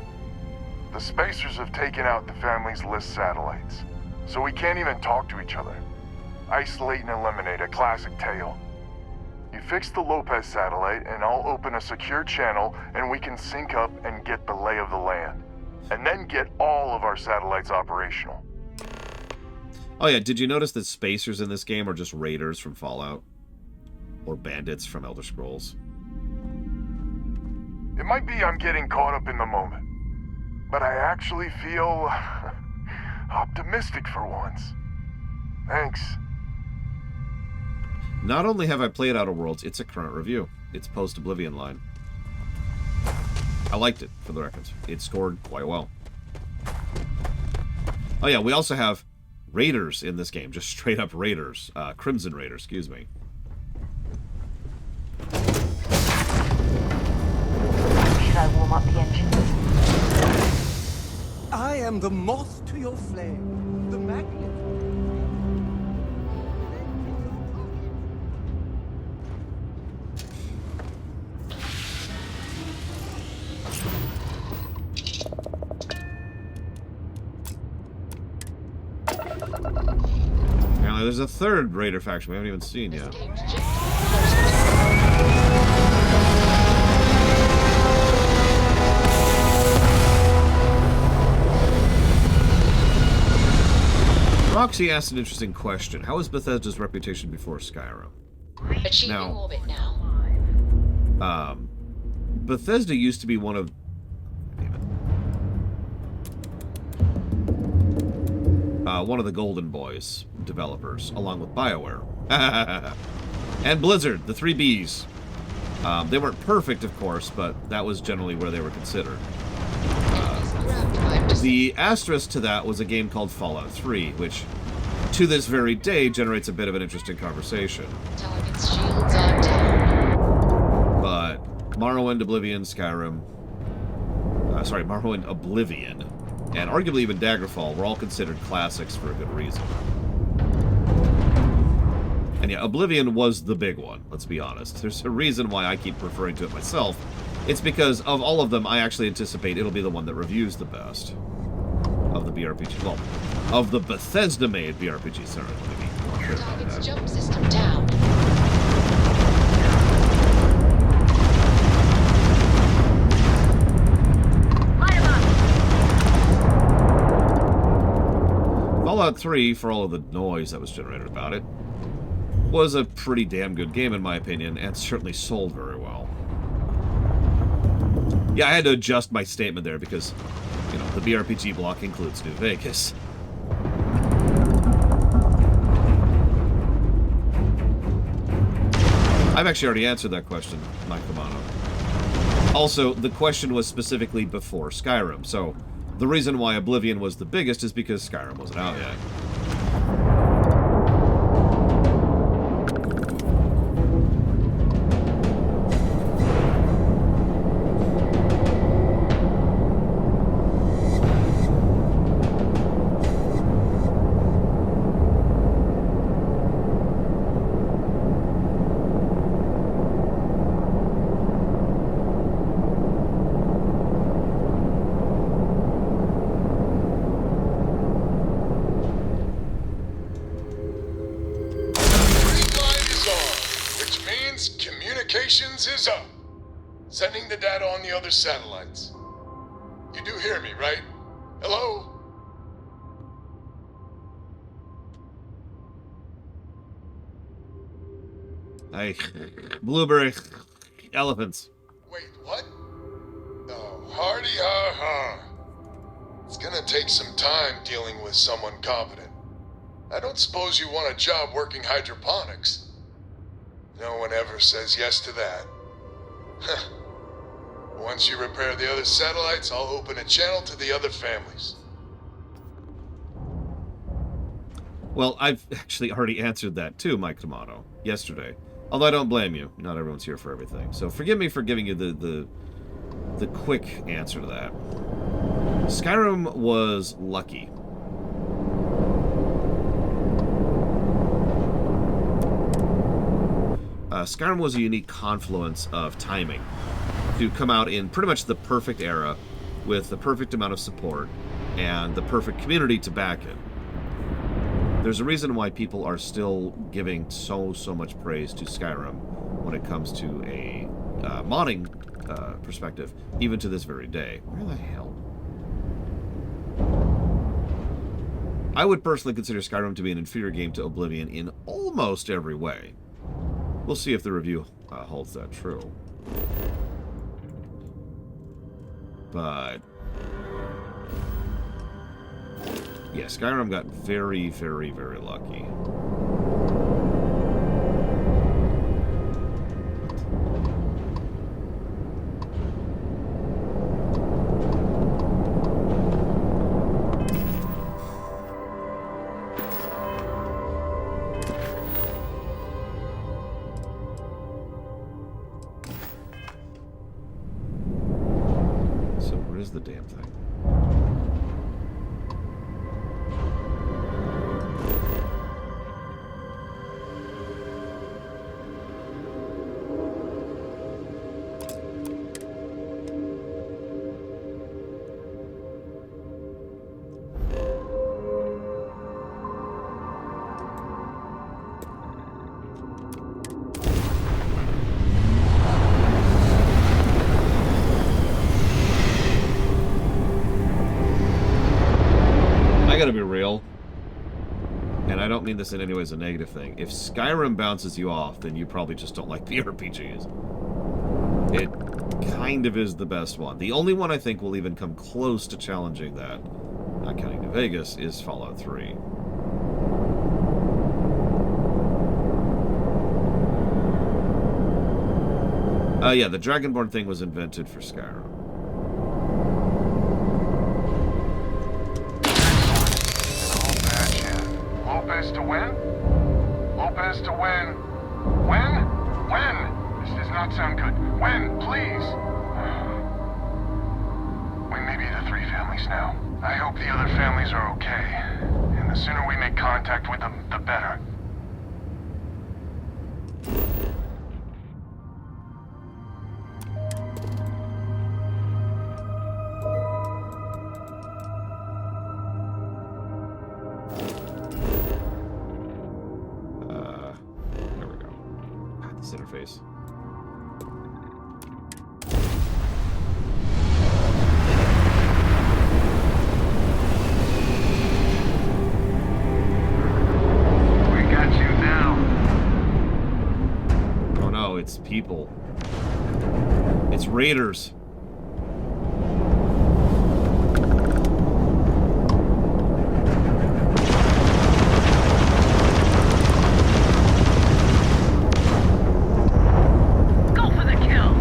The spacers have taken out the family's List satellites, so we can't even talk to each other. Isolate and eliminate, a classic tale. You fix the Lopez satellite and I'll open a secure channel and we can sync up and get the lay of the land. And then get all of our satellites operational. Oh yeah, did you notice that spacers in this game are just raiders from Fallout? Or bandits from Elder Scrolls? It might be I'm getting caught up in the moment, but I actually feel optimistic for once. Thanks. Not only have I played Outer Worlds, it's a current review. It's post-Oblivion line. I liked it, for the record. It scored quite well. Oh yeah, we also have Raiders in this game. Just straight up Raiders. Crimson Raiders, excuse me. Should I warm up the engines? I am the moth to your flame, the magnet. there's a third Raider faction we haven't even seen yet. Roxy asked an interesting question. How was Bethesda's reputation before Skyrim? Achieving orbit now. Bethesda used to be one of... one of the Golden Boys developers, along with BioWare. And Blizzard, the 3 Bs. They weren't perfect, of course, but that was generally where they were considered. The asterisk to that was a game called Fallout 3, which, to this very day, generates a bit of an interesting conversation. Target's shields are down. But Morrowind, Oblivion, Skyrim... Morrowind, Oblivion, and arguably even Daggerfall were all considered classics for a good reason. And yeah, Oblivion was the big one, let's be honest. There's a reason why I keep referring to it myself. It's because of all of them, I actually anticipate it'll be the one that reviews the best. Of the BRPG. Well, of the Bethesda-made BRPG, sorry. Target's jump system down. Fallout 3, for all of the noise that was generated about it, was a pretty damn good game in my opinion, and certainly sold very well. Yeah, I had to adjust my statement there because, you know, the BRPG block includes New Vegas. I've actually already answered that question, Mike Kamano. Also, the question was specifically before Skyrim, so the reason why Oblivion was the biggest is because Skyrim wasn't out yet. Is up. Sending the data on the other satellites. You do hear me, right? Hello? Hey, blueberry elephants. Wait, what? Oh, hardy ha ha. It's gonna take some time dealing with someone competent. I don't suppose you want a job working hydroponics. No one ever says yes to that. Once you repair the other satellites, I'll open a channel to the other families. Well, I've actually already answered that too, Mike Tomato, yesterday. Although I don't blame you. Not everyone's here for everything. So forgive me for giving you the quick answer to that. Skyrim was lucky. Skyrim was a unique confluence of timing to come out in pretty much the perfect era with the perfect amount of support and the perfect community to back it. There's a reason why people are still giving so much praise to Skyrim when it comes to a modding perspective, even to this very day. Where the hell? I would personally consider Skyrim to be an inferior game to Oblivion in almost every way. We'll see if the review holds that true. But yeah, Skyrim got very, very, very lucky. The damn thing. I gotta be real. And I don't mean this in any way as a negative thing. If Skyrim bounces you off, then you probably just don't like the RPGs. It kind of is the best one. The only one I think will even come close to challenging that, not counting New Vegas, is Fallout 3. Yeah, the Dragonborn thing was invented for Skyrim. Lopez to win? Lopez to win. Win? Win! This does not sound good. Win, please! We may be the 3 families now. I hope the other families are okay. And the sooner we make contact with them, the better. There we go. God, this interface. We got you now. Oh no, it's people. It's raiders. Go for the kill!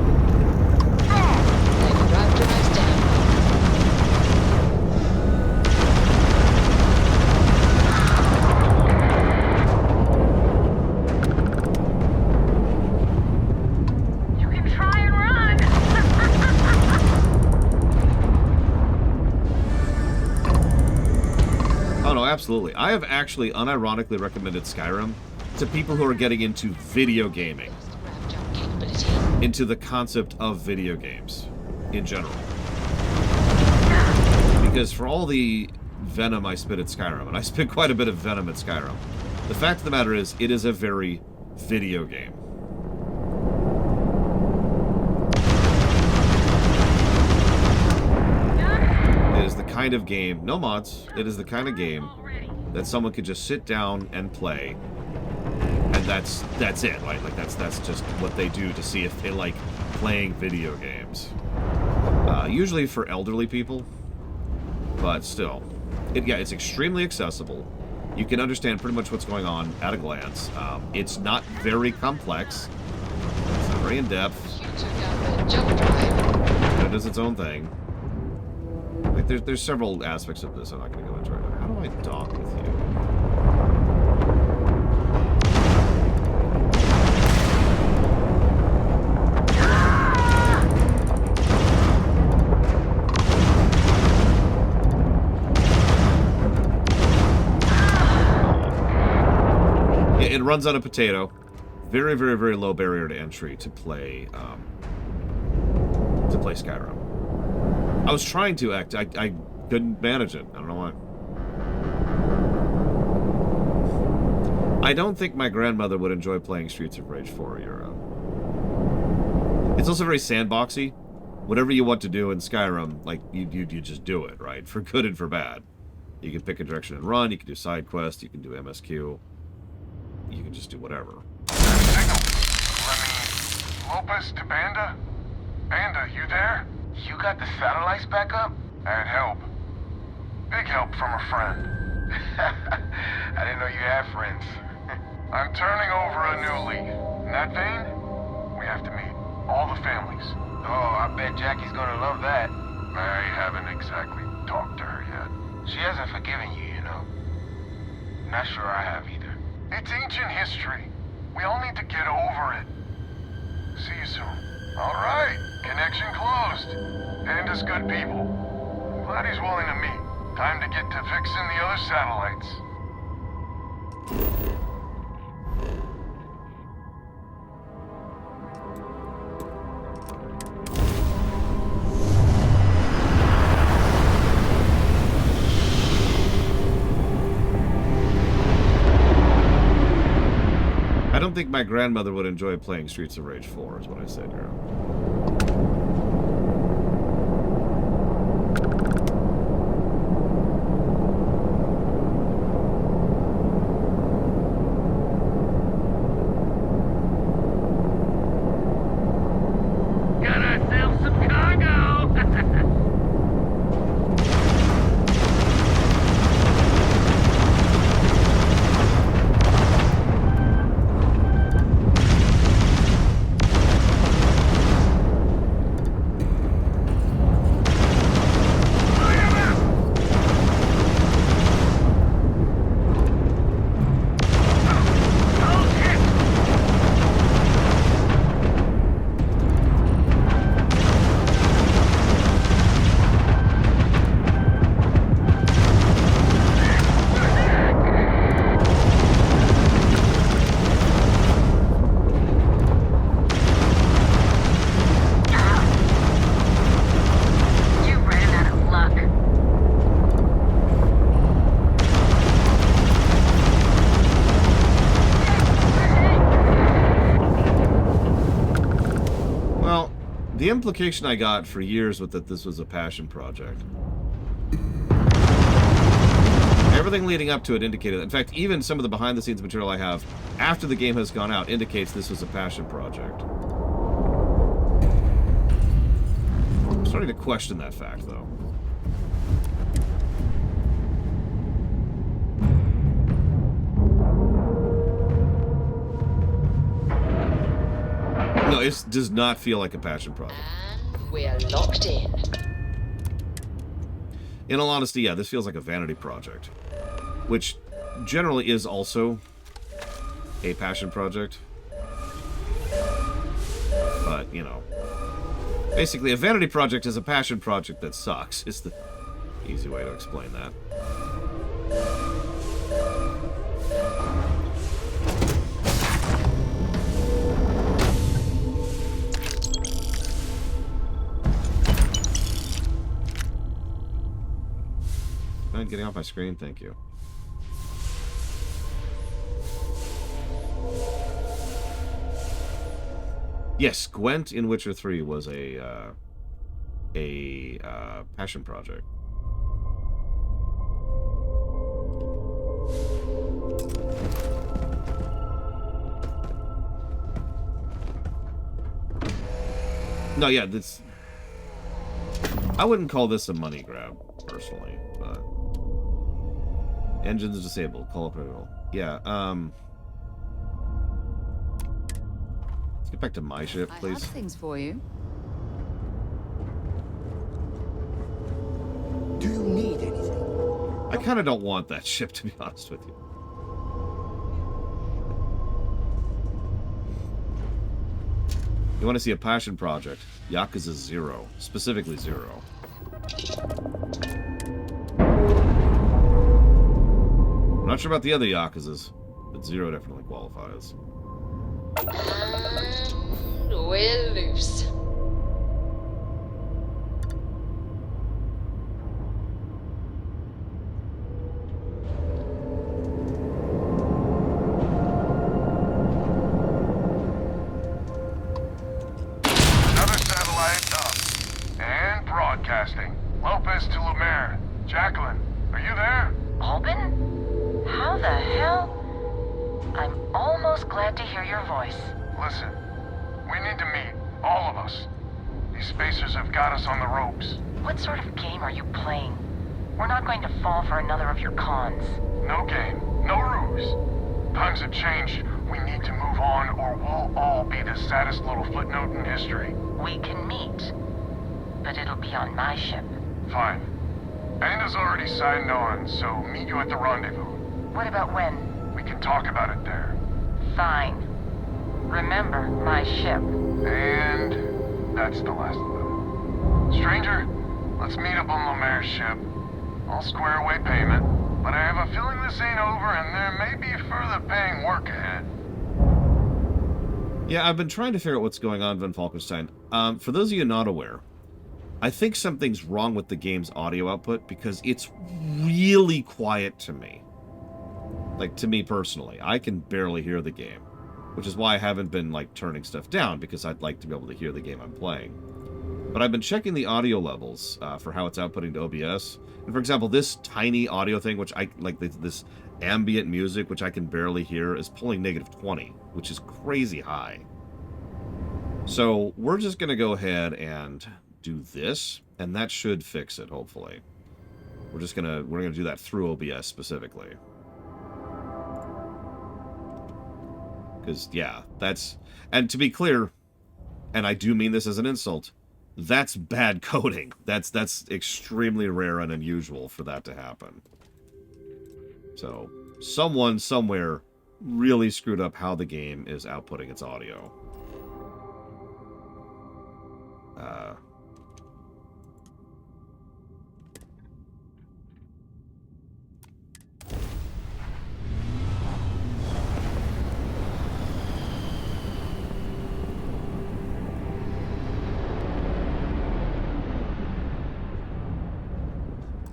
They've arrived to us down. You can try and run! Oh no, absolutely. I have actually unironically recommended Skyrim to people who are getting into video gaming, Grav jump capability. into the concept of video games in general. Because for all the venom I spit at Skyrim, and I spit quite a bit of venom at Skyrim, the fact of the matter is, it is a very video game. It is the kind of game, no mods, it is the kind of game that someone could just sit down and play, and that's it, right? Like that's just what they do to see if they like playing video games. Usually for elderly people, but still, it's extremely accessible. You can understand pretty much what's going on at a glance. It's not very complex. It's not very in depth. Computer gather jump drive. But it does its own thing. Like there's several aspects of this I'm not going to go into right now. How do I dock with you? Yeah, it runs on a potato. Very, very, very low barrier to entry to play Skyrim. I was trying to act. I couldn't manage it. I don't know why. I don't think my grandmother would enjoy playing Streets of Rage 4 Euro. It's also very sandboxy. Whatever you want to do in Skyrim, like, you just do it, right? For good and for bad. You can pick a direction and run, you can do side quests, you can do MSQ. You can just do whatever. Signal. Lopez to Banda? Banda, you there? You got the satellites back up? I'd help. Big help from a friend. I didn't know you had friends. I'm turning over a new leaf. In that vein, we have to meet. All the families. Oh, I bet Jackie's gonna love that. I haven't exactly talked to her yet. She hasn't forgiven you, you know. Not sure I have either. It's ancient history. We all need to get over it. See you soon. All right. Connection closed. Panda's good people. Glad he's willing to meet. Time to get to fixing the other satellites. I don't think my grandmother would enjoy playing Streets of Rage 4, is what I said, girl. The implication I got for years was that this was a passion project. Everything leading up to it indicated... In fact, even some of the behind-the-scenes material I have after the game has gone out indicates this was a passion project. I'm starting to question that fact, though. No, it does not feel like a passion project. And we're locked in. In all honesty, yeah, this feels like a vanity project. Which generally is also a passion project. But, you know. Basically, a vanity project is a passion project that sucks. Is the easy way to explain that. Mind getting off my screen? Thank you. Yes, Gwent in Witcher 3 was a passion project. No, yeah, this... I wouldn't call this a money grab, personally, but... Engines disabled. Call up renewal. Yeah, let's get back to my ship, please. I have things for you. Do you need anything? I kind of don't want that ship, to be honest with you. You want to see a passion project? Yakuza 0. Specifically 0. I'm not sure about the other Yakuzas, but 0 definitely qualifies. And we're loose. Another satellite up. And broadcasting. Lopez to Lumiere. Jacqueline, are you there? Albin? How the hell? I'm almost glad to hear your voice. Listen, we need to meet. All of us. These spacers have got us on the ropes. What sort of game are you playing? We're not going to fall for another of your cons. No game. No ruse. Times have changed. We need to move on or we'll all be the saddest little footnote in history. We can meet, but it'll be on my ship. Fine. Anna's already signed on, so meet you at the rendezvous. What about when? We can talk about it there. Fine. Remember, my ship. And that's the last of them. Stranger, let's meet up on Lumiere's ship. I'll square away payment, but I have a feeling this ain't over and there may be further paying work ahead. Yeah, I've been trying to figure out what's going on, Van Falkenstein. For those of you not aware, I think something's wrong with the game's audio output because it's really quiet to me. Like, to me personally. I can barely hear the game. Which is why I haven't been, like, turning stuff down, because I'd like to be able to hear the game I'm playing. But I've been checking the audio levels for how it's outputting to OBS. And for example, this tiny audio thing, which I like, this ambient music, which I can barely hear, is pulling -20, which is crazy high. So we're just going to go ahead and do this, and that should fix it, hopefully. We're gonna do that through OBS specifically. Because, yeah, that's... And to be clear, and I do mean this as an insult, that's bad coding. That's extremely rare and unusual for that to happen. So, someone somewhere really screwed up how the game is outputting its audio.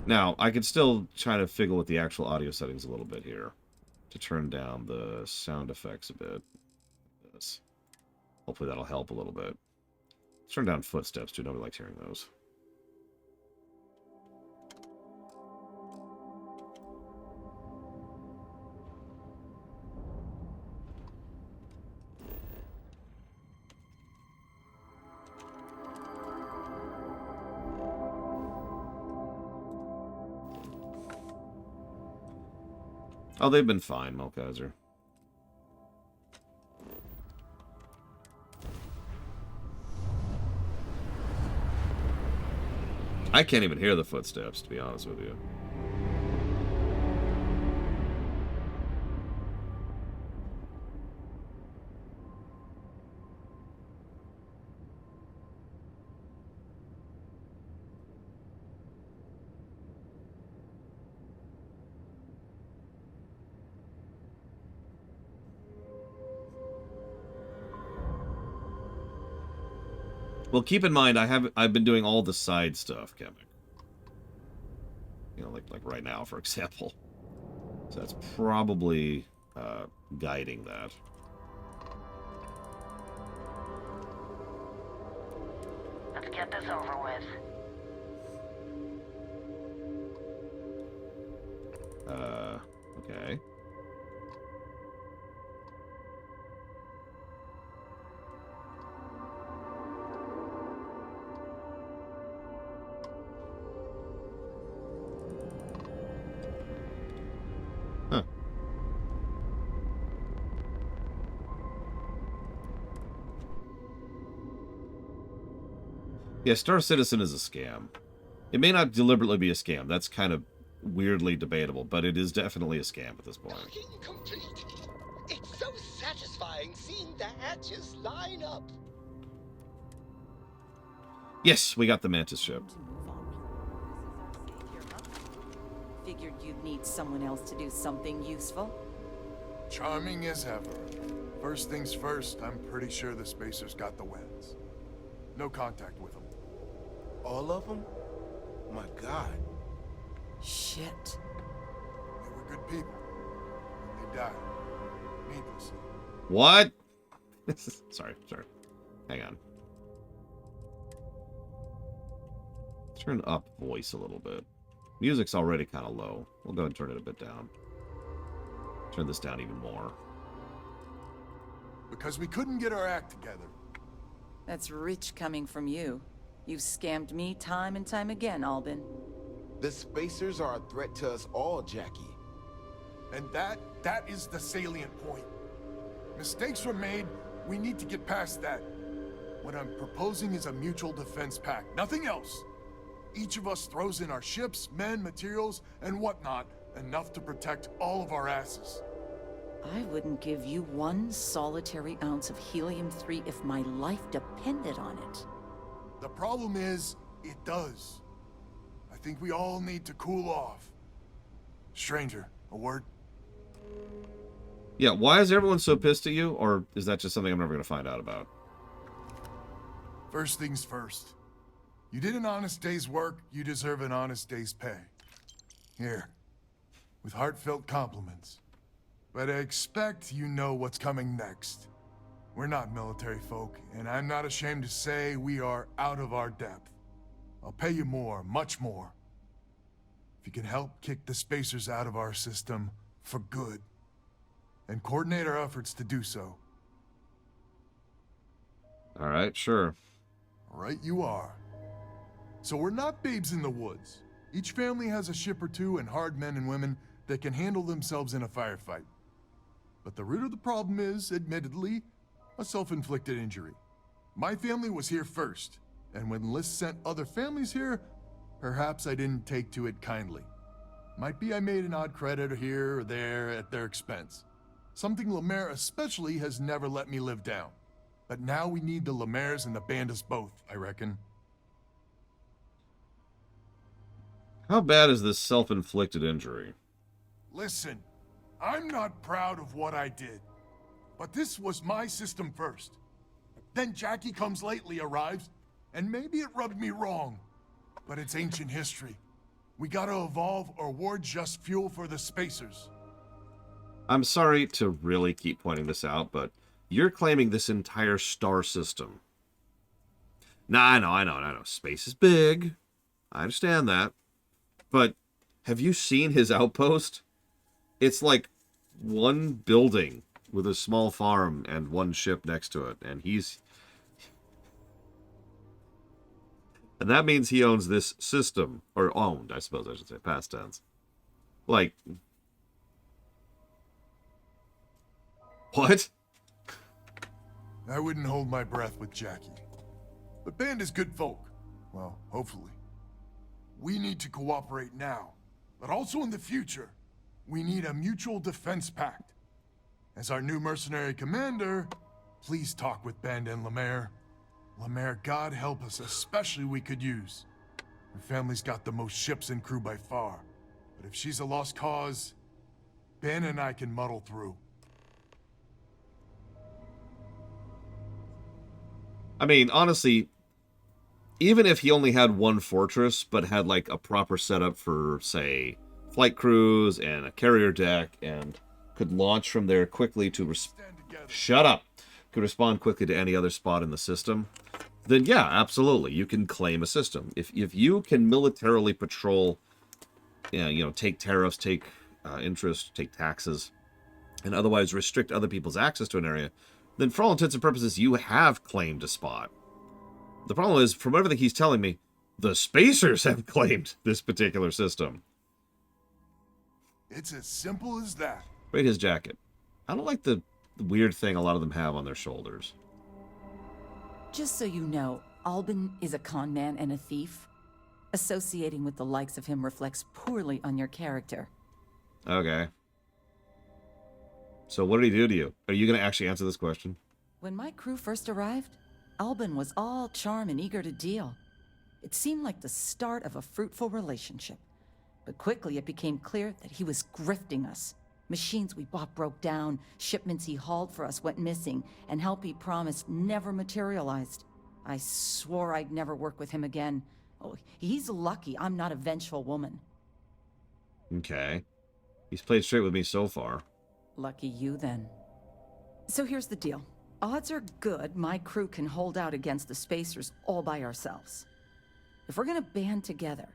Now, I could still try to fiddle with the actual audio settings a little bit here to turn down the sound effects a bit. Hopefully that'll help a little bit. Let's turn down footsteps, too. Nobody likes hearing those. Oh, they've been fine, Melkaiser. I can't even hear the footsteps, to be honest with you. Well, keep in mind, I've been doing all the side stuff, Kemek. You know, like right now, for example. So that's probably guiding that. Let's get this over with. Okay. Huh. Yeah, Star Citizen is a scam. It may not deliberately be a scam. That's kind of weirdly debatable, but it is definitely a scam at this point. Complete. It's so satisfying seeing the hatches line up. Yes, we got the Mantis ship. Figured you'd need someone else to do something useful. Charming as ever. First things first, I'm pretty sure the Spacers got the wins. No contact with them. All of them? My God. Shit. They were good people. They died. Needlessly. What? Sorry. Hang on. Turn up voice a little bit. Music's already kind of low. We'll go and turn it a bit down. Turn this down even more. Because we couldn't get our act together. That's rich coming from you. You've scammed me time and time again, Albin. The Spacers are a threat to us all, Jackie. And that is the salient point. Mistakes were made. We need to get past that. What I'm proposing is a mutual defense pact. Nothing else. Each of us throws in our ships, men, materials, and whatnot, enough to protect all of our asses. I wouldn't give you one solitary ounce of helium-3 if my life depended on it. The problem is, it does. I think we all need to cool off. Stranger, a word? Yeah, why is everyone so pissed at you? Or is that just something I'm never going to find out about? First things first. You did an honest day's work, you deserve an honest day's pay. Here, with heartfelt compliments. But I expect you know what's coming next. We're not military folk, and I'm not ashamed to say we are out of our depth. I'll pay you more, much more. If you can help kick the Spacers out of our system for good, and coordinate our efforts to do so. All right, sure. Right you are. So we're not babes in the woods. Each family has a ship or two and hard men and women that can handle themselves in a firefight. But the root of the problem is, admittedly, a self-inflicted injury. My family was here first, and when Liz sent other families here, perhaps I didn't take to it kindly. Might be I made an odd credit here or there at their expense. Something Lemaire especially has never let me live down. But now we need the Lemaires and the Bandas both, I reckon. How bad is this self-inflicted injury? Listen, I'm not proud of what I did. But this was my system first. Then Jackie Comes Lately arrives, and maybe it rubbed me wrong. But it's ancient history. We gotta evolve or we're just fuel for the Spacers. I'm sorry to really keep pointing this out, but you're claiming this entire star system No, I know. Space is big. I understand that. But have you seen his outpost? It's like one building with a small farm and one ship next to it. And that means he owns this system. Or owned, I suppose I should say, past tense. Like... What? I wouldn't hold my breath with Jackie. But Band is good folk. Well, hopefully. We need to cooperate now, but also in the future. We need a mutual defense pact. As our new mercenary commander, please talk with Band and Lemaire. Lemaire, God help us, especially we could use. Her family's got the most ships and crew by far. But if she's a lost cause, Ben and I can muddle through. I mean, honestly, even if he only had one fortress, but had like a proper setup for, say, flight crews and a carrier deck, and could launch from there quickly to shut up, could respond quickly to any other spot in the system, then yeah, absolutely, you can claim a system. If you can militarily patrol, take tariffs, take interest, take taxes, and otherwise restrict other people's access to an area, then for all intents and purposes, you have claimed a spot. The problem is, from everything he's telling me, the Spacers have claimed this particular system. It's as simple as that. Rate his jacket. I don't like the weird thing a lot of them have on their shoulders. Just so you know, Albin is a con man and a thief. Associating with the likes of him reflects poorly on your character. Okay. So what did he do to you? Are you going to actually answer this question? When my crew first arrived, Albin was all charm and eager to deal. It seemed like the start of a fruitful relationship. But quickly it became clear that he was grifting us. Machines we bought broke down, shipments he hauled for us went missing, and help he promised never materialized. I swore I'd never work with him again. Oh, he's lucky I'm not a vengeful woman. Okay. He's played straight with me so far. Lucky you, then. So here's the deal. Odds are good my crew can hold out against the Spacers all by ourselves. If we're gonna band together,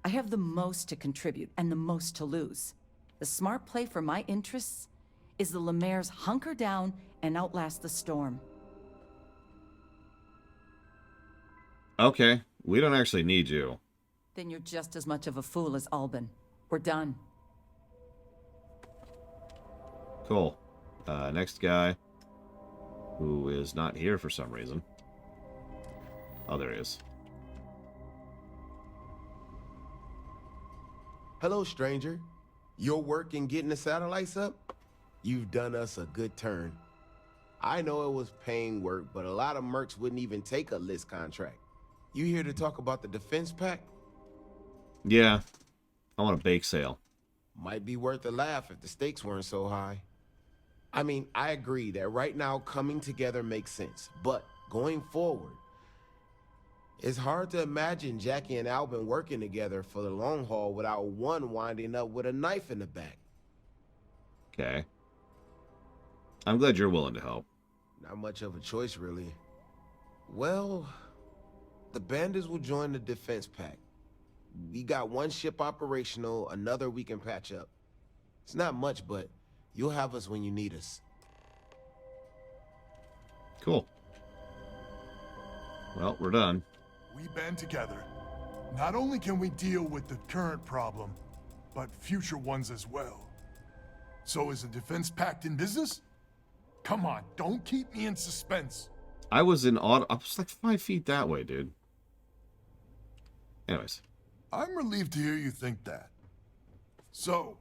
I have the most to contribute and the most to lose. The smart play for my interests is the Lemaire's hunker down and outlast the storm. Okay. We don't actually need you. Then you're just as much of a fool as Albin. We're done. Cool. Next guy, who is not here for some reason. Oh, there he is. Hello, stranger. Your work in getting the satellites up? You've done us a good turn. I know it was paying work, but a lot of mercs wouldn't even take a list contract. You here to talk about the defense pact? Yeah. I want a bake sale. Might be worth a laugh if the stakes weren't so high. I mean, I agree that right now coming together makes sense, but going forward, it's hard to imagine Jackie and Albin working together for the long haul without one winding up with a knife in the back. Okay. I'm glad you're willing to help. Not much of a choice, really. Well, the bandits will join the defense pact. We got one ship operational, another we can patch up. It's not much, but you'll have us when you need us. Cool. Well, we're done. We band together. Not only can we deal with the current problem, but future ones as well. So is the defense pact in business? Come on, don't keep me in suspense. I was like 5 feet that way, dude. Anyways. I'm relieved to hear you think that. So,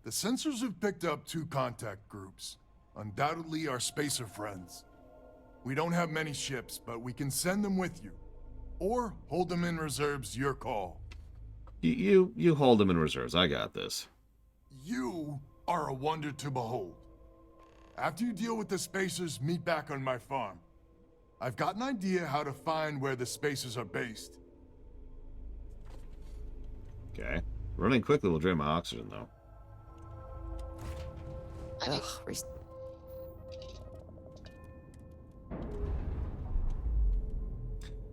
the sensors have picked up 2 contact groups. Undoubtedly our spacer friends. We don't have many ships, but we can send them with you. Or hold them in reserves, your call. You hold them in reserves. I got this. You are a wonder to behold. After you deal with the Spacers, meet back on my farm. I've got an idea how to find where the Spacers are based. Okay. Running quickly will drain my oxygen, though. Ugh,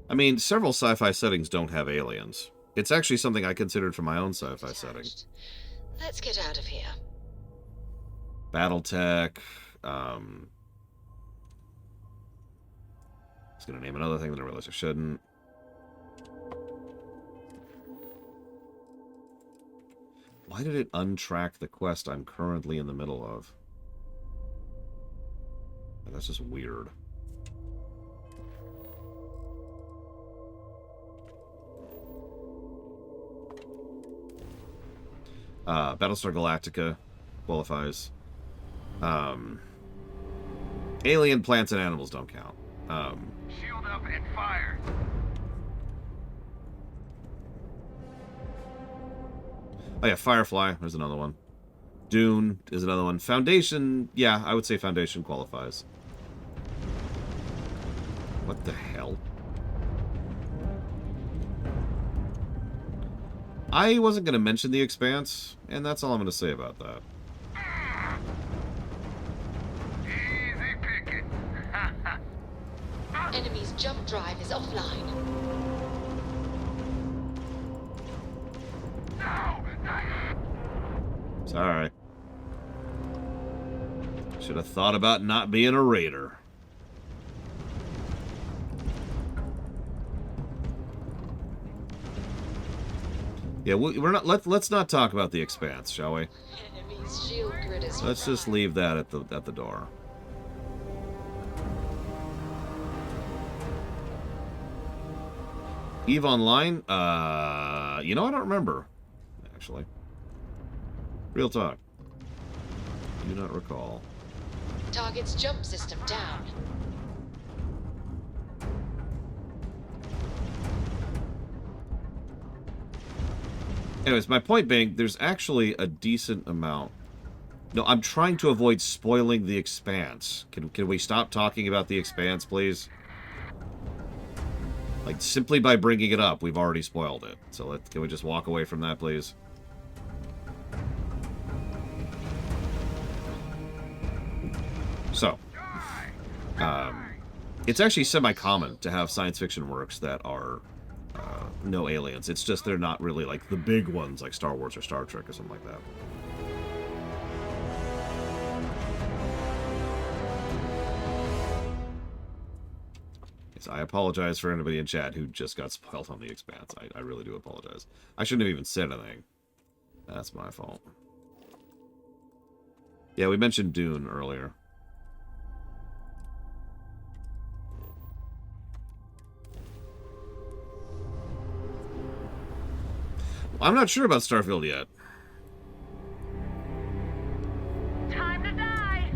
I mean, several sci-fi settings don't have aliens. It's actually something I considered for my own sci-fi setting. Let's get out of here. Battletech. I was going to name another thing that I realized I shouldn't. Why did it untrack the quest I'm currently in the middle of? That's just weird. Battlestar Galactica qualifies. Alien plants and animals don't count. Shield up and fire. Oh yeah, Firefly, there's another one. Dune is another one. Foundation, yeah, I would say Foundation qualifies. What the hell? I wasn't going to mention The Expanse, and that's all I'm going to say about that. Easy picking. Enemy's jump drive is offline. Sorry. Should have thought about not being a raider. Yeah, we're not. Let's not talk about The Expanse, shall we? Enemy's shield grid is Let's just leave that at the door. EVE Online? You know, I don't remember, actually. Real talk. Do not recall. Target's jump system down. Anyways, my point being, there's actually a decent amount. No, I'm trying to avoid spoiling The Expanse. Can we stop talking about The Expanse, please? Like, simply by bringing it up, we've already spoiled it. So can we just walk away from that, please? So, it's actually semi-common to have science fiction works that are no aliens. It's just they're not really like the big ones like Star Wars or Star Trek or something like that. Yes, I apologize for anybody in chat who just got spoiled on The Expanse. I really do apologize. I shouldn't have even said anything. That's my fault. Yeah, we mentioned Dune earlier. I'm not sure about Starfield yet. Time to die.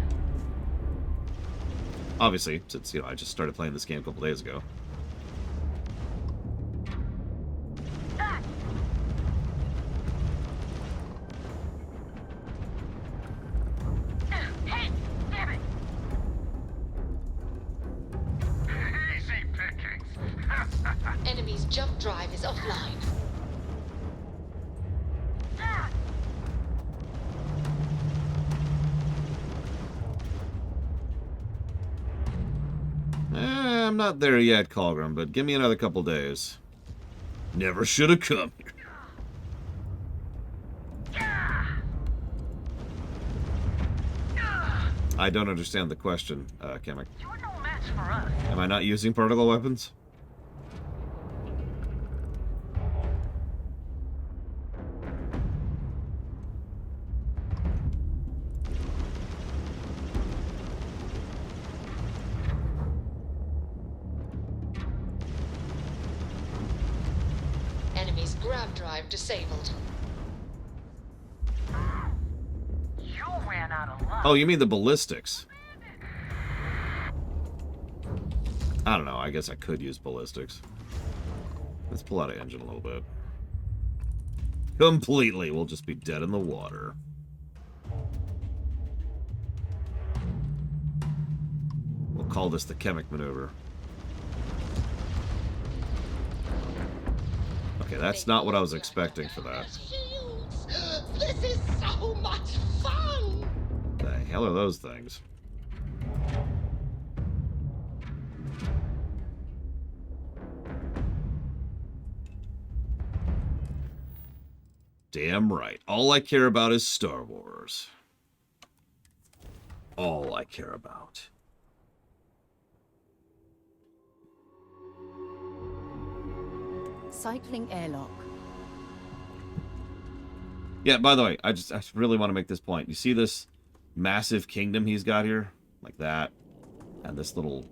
Obviously, since, you know, I just started playing this game a couple days ago. Hey, damn it. Easy pickings. Enemy's jump drive is offline. I'm not there yet, Colgrim, but give me another couple days. Never should have come here. I don't understand the question, Kamek. You're no match for us. Am I not using particle weapons? Enemy's grab drive disabled. You ran out of luck. Oh, you mean the ballistics? I don't know. I guess I could use ballistics. Let's pull out an engine a little bit. Completely. We'll just be dead in the water. We'll call this the Kamek maneuver. Okay, that's not what I was expecting for that. This is so much fun! The hell are those things? Damn right. All I care about is Star Wars. All I care about. Cycling airlock. Yeah, by the way, I really want to make this point. You see this massive kingdom he's got here? Like that. And this little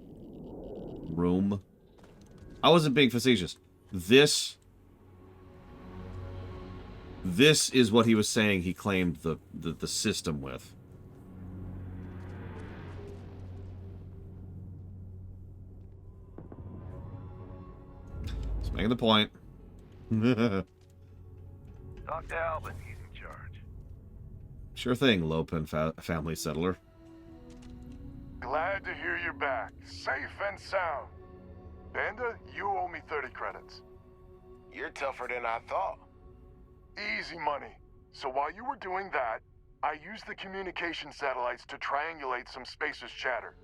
room. I wasn't being facetious. This is what he was saying he claimed the system with. Just making the point. Dr. Albin, he's in charge. Sure thing, Lopin family settler. Glad to hear you're back, safe and sound. Banda, you owe me 30 credits. You're tougher than I thought. Easy money. So while you were doing that, I used the communication satellites to triangulate some Spacers chatter.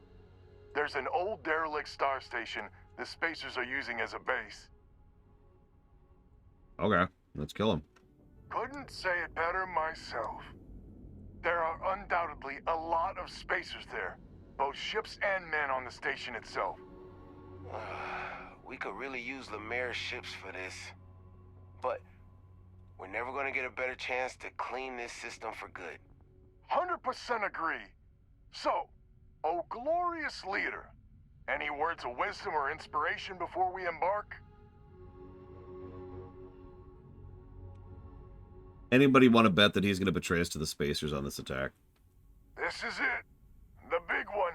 There's an old derelict star station the Spacers are using as a base. Okay, let's kill him. Couldn't say it better myself. There are undoubtedly a lot of Spacers there, both ships and men on the station itself. We could really use Lemaire's ships for this. But we're never gonna get a better chance to clean this system for good. 100% agree. So, oh glorious leader, any words of wisdom or inspiration before we embark? Anybody want to bet that he's going to betray us to the Spacers on this attack? This is it. The big one.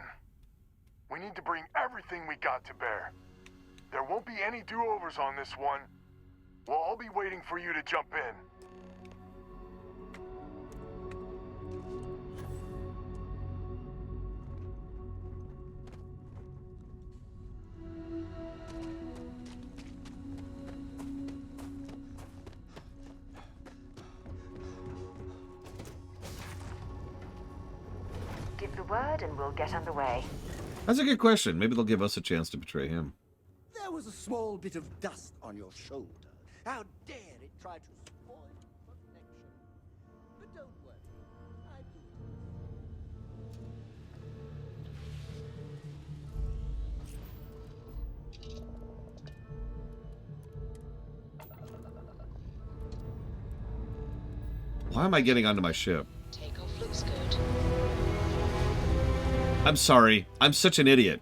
We need to bring everything we got to bear. There won't be any do-overs on this one. We'll all be waiting for you to jump in. Give the word and we'll get underway. That's a good question. Maybe they'll give us a chance to betray him. There was a small bit of dust on your shoulder. How dare it try to spoil perfection? But don't worry, I Why am I getting onto my ship? Takeoff looks good. I'm sorry. I'm such an idiot.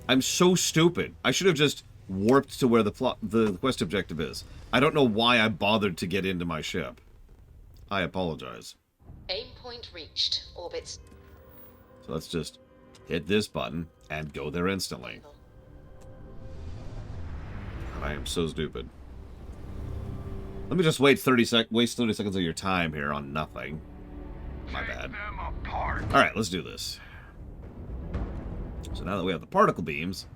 I'm so stupid. I should have just warped to where the quest objective is. I don't know why I bothered to get into my ship. I apologize. Aim point reached. Orbits. So let's just hit this button and go there instantly. I am so stupid. Let me just waste 30 seconds of your time here on nothing. My bad. Alright, let's do this. So now that we have the particle beams,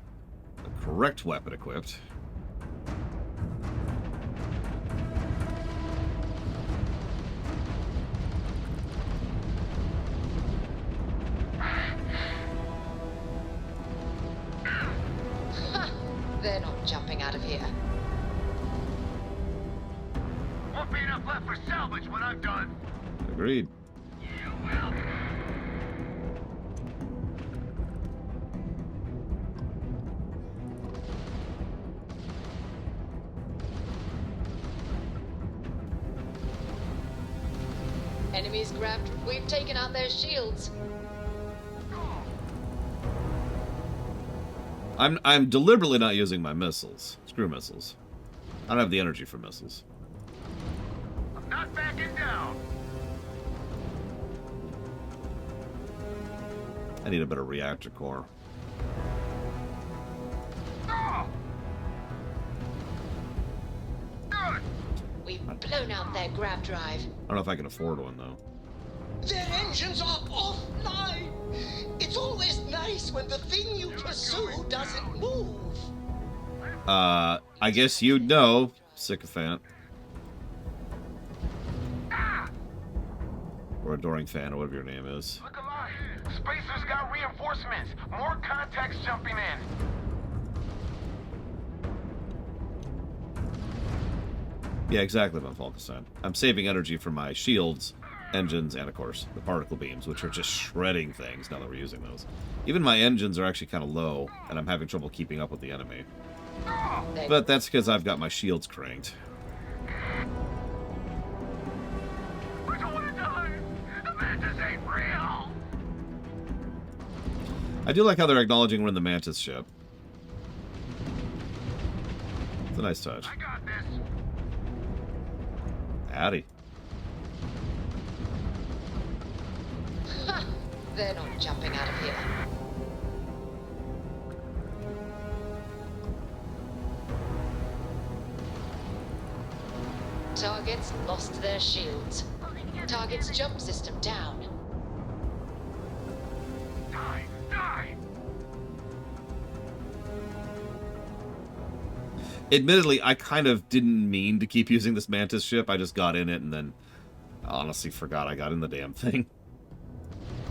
the correct weapon equipped. They're not jumping out of here. Won't be enough left for salvage when I'm done. Agreed. You will. Enemies grabbed. We've taken out their shields. I'm deliberately not using my missiles. Screw missiles. I don't have the energy for missiles. I'm not backing down. I need a better reactor core. We've blown out their grav drive. I don't know if I can afford one, though. Their engines are offline. It's always nice when the thing you pursue doesn't move. I guess you'd know, sycophant. Or adoring fan, or whatever your name is. Look alive. Spacers got reinforcements. More contacts jumping in. Yeah, exactly, Von Falkenstein. I'm saving energy for my shields, engines, and, of course, the particle beams, which are just shredding things now that we're using those. Even my engines are actually kind of low, and I'm having trouble keeping up with the enemy. But that's because I've got my shields cranked. I don't want to die. The Mantis ain't real. I do like how they're acknowledging we're in the Mantis ship. It's a nice touch. I got this. Howdy. They're not jumping out of here. Targets lost their shields. Target's jump system down. Die! Die! Admittedly, I kind of didn't mean to keep using this Mantis ship. I just got in it and then honestly forgot I got in the damn thing.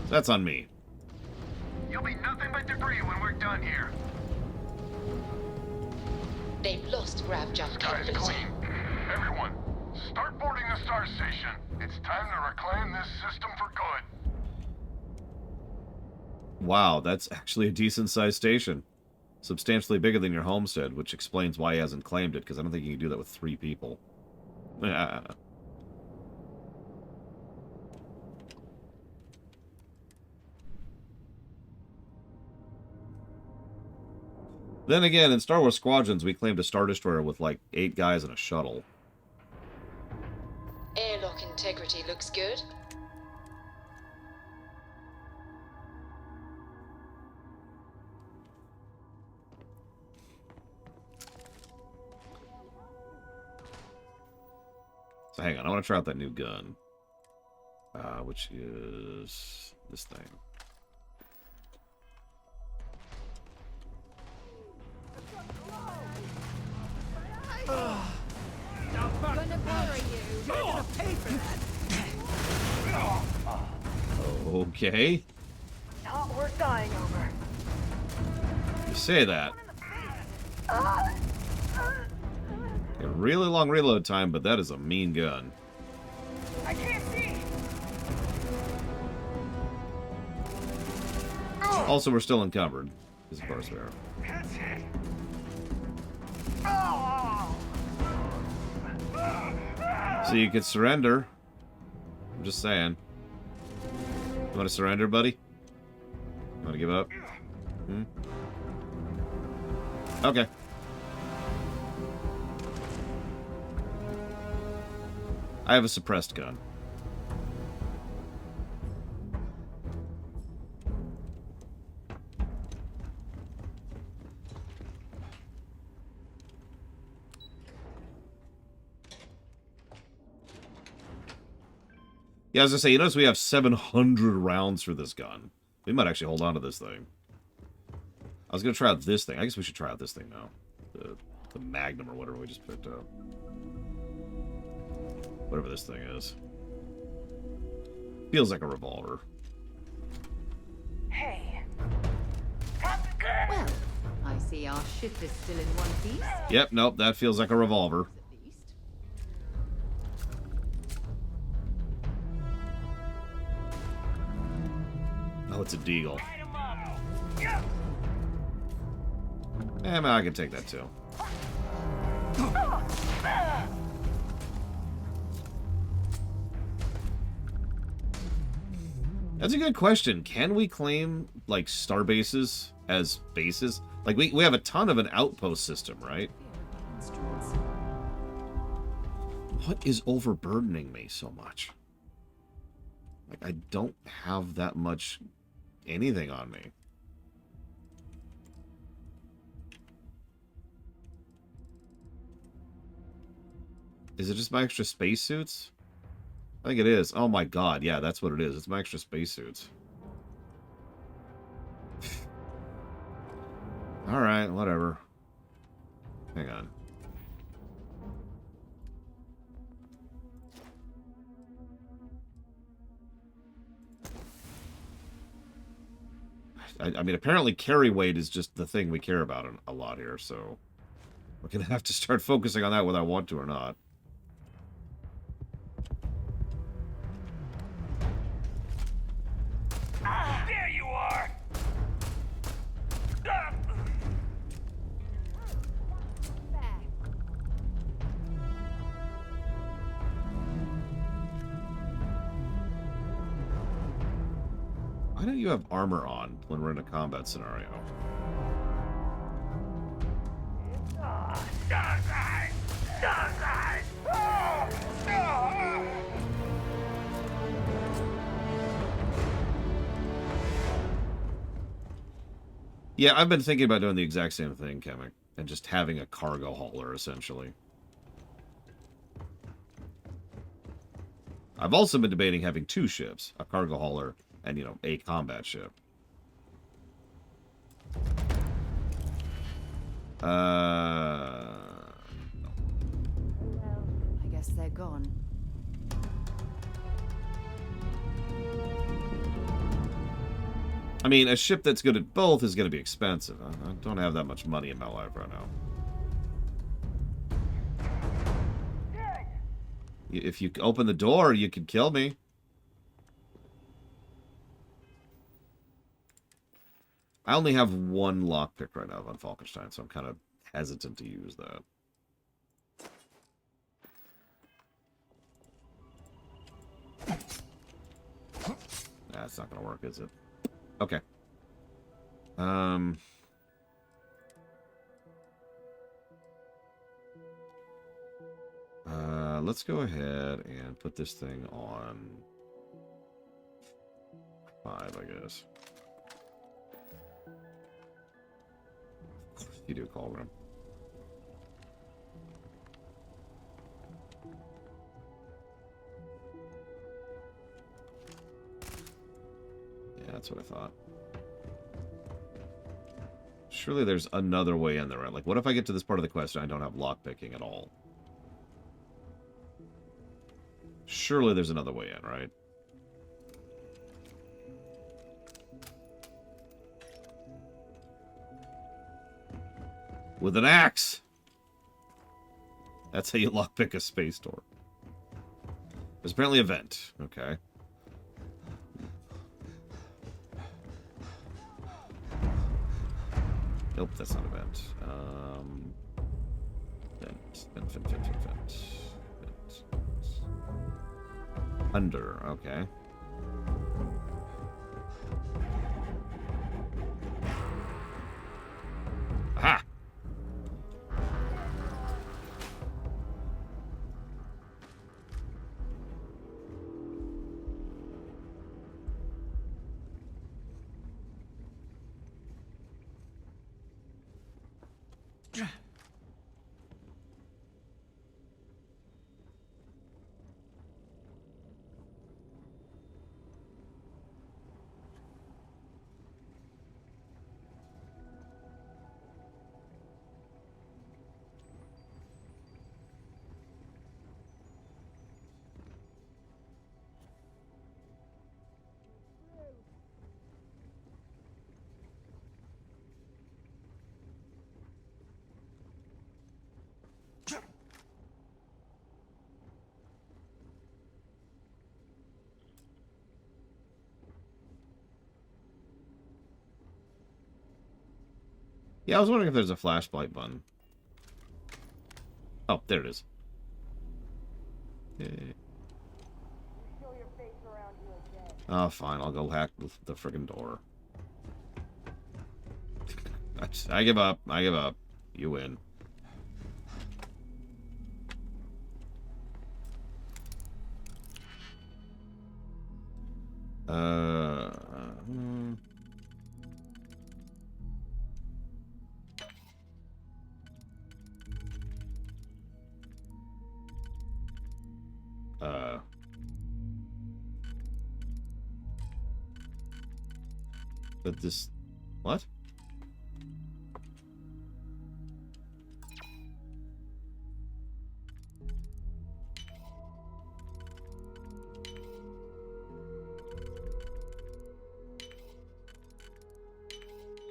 That's on me. You'll be nothing but debris when we're done here. They've lost grav jump Sky's capability. clean. Everyone, start boarding the star station. It's time to reclaim this system for good. Wow, that's actually a decent-sized station. Substantially bigger than your homestead, which explains why he hasn't claimed it, because I don't think you can do that with 3 people. Then again, in Star Wars Squadrons, we claimed a Star Destroyer with like 8 guys and a shuttle. Airlock integrity looks good. So hang on, I want to try out that new gun. Which is this thing. I'm gonna bury you. You're gonna pay for that. Okay. Not worth dying over. You say that. A really long reload time, but that is a mean gun. I can't see. Also, we're still encumbered. Because of course we are. That's it. So you could surrender. I'm just saying. You want to surrender, buddy? You want to give up? Hmm? Okay. I have a suppressed gun. Yeah, I was gonna say, you notice we have 700 rounds for this gun. We might actually hold on to this thing. I was gonna try out this thing. I guess we should try out this thing now. The Magnum or whatever we just picked up. Whatever this thing is. Feels like a revolver. Hey. Well, I see our ship is still in one piece. Yep, nope, that feels like a revolver. Oh, it's a deagle. Eh, man, I can take that too. That's a good question. Can we claim, like, star bases as bases? Like, we have a ton of an outpost system, right? What is overburdening me so much? Like, I don't have that much anything on me. Is it just my extra spacesuits? I think it is. Oh my god, yeah, that's what it is. It's my extra spacesuits. Alright, whatever. Hang on. I mean, apparently carry weight is just the thing we care about a lot here, so we're going to have to start focusing on that whether I want to or not. Why don't you have armor on when we're in a combat scenario? Yeah, I've been thinking about doing the exact same thing, Kemek, and just having a cargo hauler, essentially. I've also been debating having 2 ships, a cargo hauler and, you know, a combat ship. No. I guess they're gone. I mean, a ship that's good at both is going to be expensive. I don't have that much money in my life right now. If you open the door, you could kill me. I only have 1 lockpick right now on Falkenstein, so I'm kind of hesitant to use that. That's not going to work, is it? Okay. Let's go ahead and put this thing on 5, I guess. You do call room. Yeah, that's what I thought. Surely there's another way in there, right? Like, what if I get to this part of the quest and I don't have lockpicking at all? Surely there's another way in, right? With an axe! That's how you lockpick a space door. There's apparently a vent. Okay. Nope, that's not a vent. Vent. Under, okay. Aha! Yeah, I was wondering if there's a flashlight button. Oh, there it is. Yay. Oh, fine. I'll go hack the friggin' door. I give up. I give up. You win. But this... What?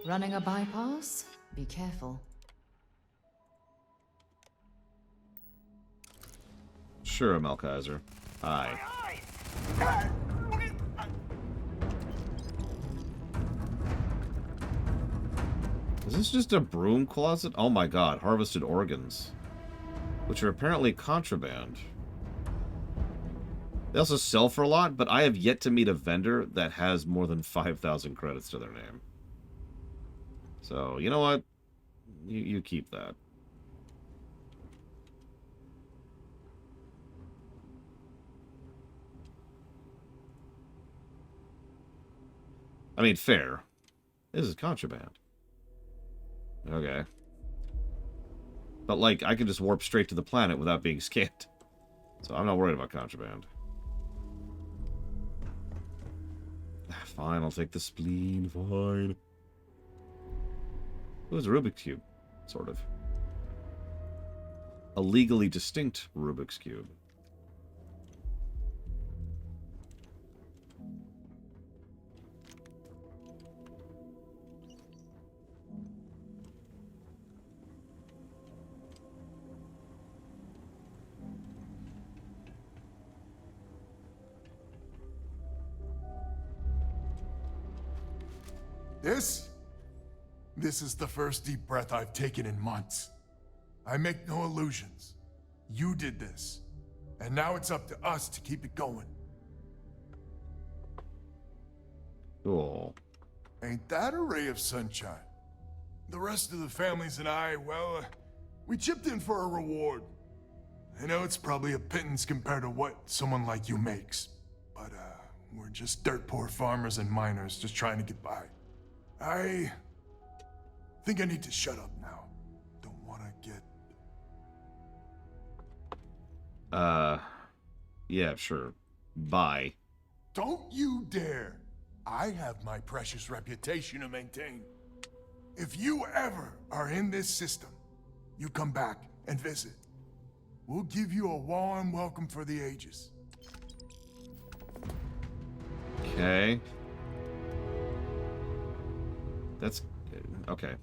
Running a bypass? Be careful. Sure, Melkaiser. Aye. Is this just a broom closet? Oh my god, harvested organs. Which are apparently contraband. They also sell for a lot, but I have yet to meet a vendor that has more than 5,000 credits to their name. So, you know what? You keep that. I mean, fair. This is contraband. Okay. But, like, I can just warp straight to the planet without being scanned. So I'm not worried about contraband. Fine, I'll take the spleen. Fine. It was a Rubik's Cube. Sort of. A legally distinct Rubik's Cube. This is the first deep breath I've taken in months. I make no illusions. You did this. And now it's up to us to keep it going. Cool. Ain't that a ray of sunshine? The rest of the families and I, well, we chipped in for a reward. I know it's probably a pittance compared to what someone like you makes. But, we're just dirt poor farmers and miners just trying to get by. I think I need to shut up now. Don't want to get... Yeah, sure. Bye. Don't you dare! I have my precious reputation to maintain. If you ever are in this system, you come back and visit. We'll give you a warm welcome for the ages. Okay. That's... okay.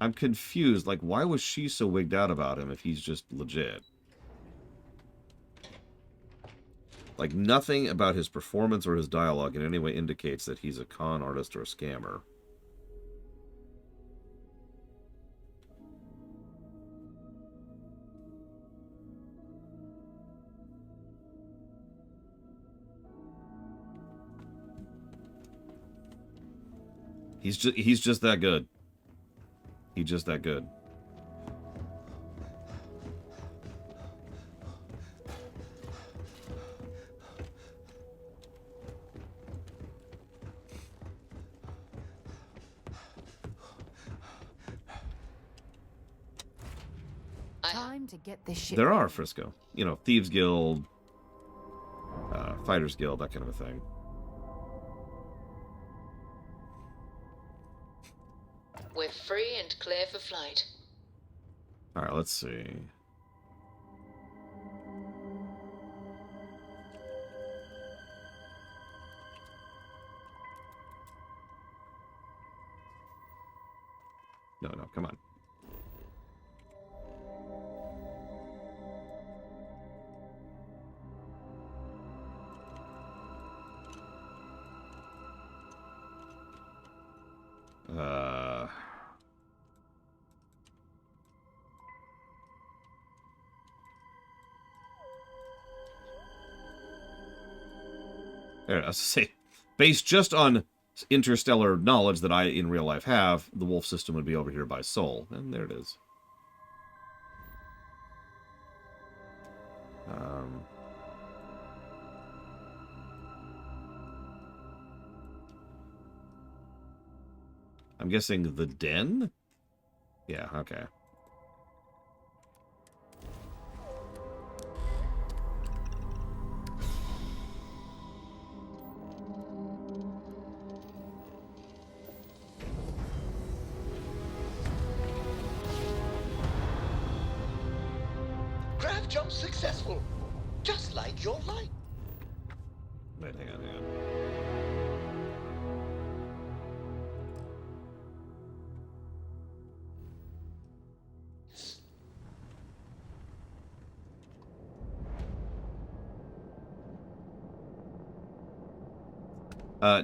I'm confused. Like, why was she so wigged out about him if he's just legit? Like, nothing about his performance or his dialogue in any way indicates that he's a con artist or a scammer. He's just that good. He's just that good. Time to get this shit. There are Frisco. You know, Thieves Guild, Fighters Guild, that kind of a thing. We're free and clear for flight. Alright, let's see. No, come on. There, I was to say, based just on interstellar knowledge that I, in real life, have, the wolf system would be over here by Sol. And there it is. I'm guessing the den? Yeah, okay. Grav jump successful. Just like your life. Wait, hang on.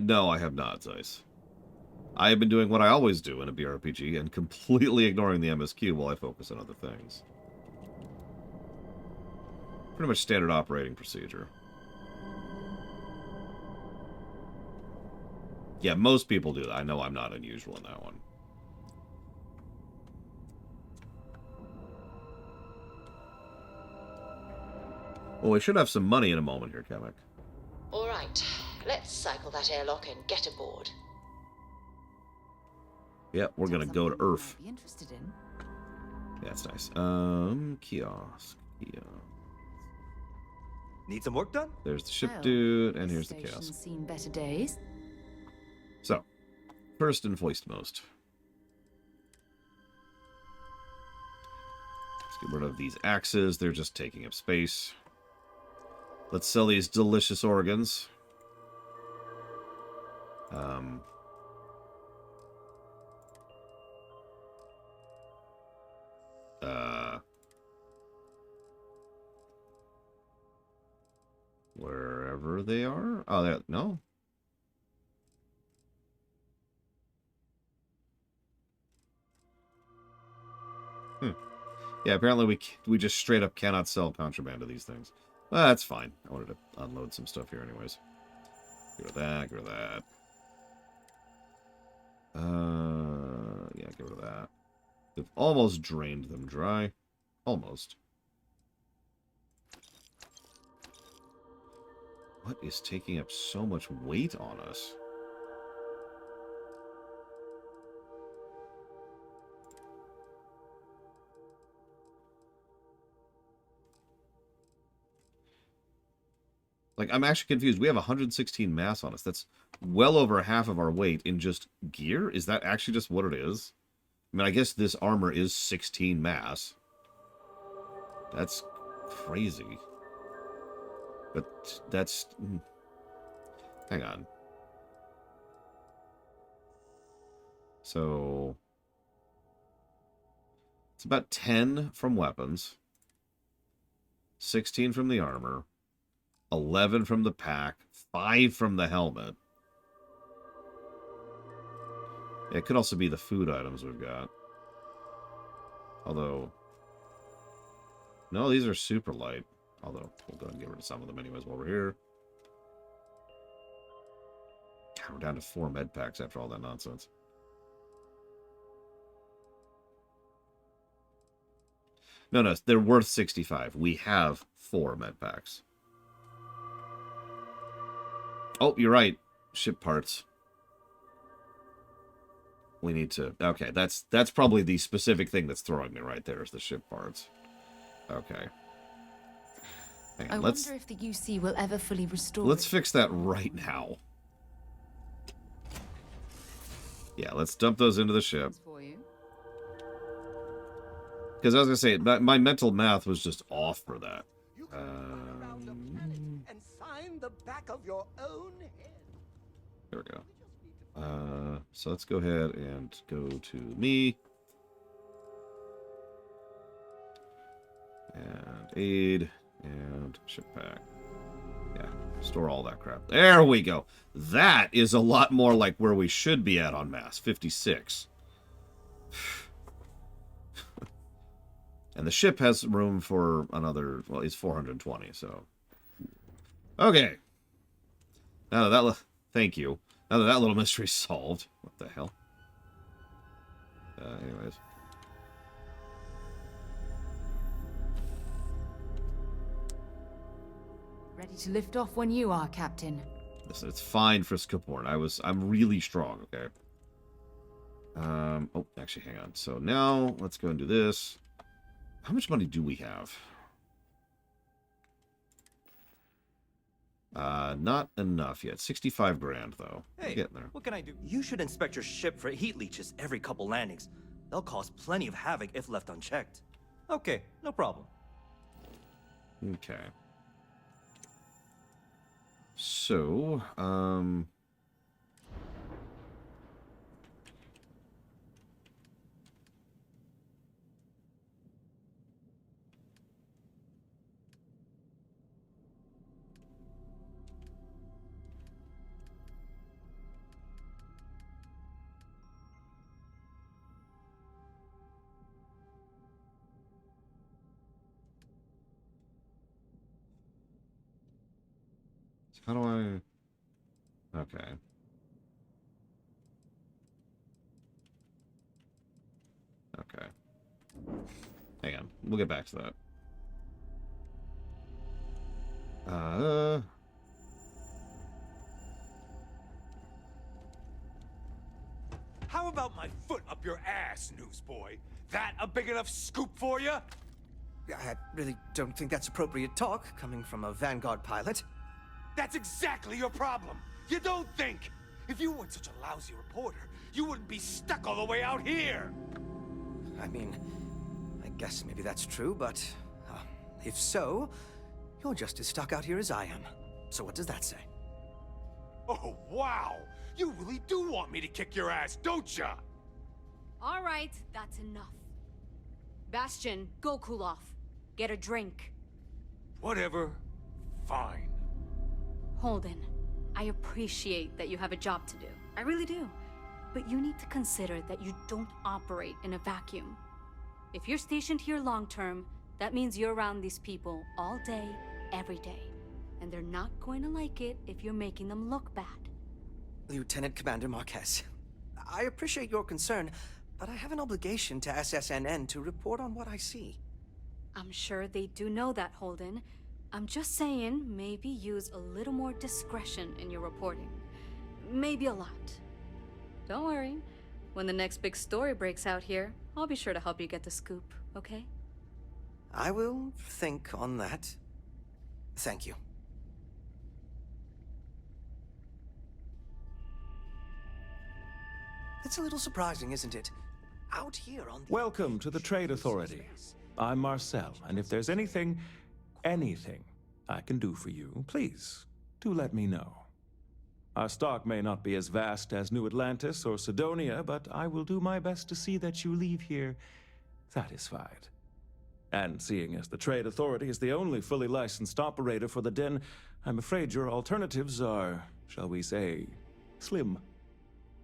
No, I have not, Zeiss. I have been doing what I always do in a BRPG and completely ignoring the MSQ while I focus on other things. Pretty much standard operating procedure. Yeah, most people do that. I know I'm not unusual in that one. Well, we should have some money in a moment here, Kamek. All right, let's cycle that airlock and get aboard. Yep, we're gonna go to Earth. Be interested in. Yeah, that's nice. Kiosk. Need some work done? There's the ship Well, dude, and this here's the station's kiosk. seen better days. So, first and foremost, let's get rid of these axes. They're just taking up space. Let's sell these delicious organs. Wherever they are. Oh, there. No. Yeah, apparently we just straight up cannot sell contraband to these things. Well, that's fine. I wanted to unload some stuff here anyways. Get rid of that, get rid of that. Yeah, get rid of that. We've almost drained them dry. Almost. What is taking up so much weight on us? Like, I'm actually confused. We have 116 mass on us. That's well over half of our weight in just gear? Is that actually just what it is? I mean, I guess this armor is 16 mass. That's crazy. But that's... Hang on. So... It's about 10 from weapons. 16 from the armor. 11 from the pack. 5 from the helmet. It could also be the food items we've got. Although... No, these are super light. Although, we'll go and get rid of some of them anyways while we're here. God, we're down to 4 med packs after all that nonsense. No, they're worth 65. We have 4 med packs. Oh, you're right. Ship parts. We need to... Okay, that's probably the specific thing that's throwing me right there is the ship parts. Okay. Hang on, I wonder if the UC will ever fully restore. Let's fix that right now. Yeah, let's dump those into the ship. Because I was going to say, my mental math was just off for that. And sign the back of your own head. There we go. So let's go ahead and go to me. And aid. And ship pack. Yeah, store all that crap. There we go. That is a lot more like where we should be at on mass. 56. And the ship has room for another... Well, it's 420, so... Okay. Now that thank you. Now that that little mystery's solved. What the hell? Anyways. Ready to lift off when you are, Captain. Listen, it's fine for Scaporn. I'm really strong, okay? Oh, actually, hang on. So now, let's go and do this. How much money do we have? Not enough yet. 65 grand, though. Hey, getting there. what can I do? You should inspect your ship for heat leeches every couple landings. They'll cause plenty of havoc if left unchecked. Okay, no problem. Okay. So, How do I... Okay. Okay. Hang on. We'll get back to that. How about my foot up your ass, newsboy? That a big enough scoop for you? I really don't think that's appropriate talk, coming from a Vanguard pilot. That's exactly your problem. You don't think. If you weren't such a lousy reporter, you wouldn't be stuck all the way out here. I mean, I guess maybe that's true, but if so, you're just as stuck out here as I am. So what does that say? Oh, wow! You really do want me to kick your ass, don't ya? All right, that's enough. Bastion, go cool off. Get a drink. Whatever. Fine. Holden, I appreciate that you have a job to do. I really do. But you need to consider that you don't operate in a vacuum. If you're stationed here long term, that means you're around these people all day, every day. And they're not going to like it if you're making them look bad. Lieutenant Commander Marquez, I appreciate your concern, but I have an obligation to SSNN to report on what I see. I'm sure they do know that, Holden. I'm just saying, maybe use a little more discretion in your reporting. Maybe a lot. Don't worry. When the next big story breaks out here, I'll be sure to help you get the scoop, okay? I will think on that. Thank you. It's a little surprising, isn't it? Out here on the... Welcome to the Trade Authority. I'm Marcel, and if there's anything I can do for you, please, do let me know. Our stock may not be as vast as New Atlantis or Sidonia, but I will do my best to see that you leave here satisfied. And seeing as the Trade Authority is the only fully licensed operator for the Den, I'm afraid your alternatives are, shall we say, slim.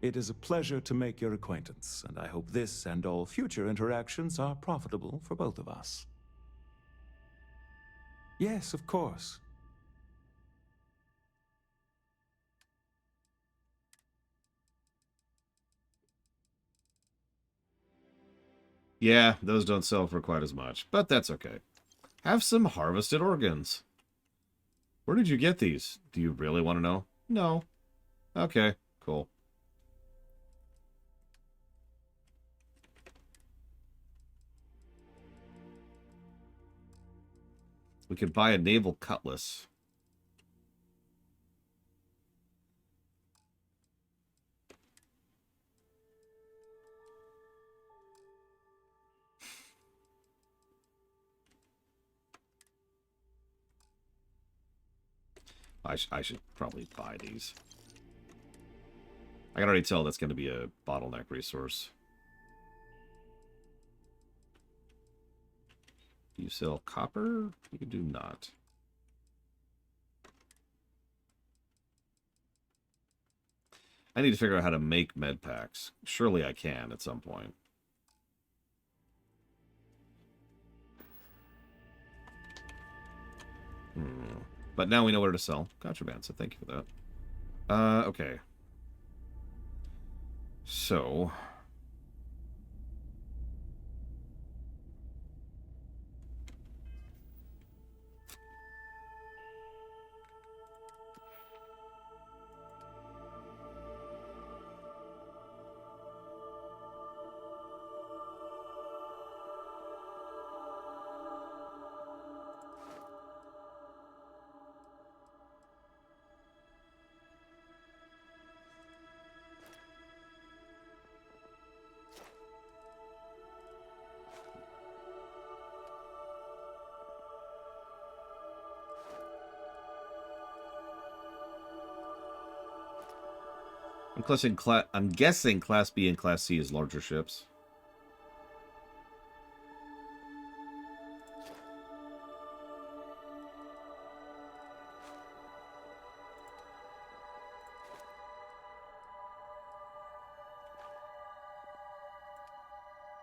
It is a pleasure to make your acquaintance, and I hope this and all future interactions are profitable for both of us. Yes, of course. Yeah, those don't sell for quite as much, but that's okay. Have some harvested organs. Where did you get these? Do you really want to know? No. Okay, cool. We could buy a naval cutlass. I should probably buy these. I can already tell that's going to be a bottleneck resource. Do you sell copper? You do not. I need to figure out how to make med packs. Surely I can at some point. But now we know where to sell contraband, so thank you for that. Okay. So... I'm guessing Class B and Class C is larger ships.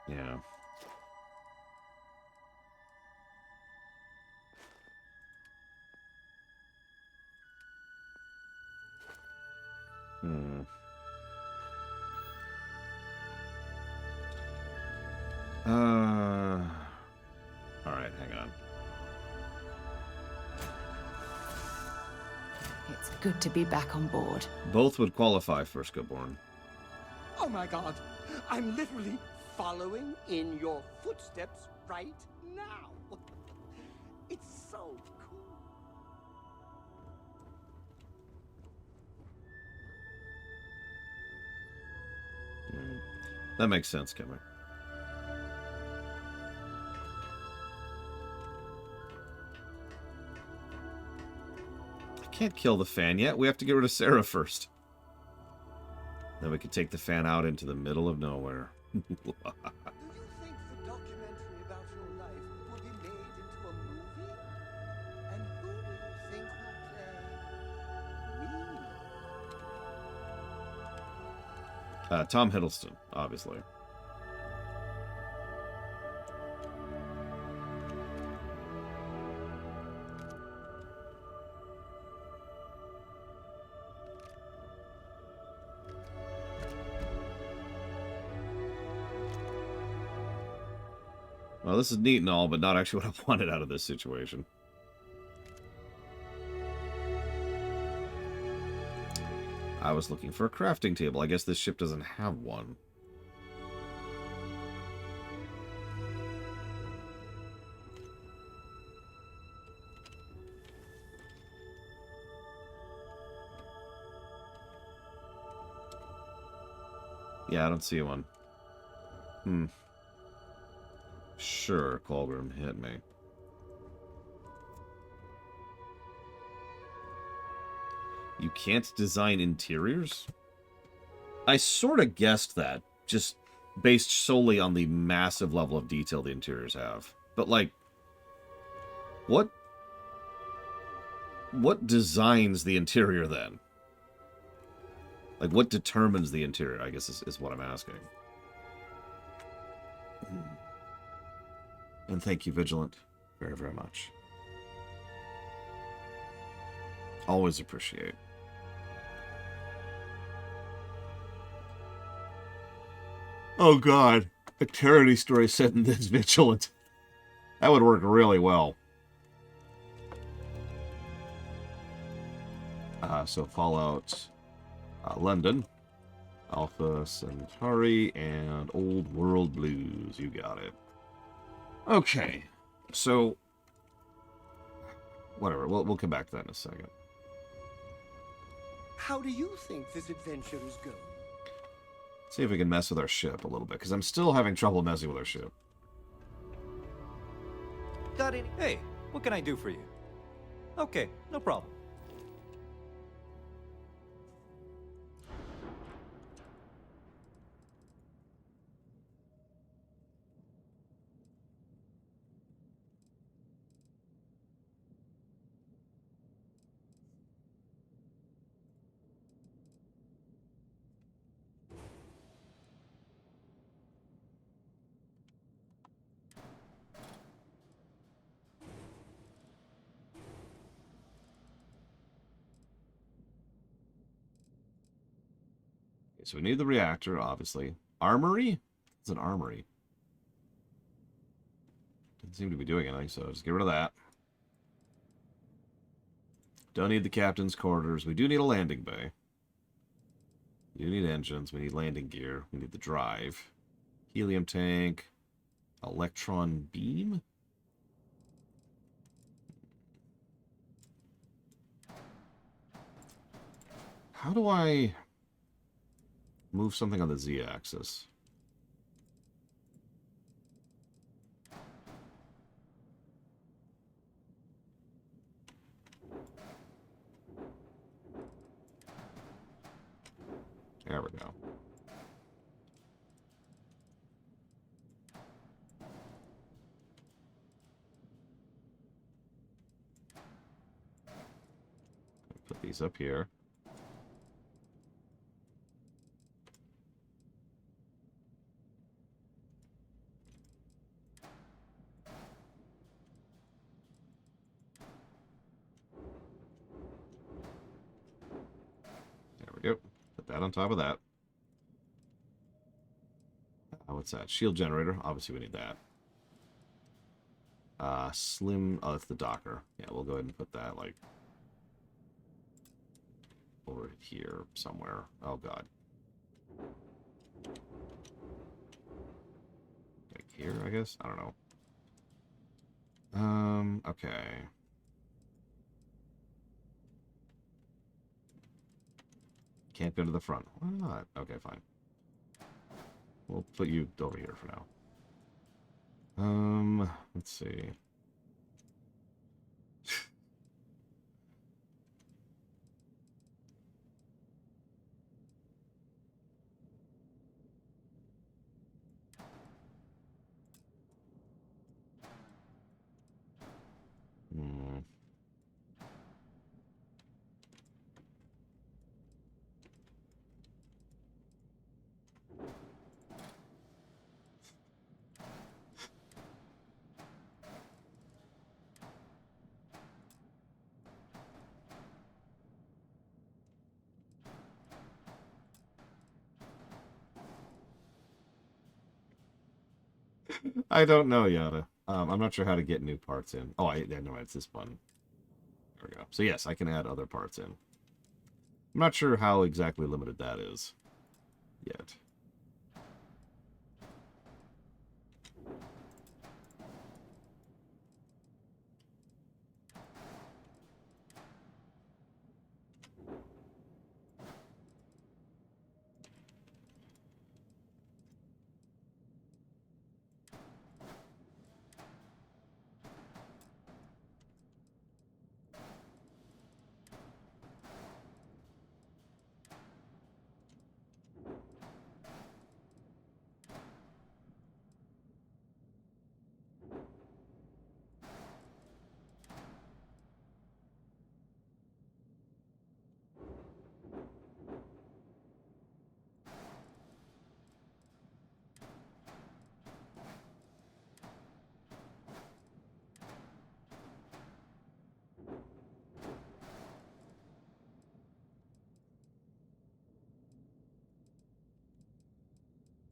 Yeah. Hmm. All right, hang on. It's good to be back on board. Both would qualify for Scoborn. Oh my god! I'm literally following in your footsteps right now! It's so cool. That makes sense, Kimmy. I can't kill the fan yet. We have to get rid of Sarah first. Then we could take the fan out into the middle of nowhere. Do you think the documentary about your life will be made into a movie? And who do you think will play me? Tom Hiddleston, obviously. Well, this is neat and all, but not actually what I wanted out of this situation. I was looking for a crafting table. I guess this ship doesn't have one. Yeah, I don't see one. Sure, Colgrim, hit me. You can't design interiors? I sort of guessed that, just based solely on the massive level of detail the interiors have. But, like, what designs the interior, then? Like, what determines the interior, I guess, is what I'm asking. And thank you, Vigilant, very, very much. Always appreciate. Oh, God. A charity story set in this Vigilant. That would work really well. So Fallout London, Alpha Centauri, and Old World Blues. You got it. Okay. So, whatever. We'll come back to that in a second. How do you think this adventure is going? See if we can mess with our ship a little bit, because I'm still having trouble messing with our ship. Got any? Hey, what can I do for you? Okay, no problem. So we need the reactor, obviously. Armory? It's an armory. Doesn't seem to be doing anything, so just get rid of that. Don't need the captain's quarters. We do need a landing bay. We do need engines. We need landing gear. We need the drive. Helium tank. Electron beam? How do I move something on the Z-axis? There we go. Put these up here. that on top of that. What's that? Shield generator. Obviously, we need that. Slim. Oh, that's the Docker. Yeah, we'll go ahead and put that, like, over here somewhere. Oh, God. Like here, I guess? I don't know. Okay. Can't go to the front. Why not? Okay, fine. We'll put you over here for now. Let's see. I don't know, Yada. I'm not sure how to get new parts in. Oh, no, it's this button. There we go. So yes, I can add other parts in. I'm not sure how exactly limited that is yet.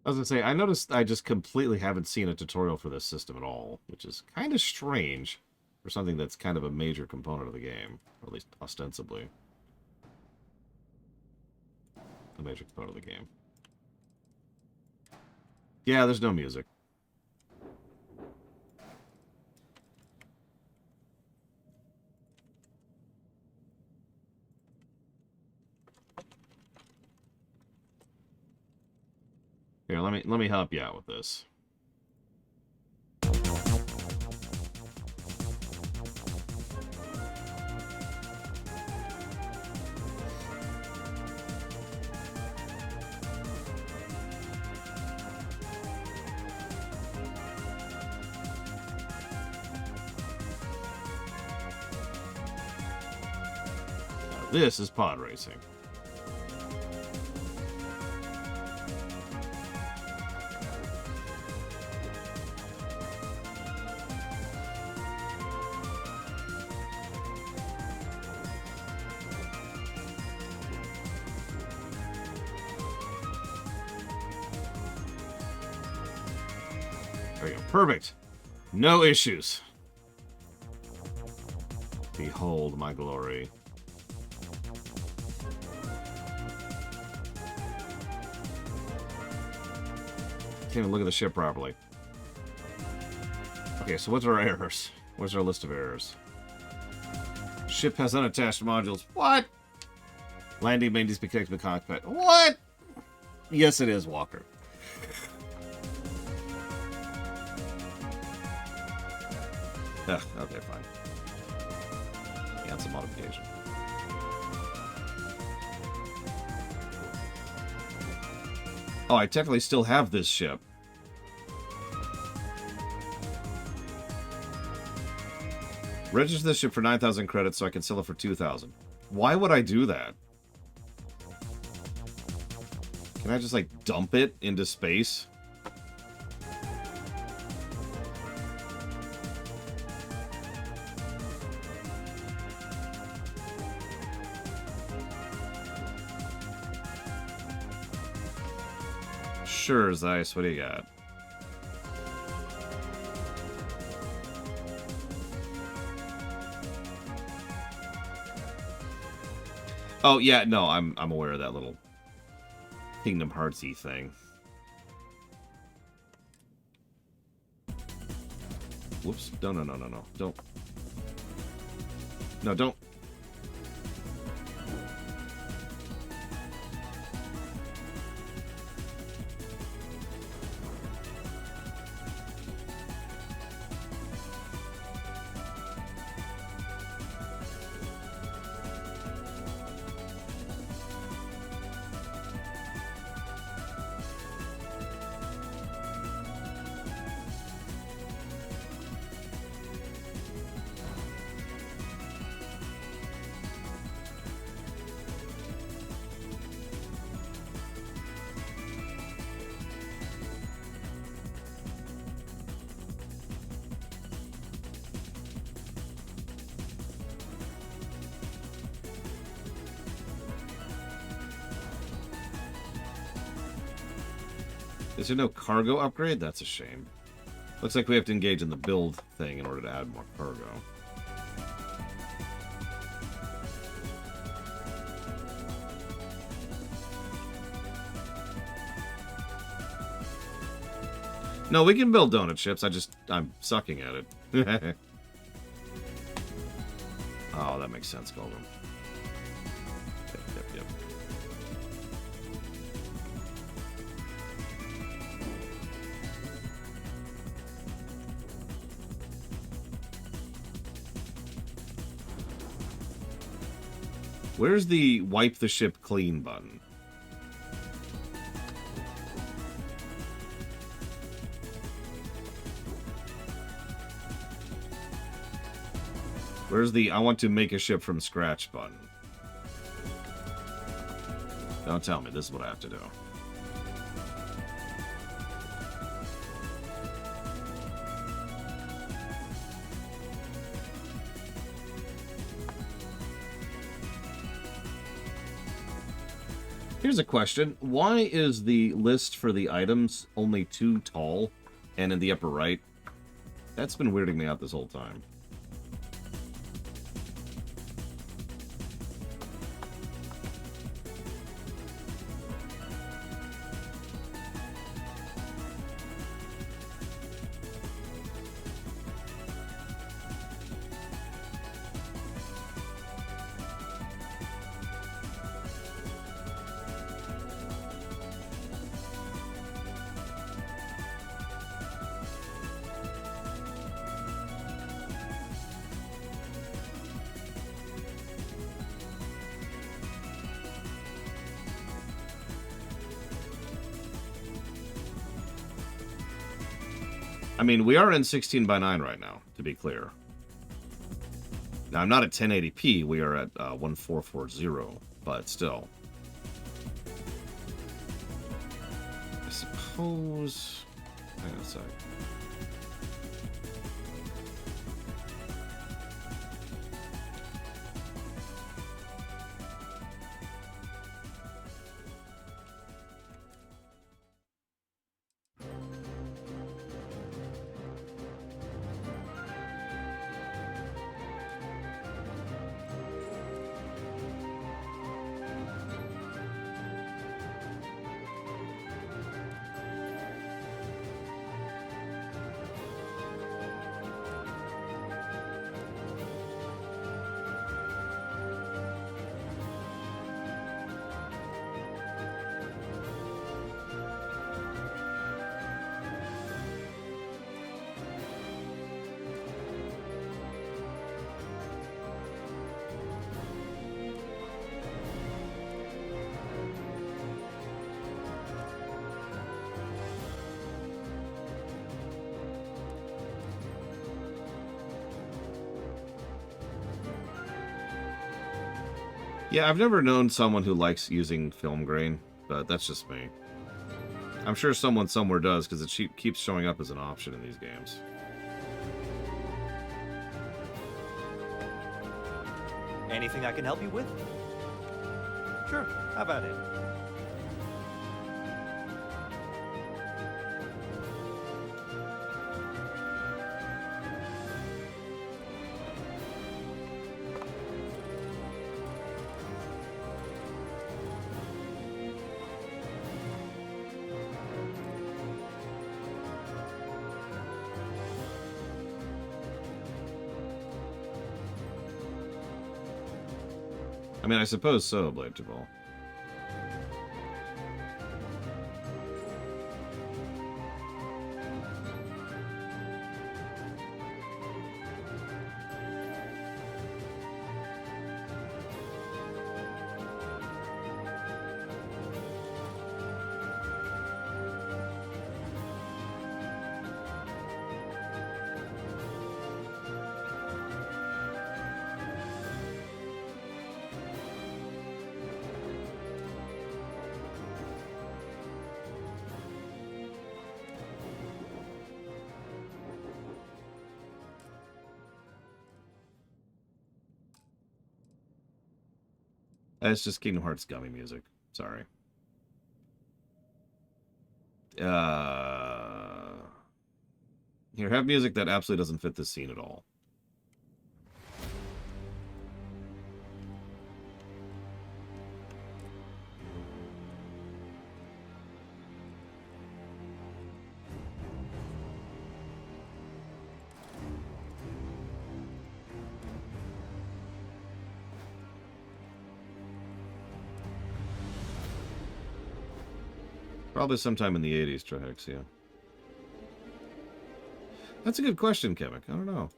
I was gonna say, I noticed I just completely haven't seen a tutorial for this system at all, which is kind of strange for something that's kind of a major component of the game, or at least ostensibly a major component of the game. Yeah, there's no music. Here, let me help you out with this. Now, this is pod racing. There we go. Perfect. No issues. Behold my glory. Can't even look at the ship properly. Okay, so what's our errors? What's our list of errors? Ship has unattached modules. What? Landing may be connected to the cockpit. What? Yes, it is, Walker. Okay, fine. Cancel modification. Oh, I technically still have this ship. Register this ship for 9,000 credits so I can sell it for 2,000. Why would I do that? Can I just, like, dump it into space? Sure, Zeiss, what do you got? Oh yeah, no, I'm aware of that little Kingdom Heartsy thing. Whoops! No, no, no, no, no! Don't! No, don't! Is there no cargo upgrade? That's a shame. Looks like we have to engage in the build thing in order to add more cargo. No, we can build donut ships. I'm sucking at it. Oh, that makes sense, Golden. Yep, yep, yep. Where's the wipe the ship clean button? Where's the I want to make a ship from scratch button? Don't tell me this is what I have to do. Here's a question. Why is the list for the items only 2 tall and in the upper right? That's been weirding me out this whole time. I mean, we are in 16:9 right now, to be clear. Now, I'm not at 1080p. We are at 1440, but still. I suppose... Hang on a sec. Yeah, I've never known someone who likes using film grain, but that's just me. I'm sure someone somewhere does, because it keeps showing up as an option in these games. Anything I can help you with? Sure, how about it? I mean, I suppose so, Blade Jabal. It's just Kingdom Hearts gummy music. Sorry. Here, have music that absolutely doesn't fit this scene at all. Probably sometime in the 80s, Trihex, yeah. That's a good question, Kevin. I don't know.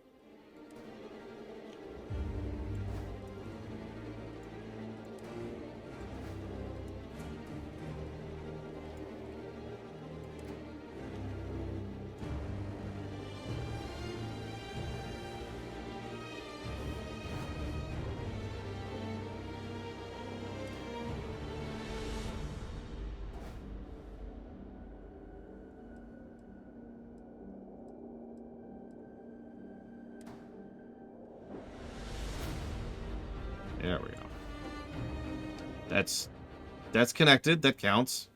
There we go. That's connected. That counts.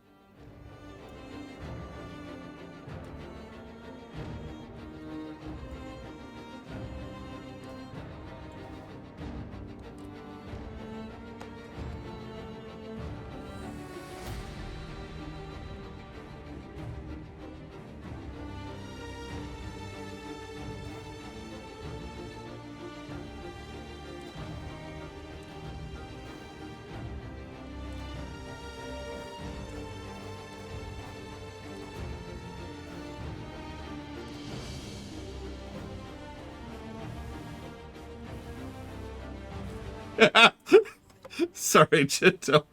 Sorry, Chito.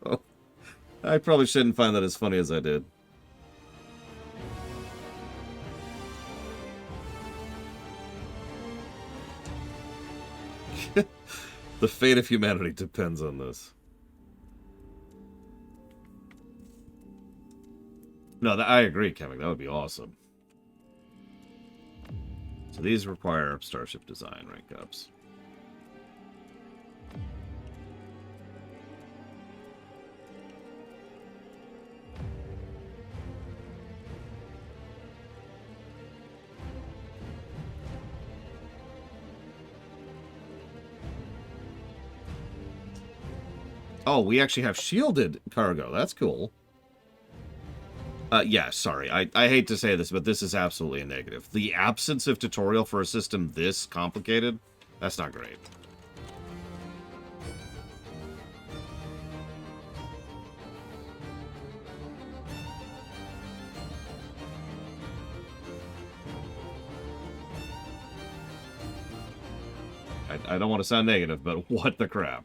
I probably shouldn't find that as funny as I did. The fate of humanity depends on this. No, I agree, Kevin. That would be awesome. So these require Starship design rank ups. Oh, we actually have shielded cargo. That's cool. Yeah, sorry. I hate to say this, but this is absolutely a negative. The absence of tutorial for a system this complicated, that's not great. I don't want to sound negative, but what the crap?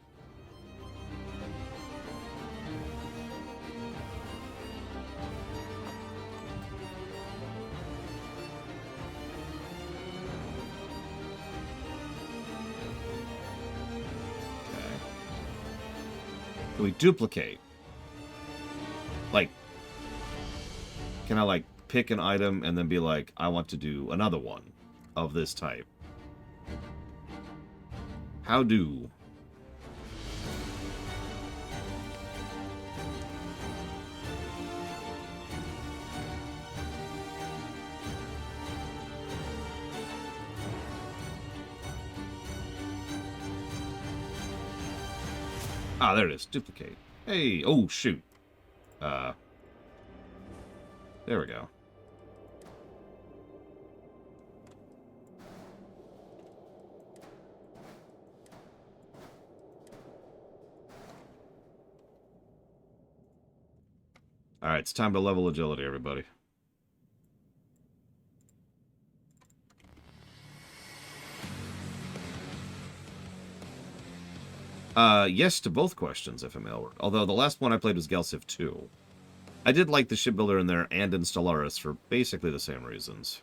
Can we duplicate? Like, can I, like, pick an item and then be like, I want to do another one of this type? How do? Ah, there it is. Duplicate. Hey, oh, shoot. There we go. Alright, it's time to level agility, everybody. Yes to both questions, FML. Although the last one I played was Galciv 2. I did like the shipbuilder in there and in Stellaris for basically the same reasons.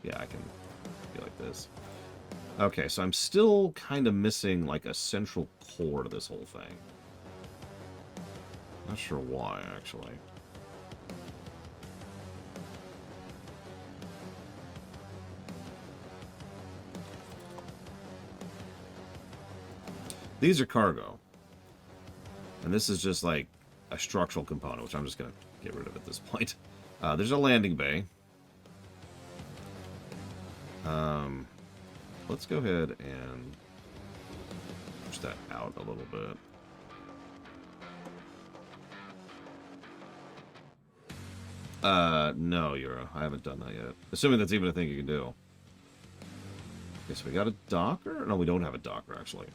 Yeah, I can be like this. Okay, so I'm still kind of missing, like, a central core to this whole thing. Not sure why, actually. These are cargo. And this is just, like, a structural component, which I'm just going to get rid of at this point. There's a landing bay. Let's go ahead and push that out a little bit. No, Euro. I haven't done that yet. Assuming that's even a thing you can do. Okay, so we got a docker? No, we don't have a docker, actually.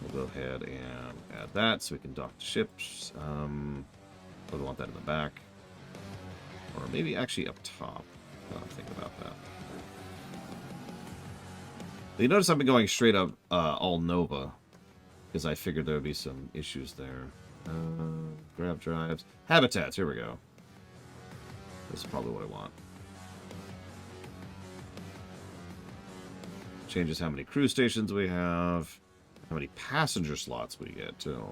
We'll go ahead and add that so we can dock the ships. We want that in the back. Or maybe actually up top. I'll think about that. You notice I've been going straight up all Nova. Because I figured there would be some issues there. Grab drives. Habitats, here we go. This is probably what I want. Changes how many crew stations we have. How many passenger slots we get, too.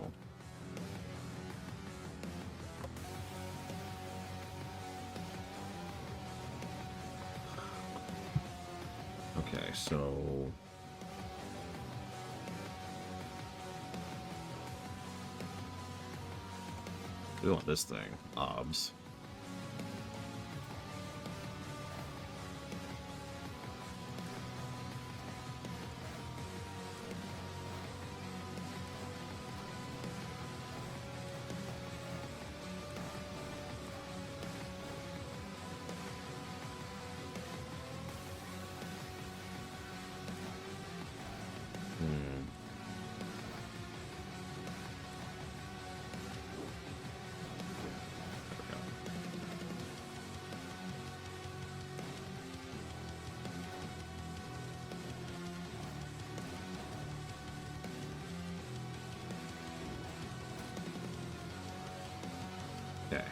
Okay, so... we want this thing. OBS. Okay.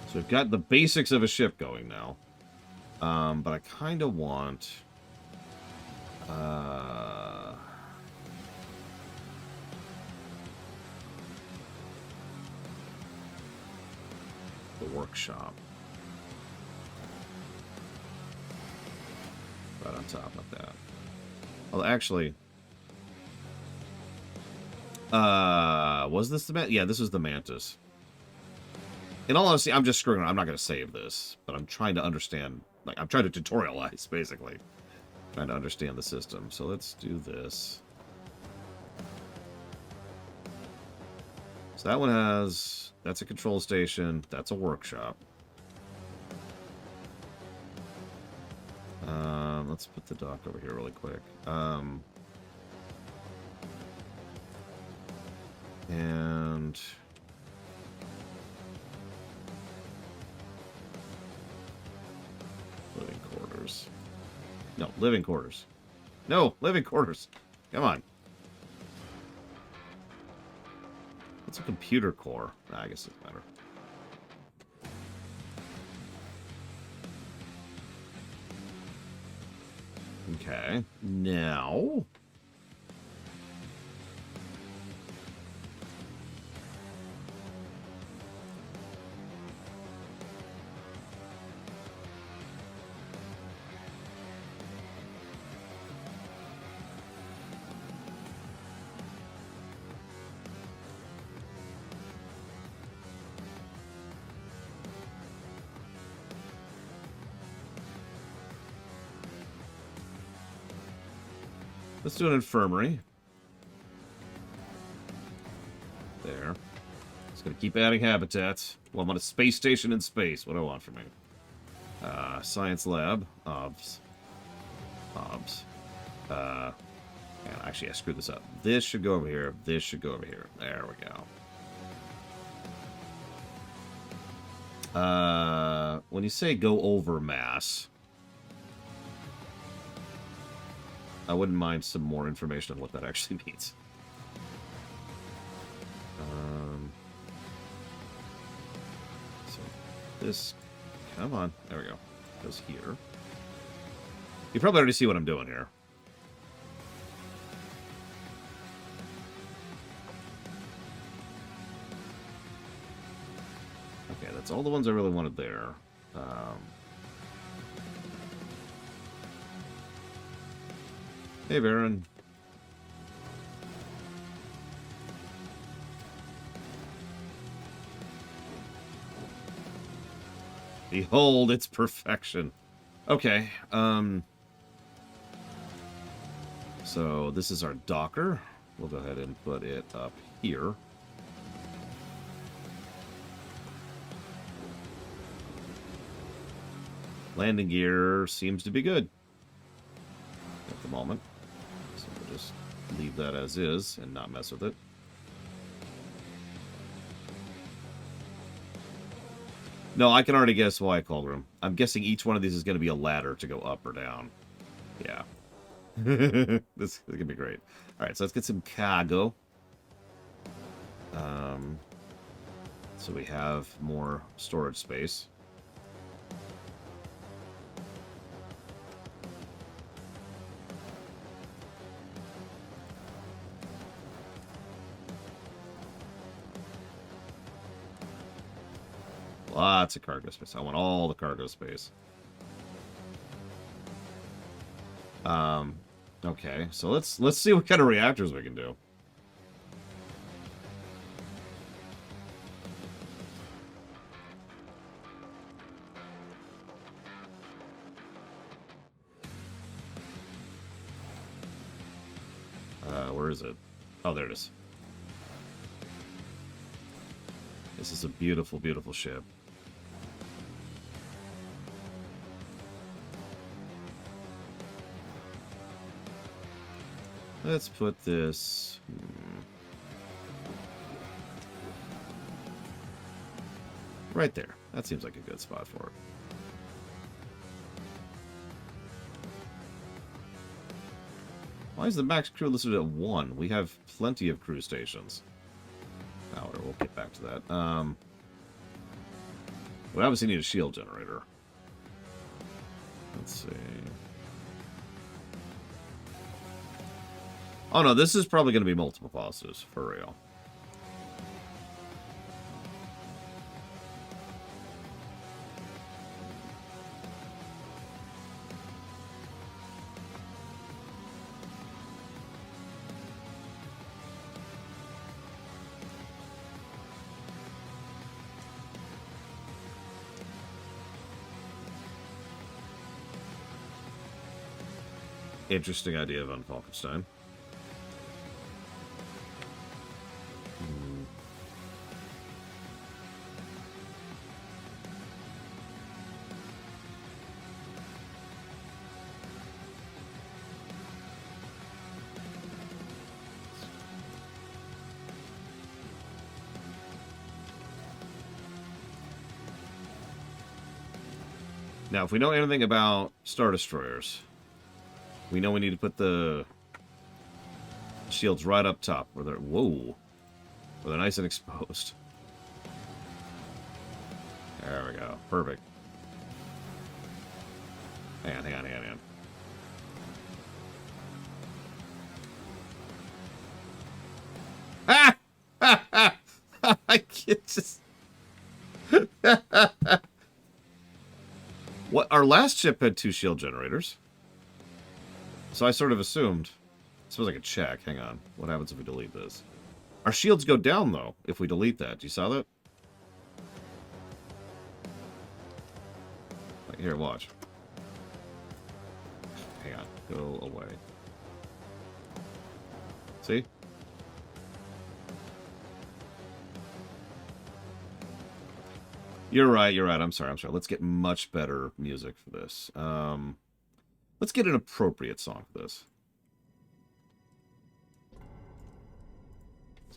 So we've got the basics of a ship going now. But I kind of want... the workshop. Right on top of that. Well, actually... was this the Mantis? Yeah, this was the Mantis. In all honesty, I'm just screwing around. I'm not going to save this, but I'm trying to understand. Like, I'm trying to tutorialize, basically. Trying to understand the system. So let's do this. So that one has... that's a control station. That's a workshop. Let's put the dock over here really quick. And... living quarters. No, living quarters. No, living quarters. Come on. What's a computer core? I guess it doesn't matter. Okay. Now... let's do an infirmary. There. Just gonna keep adding habitats. Well, I'm on a space station in space. What do I want from me? Science lab. OBS. OBS. And actually, I screwed this up. This should go over here. This should go over here. There we go. When you say go over mass, I wouldn't mind some more information on what that actually means. So this, come on, there we go. Goes here. You probably already see what I'm doing here. Okay, that's all the ones I really wanted there. Hey, Baron. Behold its perfection. Okay, so this is our docker. We'll go ahead and put it up here. Landing gear seems to be good at the moment. So we'll just leave that as is and not mess with it. No, I can already guess why I called room. I'm guessing each one of these is going to be a ladder to go up or down. Yeah. This is going to be great. All right, so let's get some cargo. So we have more storage space. Lots of cargo space. I want all the cargo space. Okay, so let's see what kind of reactors we can do. Where is it? Oh, there it is. This is a beautiful, beautiful ship. Let's put this... right there. That seems like a good spot for it. Why is the max crew listed at 1? We have plenty of crew stations. However, we'll get back to that. We obviously need a shield generator. Let's see. Oh no, this is probably going to be multiple positives, for real. Interesting idea, Von Falkenstein. Now, if we know anything about Star Destroyers, we know we need to put the shields right up top, where they're, whoa, where they're nice and exposed. There we go. Perfect. Hang on, hang on, hang on, hang on. Ah! I can't just... What? Our last ship had 2 shield generators. So I sort of assumed. I suppose I could check. Hang on. What happens if we delete this? Our shields go down, though, if we delete that. You saw that? Like, here, watch. Hang on. Go away. See? You're right, you're right. I'm sorry, I'm sorry. Let's get much better music for this. Let's get an appropriate song for this.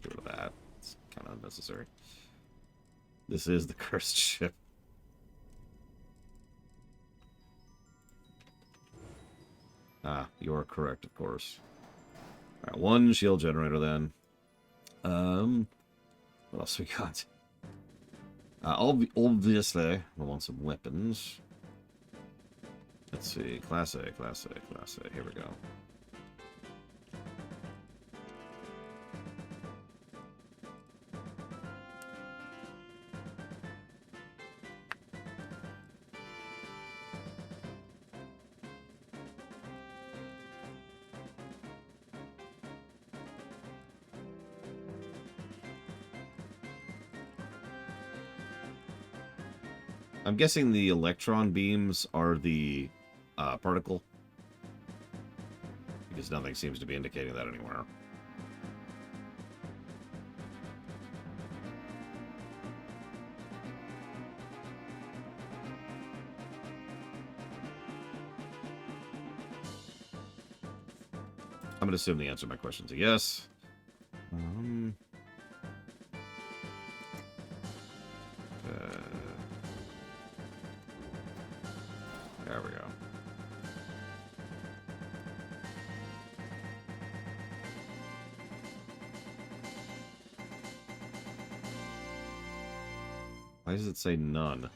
get rid of that. It's kind of unnecessary. This is the cursed ship. Ah, you are correct, of course. Alright, one shield generator then. What else we got? Obviously, I want some weapons. Let's see. Class A, Class A, Class A. Here we go. I'm guessing the electron beams are the particle. Because nothing seems to be indicating that anywhere. I'm going to assume the answer to my question is a yes. There we go. Why does it say none?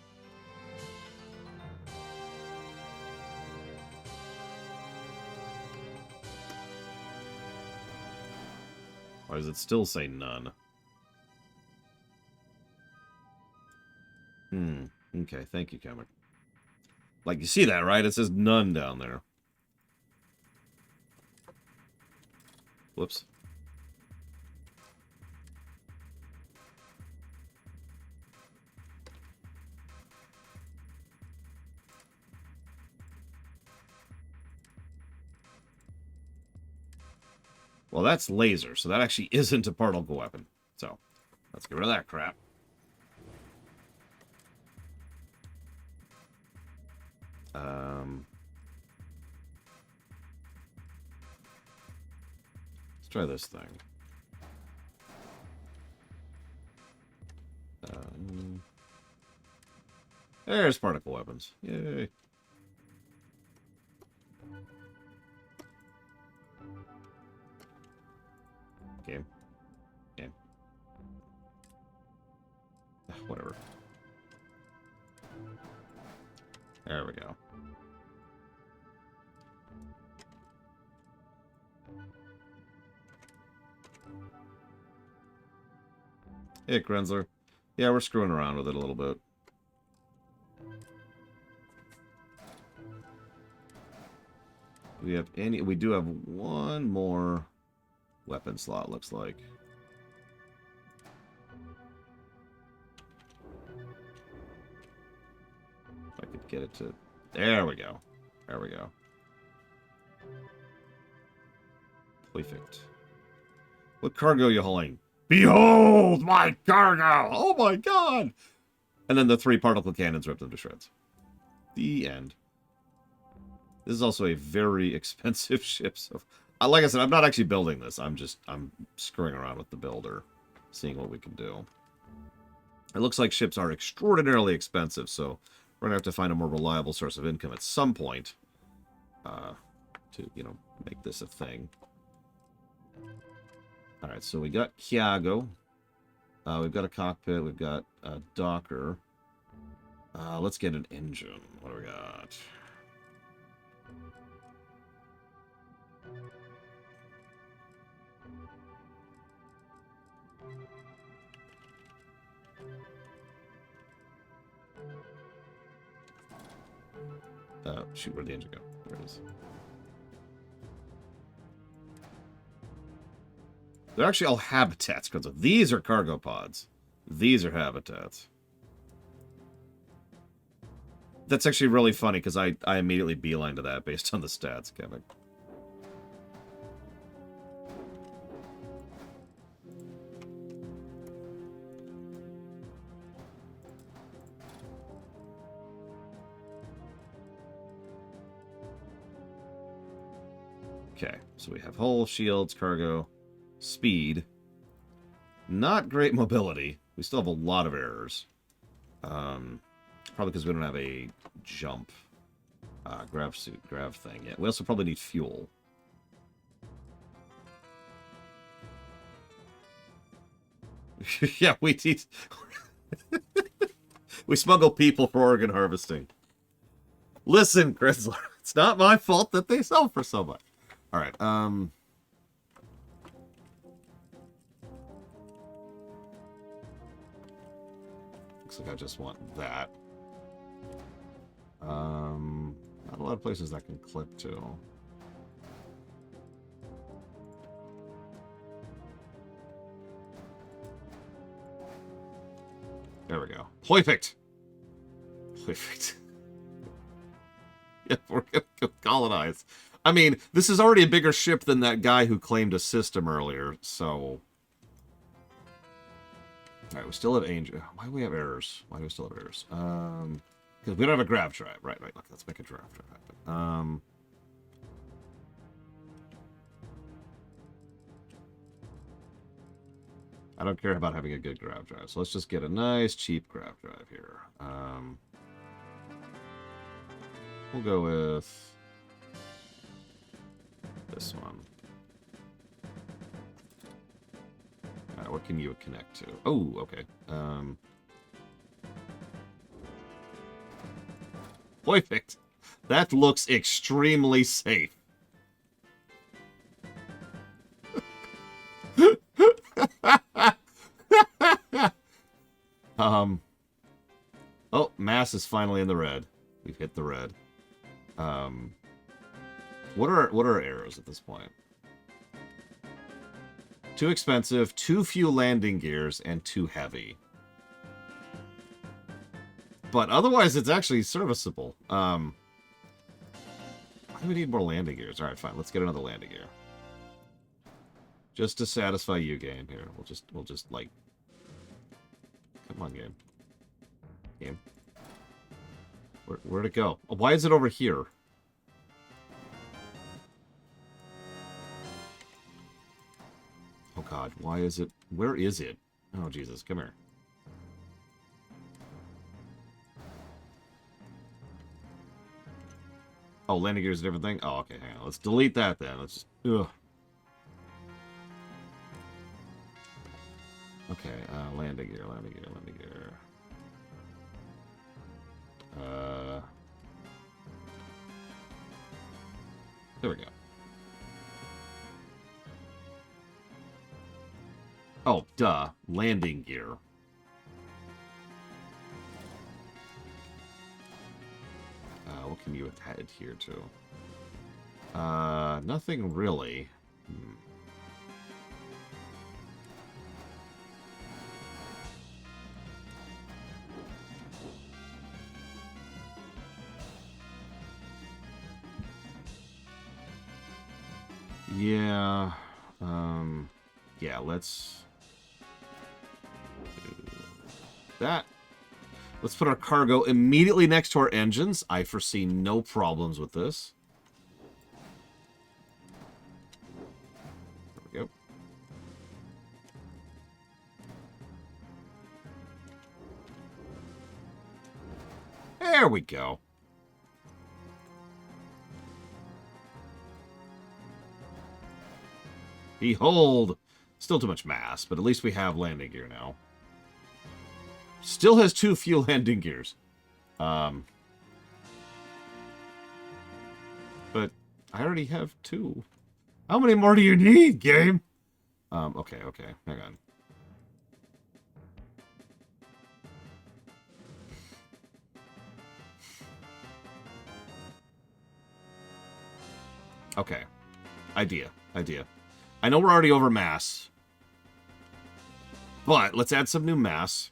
Why does it still say none? Okay, thank you, comic. Like, you see that, right? It says none down there. Whoops. Well, that's laser, so that actually isn't a particle weapon. So, let's get rid of that crap. Let's try this thing. There's particle weapons. Yay. Game. Game. Whatever. There we go. Hey, Grenzler. Yeah, we're screwing around with it a little bit. We have any... We do have one more weapon slot, looks like. If I could get it to... There we go. There we go. Perfect. What cargo are you hauling? Behold my cargo! Oh my god! And then the 3 particle cannons ripped them to shreds. The end. This is also a very expensive ship, so... like I said, I'm not actually building this. I'm screwing around with the builder, seeing what we can do. It looks like ships are extraordinarily expensive, so we're going to have to find a more reliable source of income at some point to, you know, make this a thing. Alright, so we got Kiago. We've got a cockpit. We've got a docker. Let's get an engine. What do we got? Shoot, where'd the engine go? There it is. They're actually all habitats, because these are cargo pods. These are habitats. That's actually really funny, because I immediately beeline to that based on the stats, Kevin. Okay, so we have hull, shields, cargo, speed. Not great mobility. We still have a lot of errors. Probably because we don't have a jump grav thing yet. We also probably need fuel. Yeah, we need... we smuggle people for organ harvesting. Listen, Grizzler, it's not my fault that they sell for so much. Alright, looks like I just want that. Not a lot of places that can click to. There we go. Perfect. Perfect. Yeah, we're gonna colonize. I mean, this is already a bigger ship than that guy who claimed a system earlier, so... Alright, we still have Angel. Why do we have errors? Why do we still have errors? Because we don't have a grav drive. Right. Look, let's make a grav drive happen. I don't care about having a good grav drive, so let's just get a nice, cheap grav drive here. We'll go with this one. What can you connect to? Oh, okay. Perfect. That looks extremely safe. Oh, mass is finally in the red. We've hit the red. What are our arrows at this point? Too expensive, too few landing gears, and too heavy. But otherwise, it's actually serviceable. Why do we need more landing gears? Alright, fine. Let's get another landing gear. Just to satisfy you, game. Here, we'll just like... Come on, game. Game. Where'd it go? Oh, why is it over here? Oh god, why is it? Where is it? Oh Jesus, come here. Oh, landing gear is a different thing? Oh, okay, hang on. Let's delete that then. Let's just... Ugh. Okay, landing gear. There we go. Oh, duh. Landing gear. What can you adhere to? Nothing really. Yeah. Yeah, let's do that. Let's put our cargo immediately next to our engines. I foresee no problems with this. There we go. There we go. Behold! Still too much mass, but at least we have landing gear now. Still has too few landing gears. But I already have 2. How many more do you need, game? Okay, hang on. Okay. Idea. I know we're already over mass. But let's add some new mass.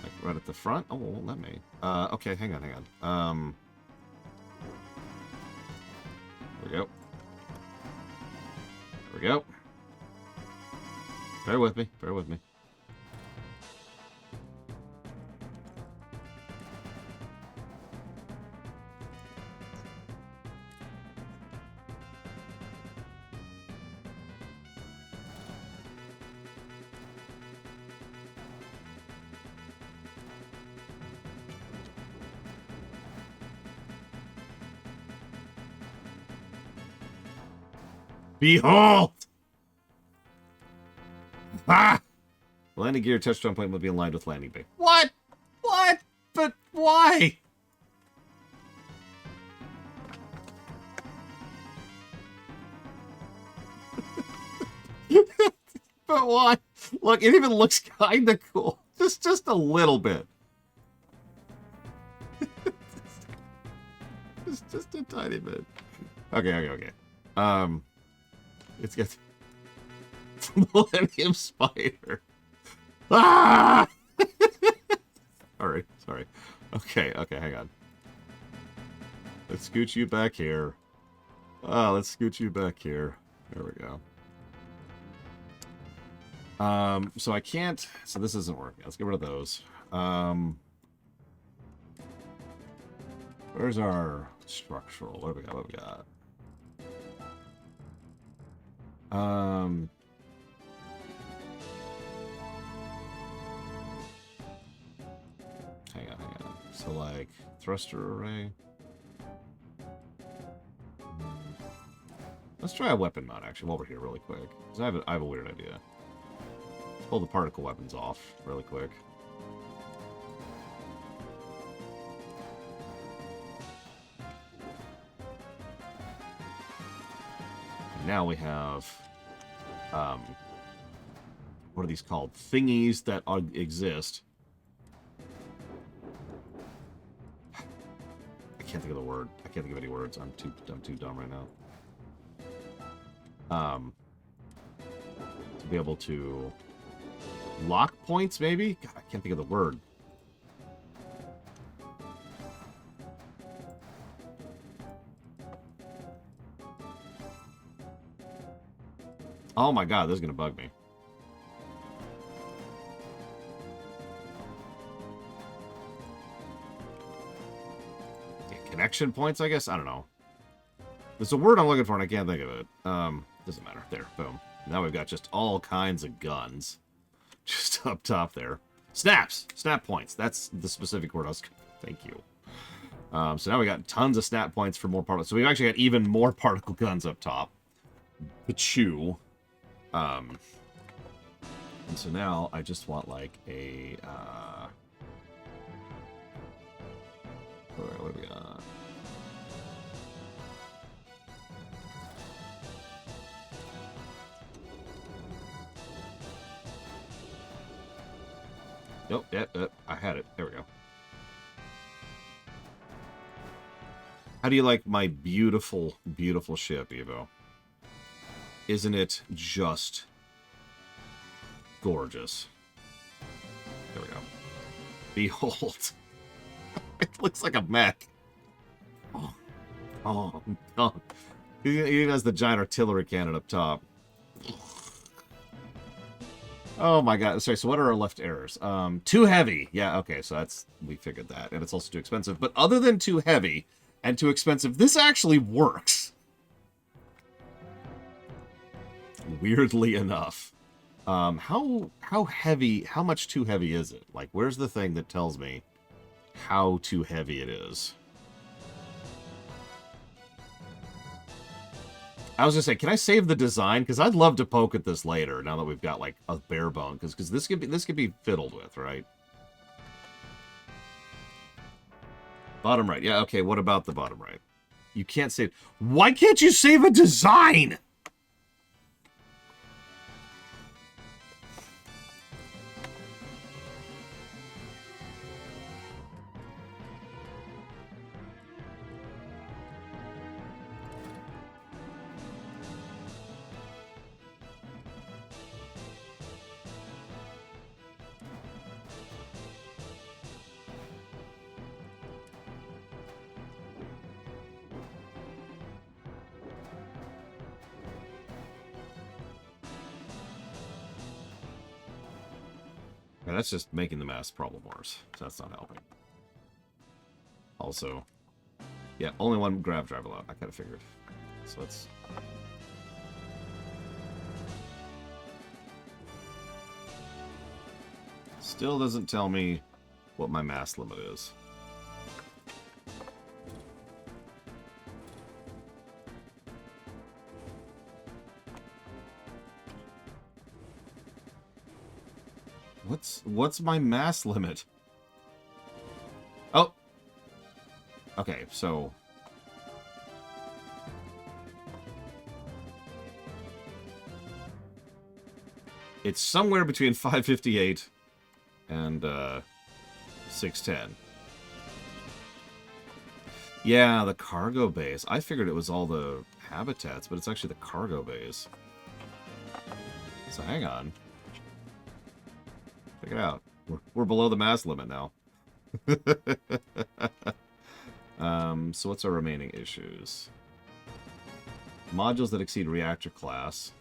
Like right at the front? Oh, it won't let me. Okay, hang on. There we go. There we go. Bear with me. Behold! Ah! Landing gear touchdown point will be aligned with landing bay. What? What? But why? But why? Look, it even looks kind of cool. Just a little bit. just a tiny bit. Okay. It's got Millennium Spider. Ah! Sorry. Okay, hang on. Let's scoot you back here. Let's scoot you back here. There we go. So I can't... So this isn't working. Let's get rid of those. Where's our structural? What do we got? Hang on. So, like, thruster array. Let's try a weapon mount, actually, while we're here really quick. Because I have a weird idea. Let's pull the particle weapons off really quick. And now we have... what are these called? Thingies that exist. I can't think of the word. I can't think of any words. I'm too dumb right now. To be able to lock points, maybe? God, I can't think of the word. Oh my god, this is gonna bug me. Connection points, I guess? I don't know. There's a word I'm looking for and I can't think of it. Doesn't matter. There, boom. Now we've got just all kinds of guns. Just up top there. Snaps! Snap points. That's the specific word I was... Thank you. So now we got tons of snap points for more particles. So we've actually got even more particle guns up top. Pachu. And so now I just want like a... what do we got? Nope, yep, I had it. There we go. How do you like my beautiful, beautiful ship, Evo? Isn't it just gorgeous? There we go. Behold. It looks like a mech. Oh. He even has the giant artillery cannon up top. Oh my god. Sorry, so what are our left errors? Too heavy. Yeah, okay, so we figured that. And it's also too expensive. But other than too heavy and too expensive, this actually works. Weirdly enough. How heavy, how much too heavy is it? Like, where's the thing that tells me how too heavy it is? I was gonna say, can I save the design? Because I'd love to poke at this later. Now that we've got like a bare bone, because this could be fiddled with, right? Bottom right, yeah. Okay, what about the bottom right? You can't save. Why can't you save a design? Yeah, that's just making the mass problem worse. So that's not helping. Also, yeah, only one grav drive allowed. I kind of figured. So let's... Still doesn't tell me what my mass limit is. what's my mass limit? Oh. Okay, so... It's somewhere between 558 and 610. Yeah, the cargo base. I figured it was all the habitats, but it's actually the cargo base. So hang on. Check it out. We're below the mass limit now. So what's our remaining issues? Modules that exceed reactor class.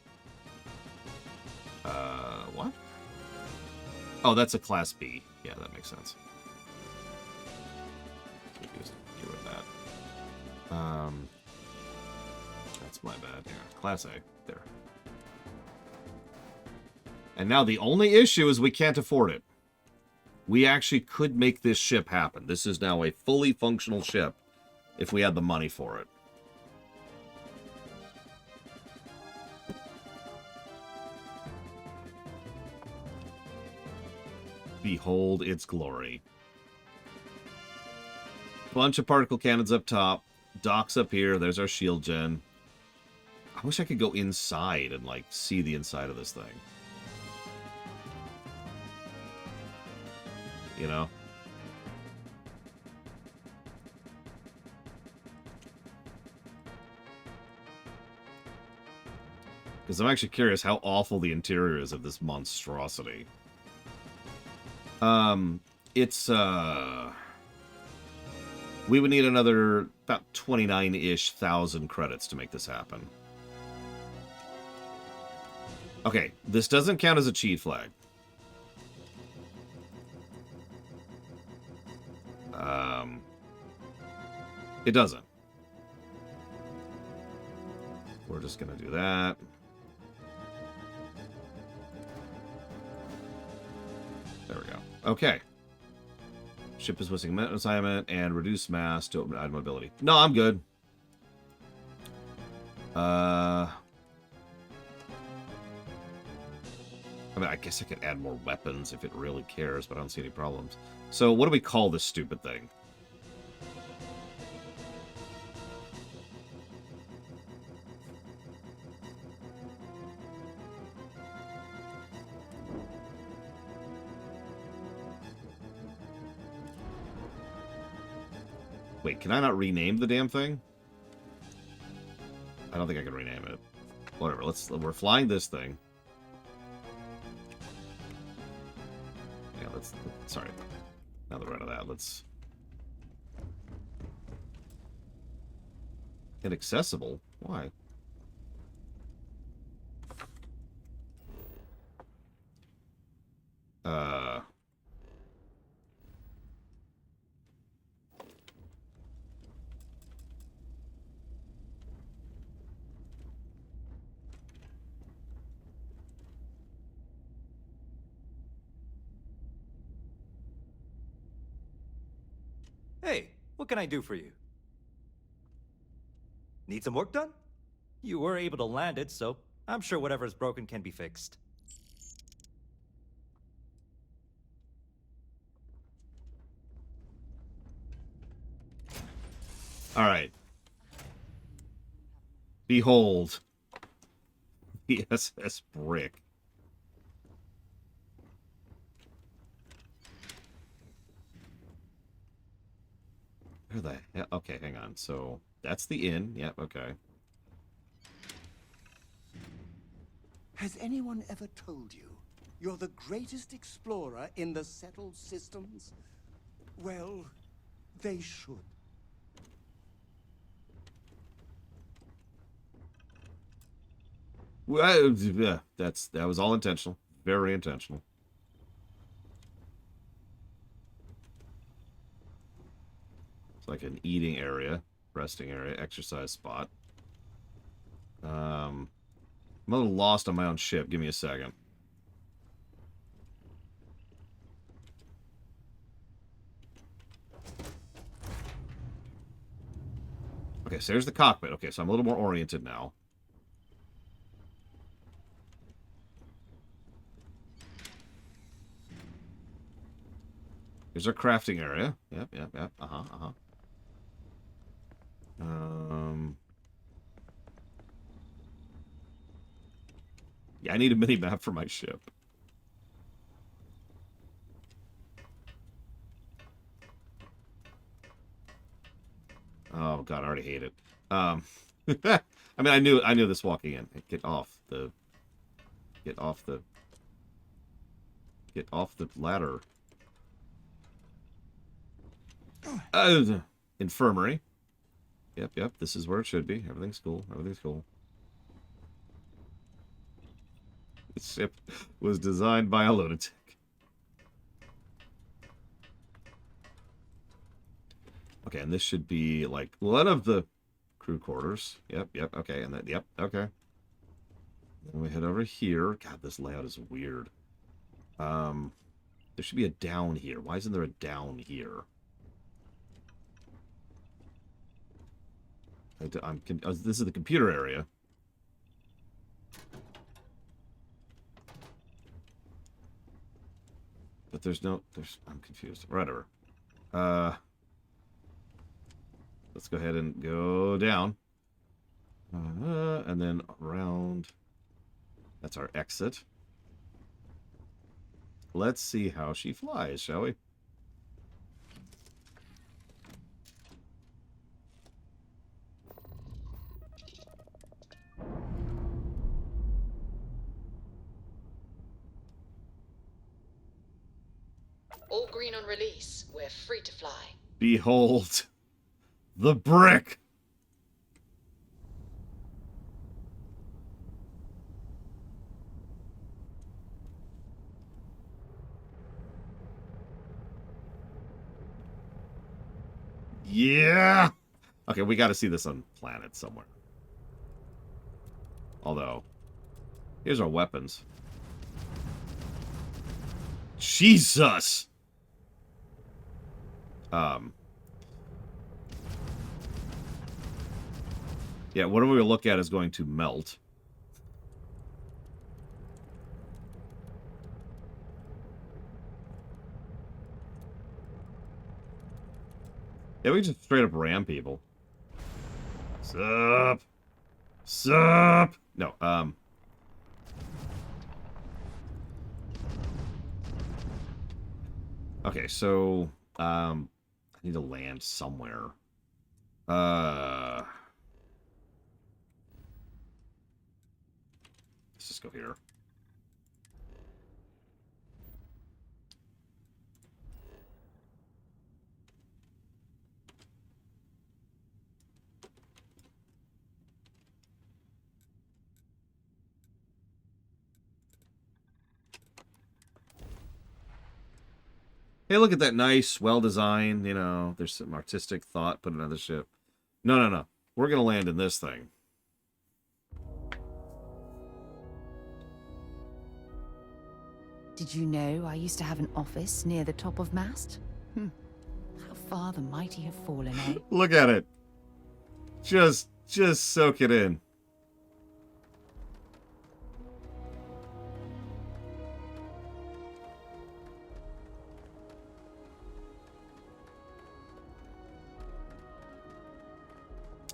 What? Oh, that's a class B. Yeah, that makes sense. So we just get rid of that. That's my bad. Yeah, class A. There. And now the only issue is we can't afford it. We actually could make this ship happen. This is now a fully functional ship if we had the money for it. Behold its glory. Bunch of particle cannons up top. Docks up here. There's our shield gen. I wish I could go inside and, like, see the inside of this thing. You know? Because I'm actually curious how awful the interior is of this monstrosity. It's, we would need another about 29-ish thousand credits to make this happen. Okay, this doesn't count as a cheat flag. It doesn't. We're just gonna do that. There we go. Okay. Ship is missing assignment and reduce mass to add mobility. No, I'm good. I mean, I guess I could add more weapons if it really cares, but I don't see any problems. So, what do we call this stupid thing? Wait, can I not rename the damn thing? I don't think I can rename it. Whatever, we're flying this thing. Yeah, sorry. Now that we're out of that, let's... Inaccessible? Why? Hey, what can I do for you? Need some work done? You were able to land it, so I'm sure whatever is broken can be fixed. All right. Behold. The SS Brick. Where the hell? Okay, hang on. So, that's the inn. Yep, okay. Has anyone ever told you you're the greatest explorer in the settled systems? Well, they should. Well, yeah, that was all intentional. Very intentional. It's like an eating area, resting area, exercise spot. I'm a little lost on my own ship. Give me a second. Okay, so there's the cockpit. Okay, so I'm a little more oriented now. Here's our crafting area. Yep. Yeah, I need a mini map for my ship. Oh god, I already hate it. I mean, I knew this walking in. Get off the ladder. Infirmary. Yep. This is where it should be. Everything's cool. This ship was designed by a lunatic. Okay, and this should be like one of the crew quarters. Yep. Okay, and then okay. Then we head over here. God, this layout is weird. There should be a down here. Why isn't there a down here? This is the computer area. But I'm confused. Whatever. Let's go ahead and go down. And then around. That's our exit. Let's see how she flies, shall we? All green on release. We're free to fly. Behold the brick. Yeah. Okay, we got to see this on planet somewhere. Although, here's our weapons. Jesus. Yeah, whatever we look at is going to melt. Yeah, we just straight up ram people. Sup? No, okay, so, I need to land somewhere. Let's just go here. Hey, look at that nice, well-designed, you know, there's some artistic thought put into the ship. No. We're going to land in this thing. Did you know I used to have an office near the top of mast? How far the mighty have fallen, eh? Look at it. Just soak it in.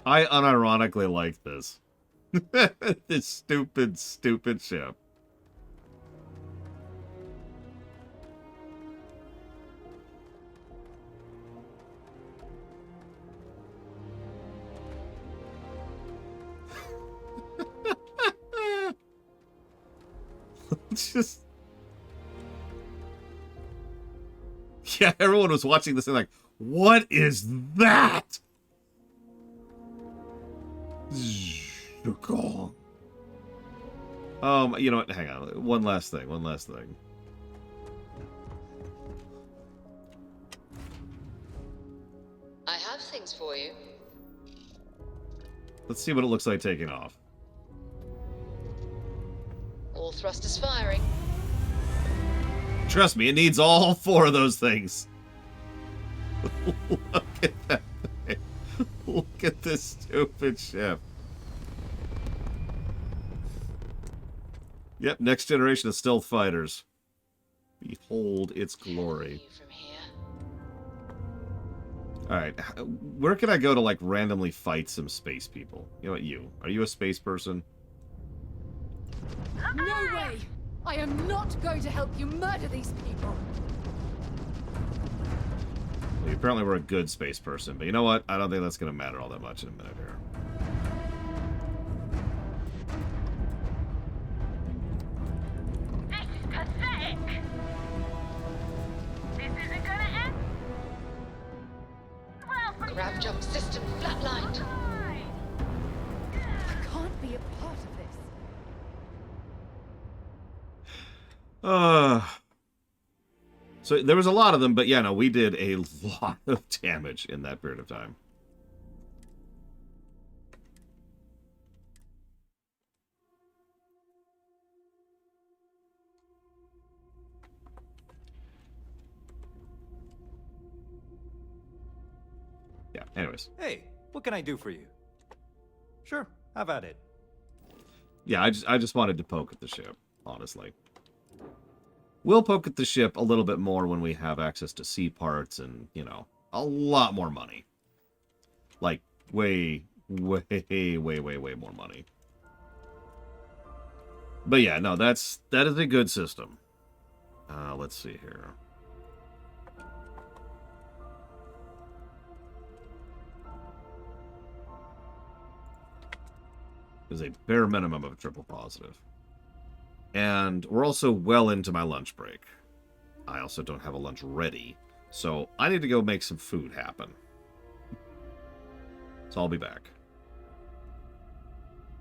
I unironically like this. This stupid ship. Just... Yeah, everyone was watching this and like, what is that? You know what? Hang on. One last thing. I have things for you. Let's see what it looks like taking off. All thrusters firing. Trust me, it needs all 4 of those things. Look at that thing. Look at this stupid ship. Yep, next generation of stealth fighters. Behold its glory. From here. Alright, where can I go to, like, randomly fight some space people? You know what, you? Are you a space person? No way! I am not going to help you murder these people! Well, you apparently were a good space person, but you know what? I don't think that's going to matter all that much in a minute here. This is pathetic! This isn't gonna end. Well, Grav jump system flatlined. I can't be a part of this. So there was a lot of them, but yeah, no, we did a lot of damage in that period of time. Yeah, anyways. Hey, what can I do for you? Sure, have at it. Yeah, I just wanted to poke at the ship, honestly. We'll poke at the ship a little bit more when we have access to sea parts and, you know, a lot more money. Like, way more money. But yeah, no, that is a good system. Let's see here. There's a bare minimum of a triple positive. And we're also well into my lunch break. I also don't have a lunch ready, so I need to go make some food happen. So I'll be back.